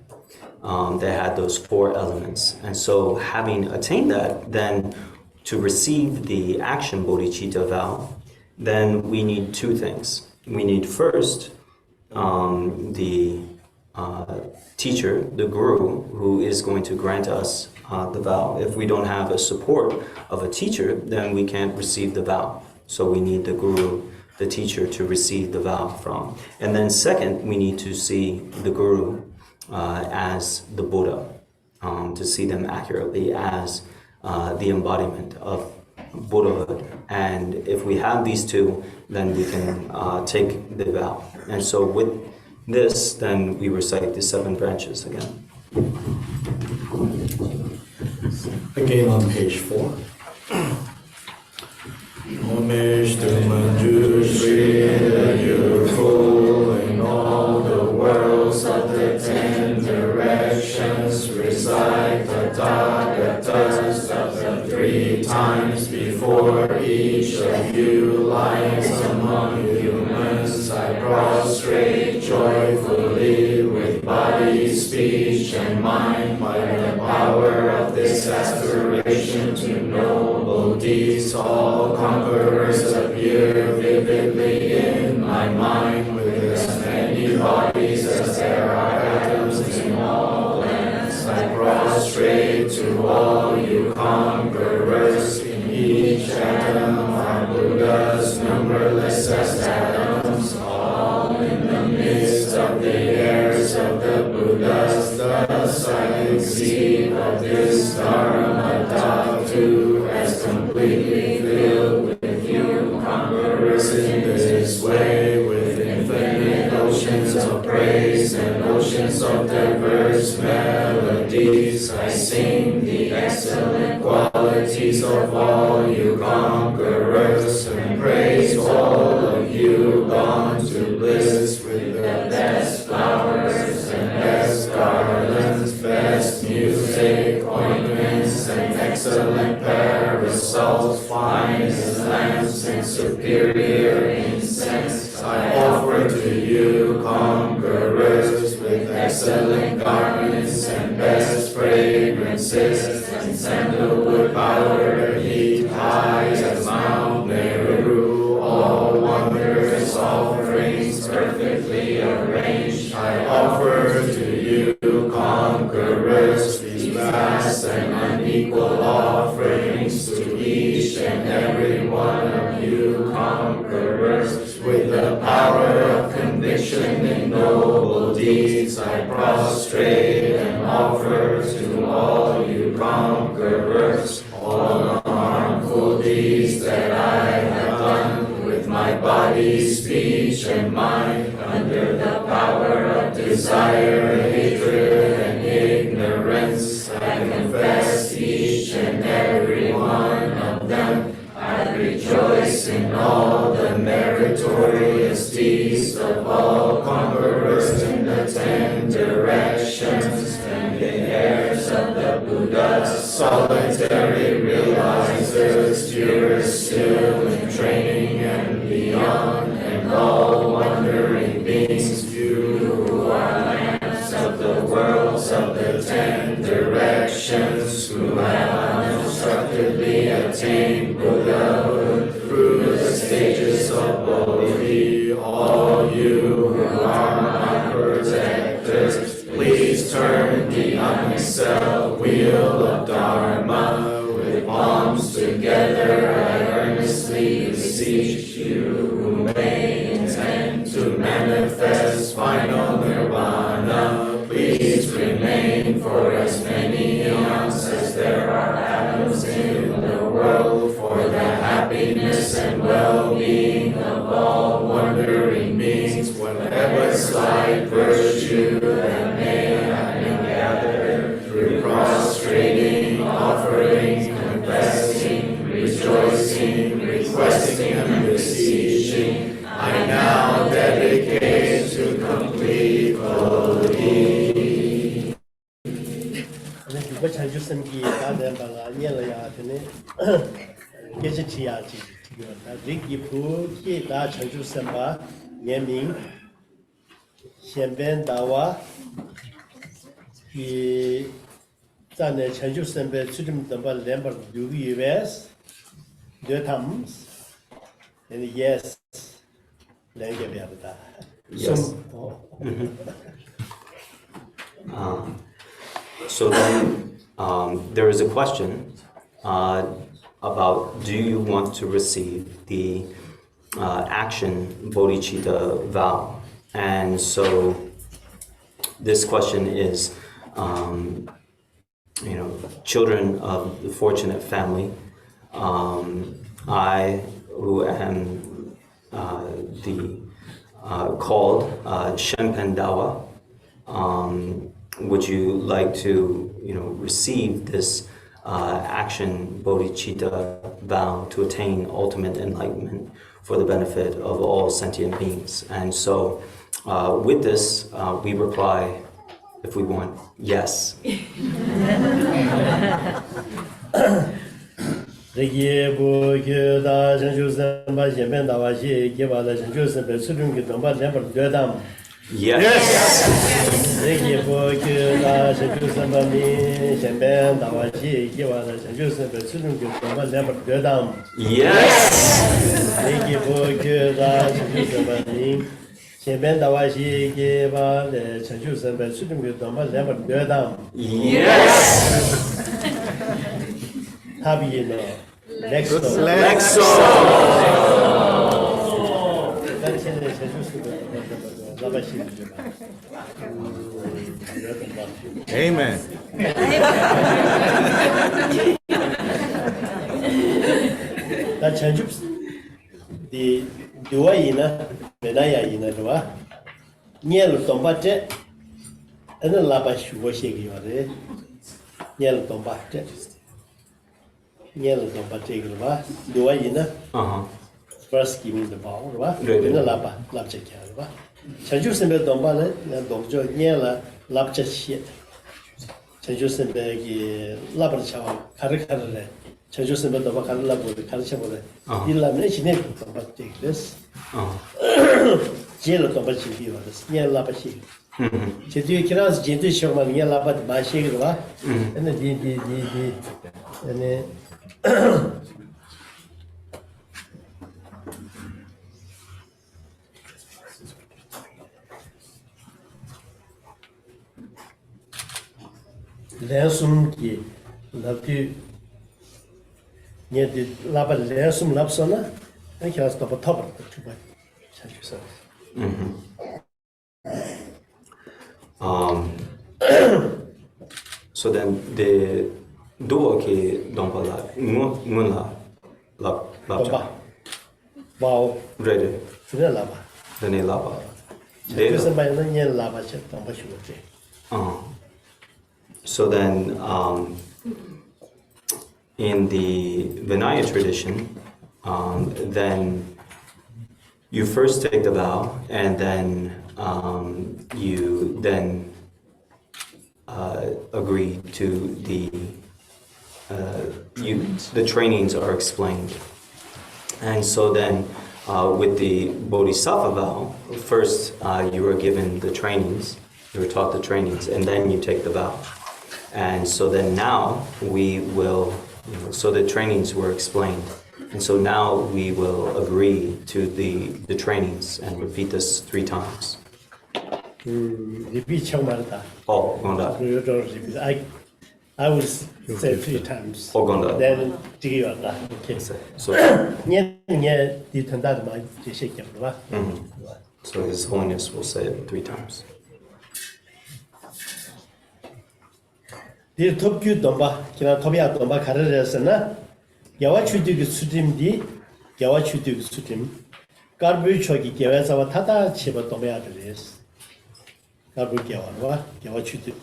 B: They had those four elements. And so having attained that, then to receive the action bodhicitta vow, then we need two things. We need first the teacher, the guru, who is going to grant us the vow. If we don't have a support of a teacher, then we can't receive the vow. So we need the guru, the teacher, to receive the vow from. And then second, we need to see the guru as the Buddha, to see them accurately as the embodiment of Buddhahood. And if we have these two, then we can take the vow. And so with this, then we recite the 7 branches again.
D: Again on page 4. Homage to Manju Shri, the youthful in all the worlds of the 10 directions. Recite the Tathagatas of the 3 times before each of you lies among humans. I prostrate joyfully with body, speech, and mind by the power of this aspiration to noble deeds. All conquerors appear vividly in my mind with as many bodies as there are atoms in all lands. I prostrate to all you conquerors. In each atom are Buddhas, numberless as atoms, all in the midst of the heirs of the Buddhas. Thus I conceive of this Dharma Dhatu as completely filled with you conquerors in this way, with infinite oceans of praise and oceans of diverse melodies. I sing the excellent qualities of all you conquerors and praise all of you gone to bliss with the best flowers and best garlands, best music, ointments, and excellent parasites.
E: salt, finest lamps, and superior incense. I offer to you, conquerors, with excellent garments and best fragrances, and sandalwood powder heaped high as Mount Meru, all wondrous offerings perfectly arranged. I offer to you, conquerors, these vast and unequal offerings to each and every one of you, conquerors. With the power of conviction in noble deeds, I prostrate and offer to all you conquerors all the harmful deeds that I have done with my body, speech, and mind, under the power of desire, hatred, and ignorance. I confess each and every one of them. I rejoice in all the meritorious deeds of all conquerors in the 10 directions, and the heirs of the Buddha, solitary realizers, purest still in training and beyond, and all wandering beings, you who are lamps of the worlds of the 10 directions, who have unobstructedly attained Buddhahood through the stages of Bodhi. All you who are my protectors, please turn the unexcelled wheel of Dharma. With palms together, I earnestly beseech you who may intend to manifest final nirvana. Please remain for as many eons as there are atoms in the world, for the happiness and well-being of all wandering beings, whatever slight virtue that may have been gathered through prostrating, offering, confessing, rejoicing, requesting, and beseeching, I now dedicate to complete Bodhi.
A: And yes,
B: Yes. So then there is a question about, do you want to receive the action bodhicitta vow? And so this question is, children of the fortunate family, I, who am called Shenpen Dawa, would you like to, receive this action bodhicitta vow to attain ultimate enlightenment for the benefit of all sentient beings? And so with this, we reply, if we want, yes.
E: Amen.
A: That changes the way in a Benaya in a Dua. Niel Tombate and the Labash washing you are there. Niel Tombate. Niel Tombate, Dua in a first giving the power, in the Laba, Lapchak. Changes in the Dombale, and Dojo Niela, Lapchak shit. Changes in the Labachaw, Karikare. 전주선도 뭐 가르라고 가르쳐보래. 일라면 신내 또 받지 그랬어. 제일 또 받지 비워서 예 라바시. 제대로 기라스 제대로 쇼만 예 라바도 마시기로 봐. 근데 디 네 레숨기 나티 얘들 라바 레숨 랍서나 이렇게 해서 또 터버 또 봐. 잘 주서.
B: So then the do ke don't bala ngun la
A: 봐. 와우.
B: ready
A: 그래 라바.
B: then a lava
A: 그래서 말은 얘 라바 쳤던 것이 뭐지?
B: So then in the Vinaya tradition then you first take the vow and then you then agree to the trainings are explained. And so then with the Bodhisattva vow, first you were given the trainings, you were taught the trainings, and then you take the vow. And so then now we will, so the trainings were explained. And so now we will agree to the trainings and repeat this 3 times.
A: 리피 처음 말했다.
B: 건다.
A: I would say 3 times.
B: 건다.
A: Then 되게 왔다. 오케이.
B: So,
A: 얘 뒤턴다도 많이 제시했게 봐.
B: so His Holiness will say it 3 times.
A: 이 톱규 돈바, 기나 토비아 돈바 가르려서나 야와 추디기 수dim디 야와 추디기 수dim. 까르부 초기 개와서와 타다 집어 돈배아들이스. 까르부 개와와 야와 추디.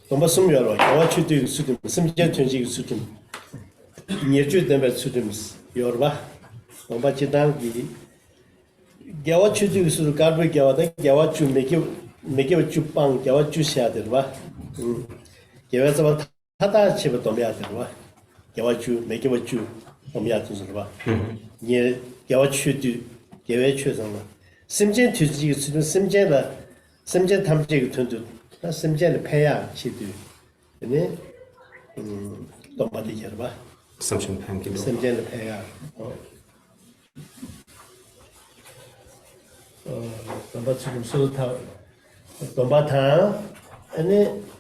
A: 돈바 숨여로 야와 추디기 수dim. 심제 전지기 수dim. 니르주 돈바 수dim. 요르바. 돈바 지단기 야와 추디기 수 까르부 개와다 야와 추 메게 주빵 야와 주셔야 되르바. 개와서 타다 집어 돈배아들와. 개와주 매개와주 엄야든스르바 예 개와추도 개외추성마 심전 투지기 수는 심전 탐지기 튼도 나 심전의 폐야 치도 네 또 말이잖아
B: Assumption Pankido.
A: 심전의 폐야 또 지금 소타 돈바타 아니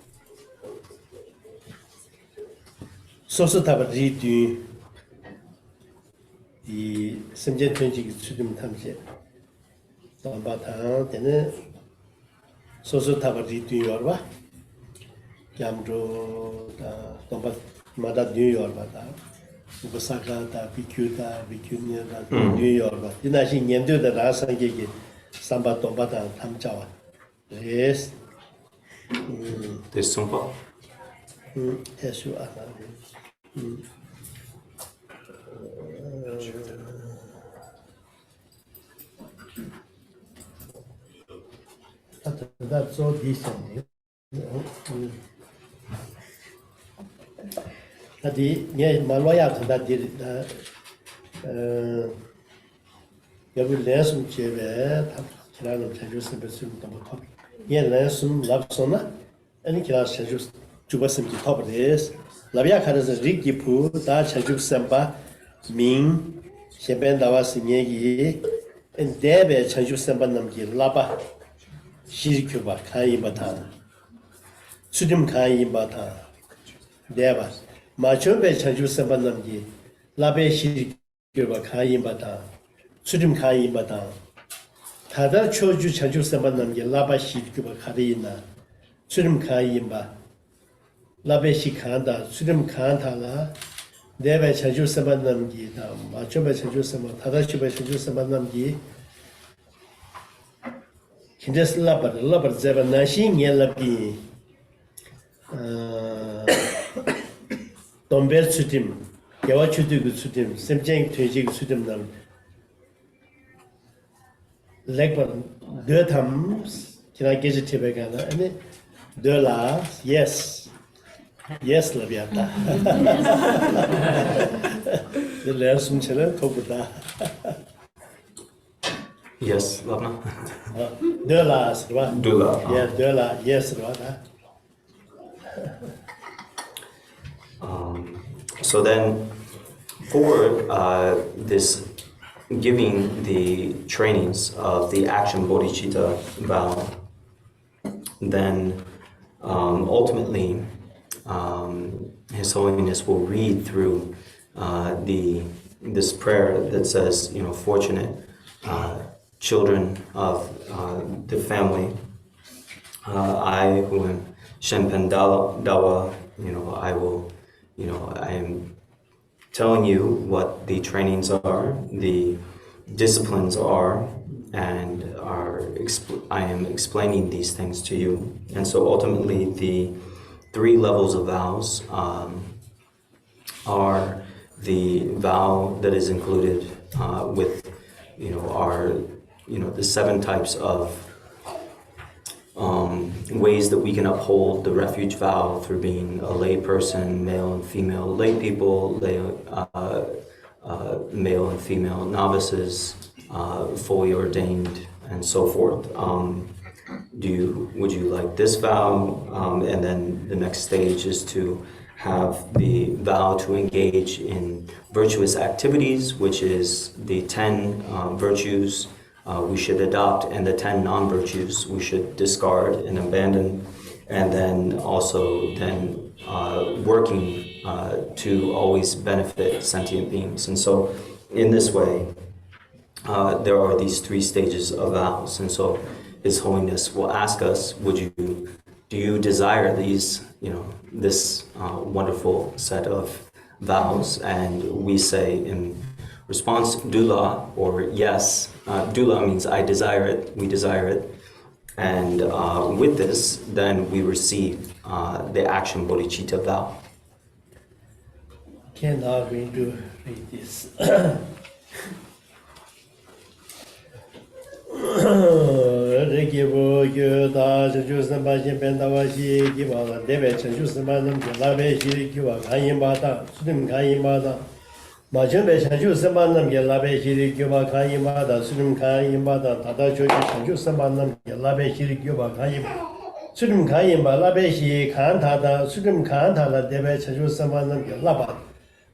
A: 소스타바 리디 이 심전 전지기 수준 탐지 돈바타 되는 소스타바 리디 요르바 ямро 돈바 마다 뉴욕바다 오사카다 비큐니아다 뉴욕바 이나시 년도다 라산게게 삼바 돈바다 탐자와 예스
B: This Sumpa.
A: 예수 아나 That's so decent. Adi, yeah, Malaya to that did every lesson, Kiran Chajus Besum top. Yeah, lesson, love sona, and Kiran Chajus Jubasim to top of this. Labia has a Ricky Poo, that Chajus Sempa, Ming, Sheben Davas Yegi, and Debe Chajus Sempa Namki, Laba. 시리큐바 카이바타 수dim카이바타 데바 마초베 차주선반남기 라베 시리큐바 카이바타 수dim 카이바타 다다 초주 차주선반남기 라바 시리큐바 카리나 수dim 카이바 라베 시칸다 수dim 칸타라 데베 차주선반남기 다 마초베 차주선반 다다 초베 차주선반남기 Kindes labar zeba nashi ngelabi domber sudim yawa chudu sudim semjeng tejig sudim nam legbar deux tam kina geje tebegana ane deux la yes yes la biata. The lesson channel tobuda.
B: Yes, Labna.
A: De la swa.
B: Dula.
A: Yeah, de la yes la.
B: So then, for this giving the trainings of the action bodhicitta vow, then ultimately His Holiness will read through this prayer that says, fortunate children of the family. I who am Shenpen Dawa, I will, I am telling you what the trainings are, the disciplines are, and I am explaining these things to you. And so ultimately the 3 levels of vows are the vow that is included with, the 7 types of ways that we can uphold the refuge vow through being a lay person, male and female lay people, male and female novices, fully ordained, and so forth. Would you like this vow? And then the next stage is to have the vow to engage in virtuous activities, which is the 10 virtues we should adopt, and the 10 non-virtues we should discard and abandon, and then also working to always benefit sentient beings. And so in this way, there are these 3 stages of vows. And so His Holiness will ask us, do you desire these, this wonderful set of vows? And we say in response, Dula, or yes. Dula means I desire it, we desire it. And with this, then we receive the action bodhicitta vow.
A: Can now going to read this. Rekibo Yoda, Jusan Bajin Bendawashi, Givala, Debe, Jusamanam, Labeshi, Kiwa, Kayimata, Sudim Kayimata, Majumbe, Jusamanam, Labeshi, Kiwa, Kayimata, Sudim Kayimata, Tata Jusamanam, Labeshi, Kiwa, Kayimata, Sudim Kayimba, Labeshi, Kantata, Sudim Kantala, Debe, Jusamanam, Labat.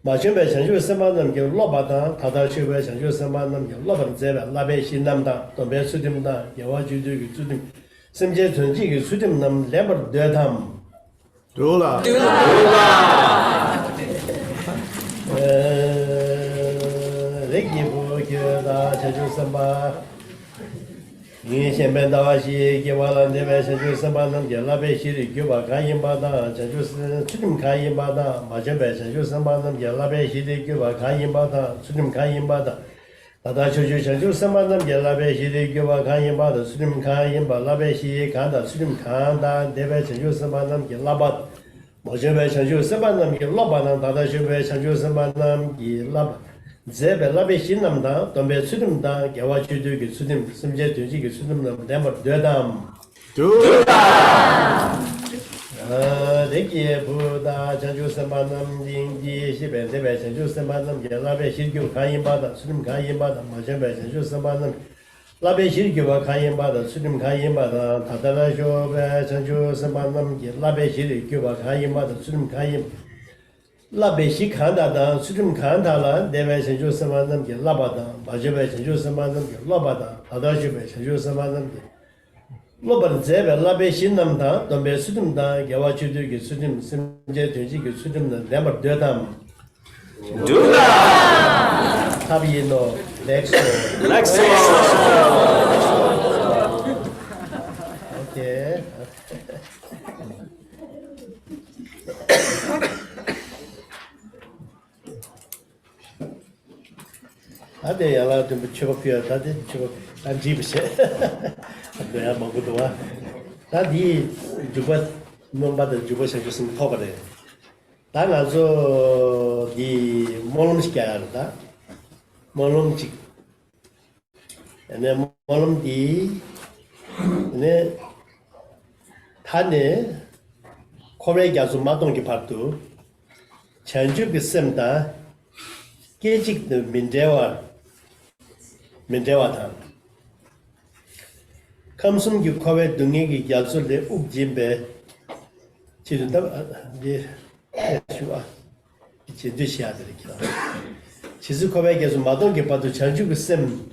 A: 마침에 전주 선반님 그 로바다 다다치베 전주 선반님 그 로바는 제가 라베 신남다 또 배수dim다 여와주주 그 주dim 심제 전지 그 주dim 남 레버 데담 둘라 레기보게다 전주 선바 이 현변다와시 개발한데에 전주 선반님 그 라베 시리 교바 가임바다 전주 주dim 가임바다 마침에 전주 선반님 그 라베 시리 교바 가임바다 주dim 가임바다 다다초주 전주 선반님 그 라베 시리 교바 가임바다 주dim 가임바 라베 시 간다 주dim 간다 데베 전주 선반님 그 라바 마침에 전주 선반님 그 라바나 다다초베 전주 선반님 그 라바 제베 라베 신남다 돈베 수dim다 개와주주 그 수dim 심제 되지 그 수dim남 데머 되담 두다 레기에 부다 전주 선반남 링지 시베 데베 전주 선반남 라베 실교 가임바다 수dim 가임바다 마제베 전주 선반남 라베 실교와 가임바다 수dim 가임바다 다다라쇼베 전주 선반남 라베 실교와 가임바다 수dim 가임 라베시 칸다다 수림 칸다라 데베 전주 선반남 게 라바다 마제베 전주 선반남 게 라바다 다다시베 전주 선반남 게 로바르 제베 라베시 남다 돈베 수림다 개와주주 게 수림 심제 되지 게 수림나 레버 데담 두다 타비노 렉소 오케이 아데 야라 좀 쳐피야 다데 쳐 안지브세 내가 먹어도 와 다디 주바 nom바데 주바세 주스 터버데 다나서 디 몰음시켜야다 몰음직 네 몰음디 네 타네 코레 가서 마동기 파도 전주 그 셈다 계직의 민대와다 감성기 코레 등에게 야설의 욱진배 지른다 이제 해주와 제대시야 되겠다. 지수 코레 가서 마동기 파도 전주 그 셈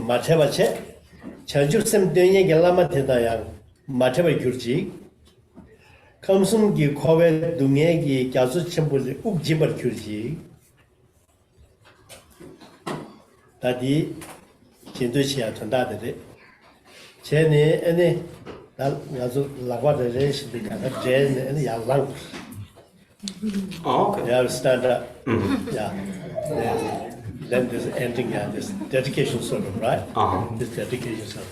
A: 마체바체 전주 셈 등에게 라마 대다양 마체바 규지 감성기 코웨 등에게 가수 첨부를 욱지벌 규지 다디 진도시야 전다들이 제네 애네 나도 라과들의 시대가 제네 야랑
B: Oh, okay.
A: they have stand up yeah then this ending and this dedication sermon right this dedication sermon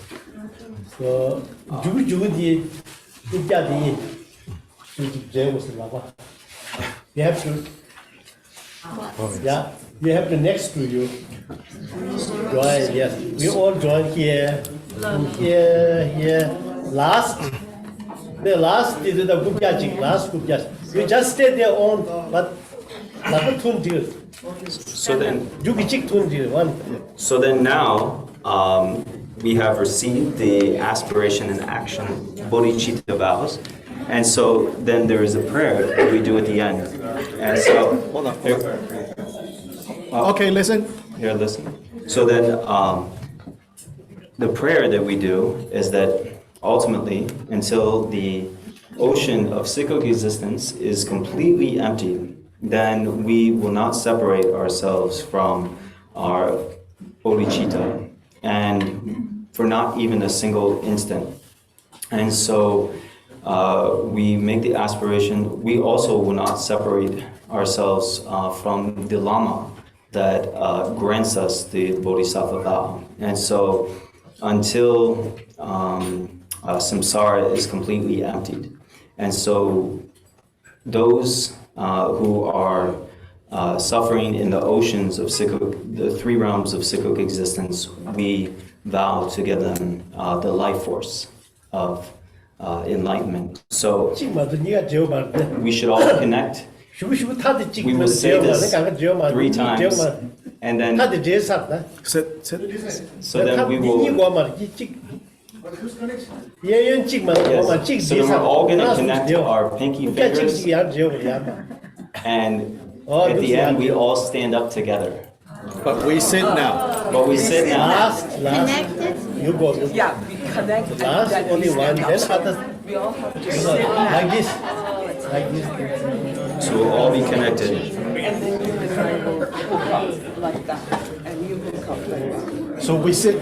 A: so 주구주구디 국가디 there was lava. You have to, yeah, you have to next to you. Join, yes. We all join here, here. Last, the last is the gupjajik, last gupjaj. You just stay there on, but not tune deal.
B: So then,
A: You kichik tune deal one.
B: so then now, we have received the aspiration and action, Bodhisattva vows. And so then there is a prayer that we do at the end. And so, hold on.
E: Okay, listen.
B: Here, listen. So then, the prayer that we do is that ultimately, until the ocean of cyclic existence is completely empty, then we will not separate ourselves from our bodhicitta, and for not even a single instant. And so, we make the aspiration, we also will not separate ourselves from the Lama that grants us the Bodhisattva vow. And so until samsara is completely emptied. And so those who are suffering in the oceans of the three realms of cyclic existence, we vow to give them the life force of enlightenment. So we should all connect. We will say this 3 times, and then so then we will. Yes. So then we're all going to connect our pinky fingers, and at the end we all stand up together.
E: But we sit now.
B: But we sit now.
A: Last, you go.
F: Yeah, we connect.
A: Last, only one, then others.
F: We all have to sit
A: Like this. Like this.
B: So we'll all be connected.
F: and then you and I will hook up like that, and you hook up like that.
E: So we sit.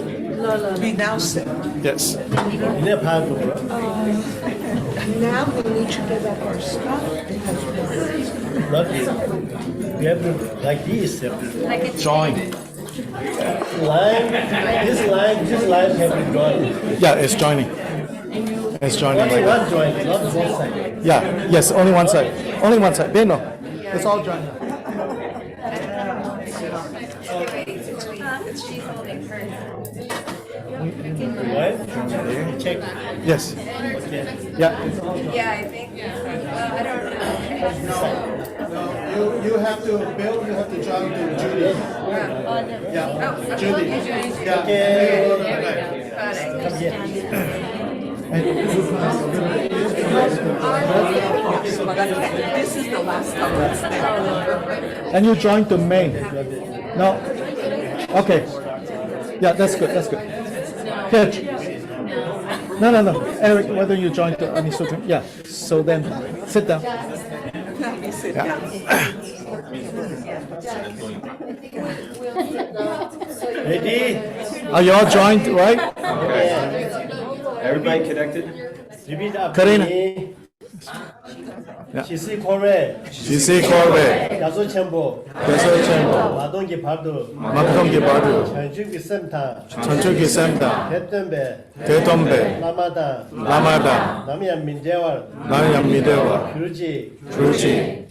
F: We now sit.
E: Yes.
A: In a part of it.
F: Now we need to give up our stuff because we're
A: Not this. You have to, like this. You have to
E: Join.
A: this line have to join.
E: Yeah, it's joining. It's joining
A: Only
E: like that.
A: one join, not both sides.
E: Yeah. Yes. Only one side. Only one side. They know. It's all joining.
H: She's holding hers.
A: Right? Check.
E: Yes. Yeah.
H: Yeah, I think. I don't know.
E: You have to Bill. You have to join to Judy.
H: Oh,
E: Judy.
H: Yeah.
A: Okay.
H: Got it.
F: This is the last time.
E: And you join the main. No. Okay. Yeah, that's good. That's good. Here. No. Eric, whether you join the Anisutra. Yeah. So then, sit down. Yeah.
A: Ready?
E: Are you all joined, right?
B: Everybody connected?
A: Repeat after
E: Karina.
A: me.
E: Yeah.
A: 지시 코레,
E: 지시 코베,
A: 야소 첨보,
E: 대서 챔버,
A: 마동기 파도,
E: 막동기 바드,
A: 전주기 셈타,
E: 전주기 샘다,
A: 대뜸배,
E: 대덤베,
A: 라마다,
E: 라마다,
A: 남양 민재월,
E: 나양미대와,
A: 규지,
E: 주지,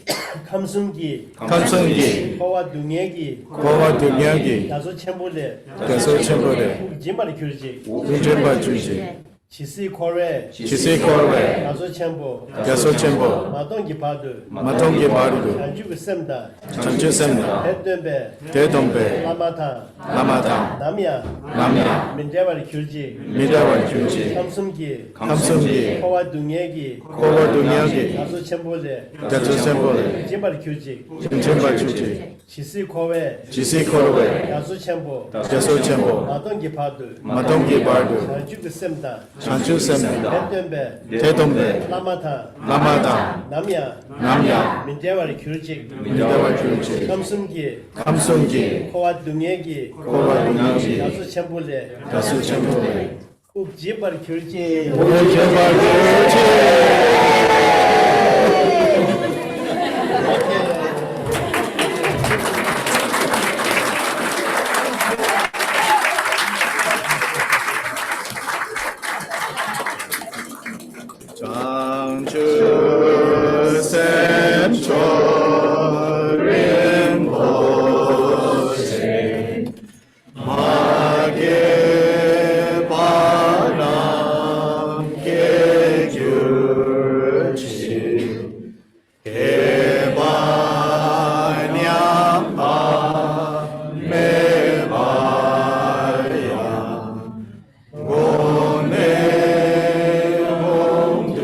A: 감승기,
E: 감성기,
A: 코와 둥예기,
E: 고와 등야기,
A: 야소 첨보레,
E: 대서 챔버대,
A: 지마리 규지,
E: 우젠바 주지,
A: 지시코레
E: 지세코레
A: 야소첨보
E: 야소첨보
A: 마동기 바드
E: 마동기 바르도
A: 안주그 셈다
E: 전주sem다
A: 대덤베
E: 대동배
A: 라마타
E: 라마당
A: 남야 민대와리 귤지
E: 미다원 규지
A: 삼숨기
E: 감성기
A: 코와 둥예기
E: 코고둥이야기
A: 야소첨보레
E: 야소sem보레
A: 제발 귤지
E: 김천발 규지
A: 지시코레
E: 지세코레
A: 야소첨보
E: 야소첨보
A: 마동기 바드
E: 마동기 바르도
A: 안주그 셈다
E: 전주sem다
A: 대덤베
E: 대동배
A: 라마타
E: 라마당
A: 남야 민대와리 귤지
E: 미다원 규지
A: 삼숨기
E: 감성기
A: 코와 둥예기
E: 코고둥이야기
A: 야소첨보레
E: 야소sem보레
A: 제발 귤지
E: 오제발 규지 장주샘 초림 보세 마계 바람 개규치 개반야 메바야 고네 몽두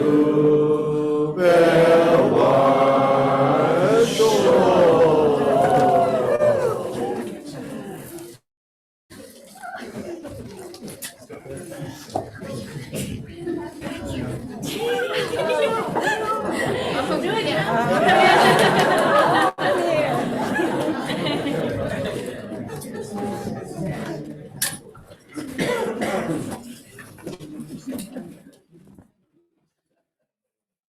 E: 배와쇼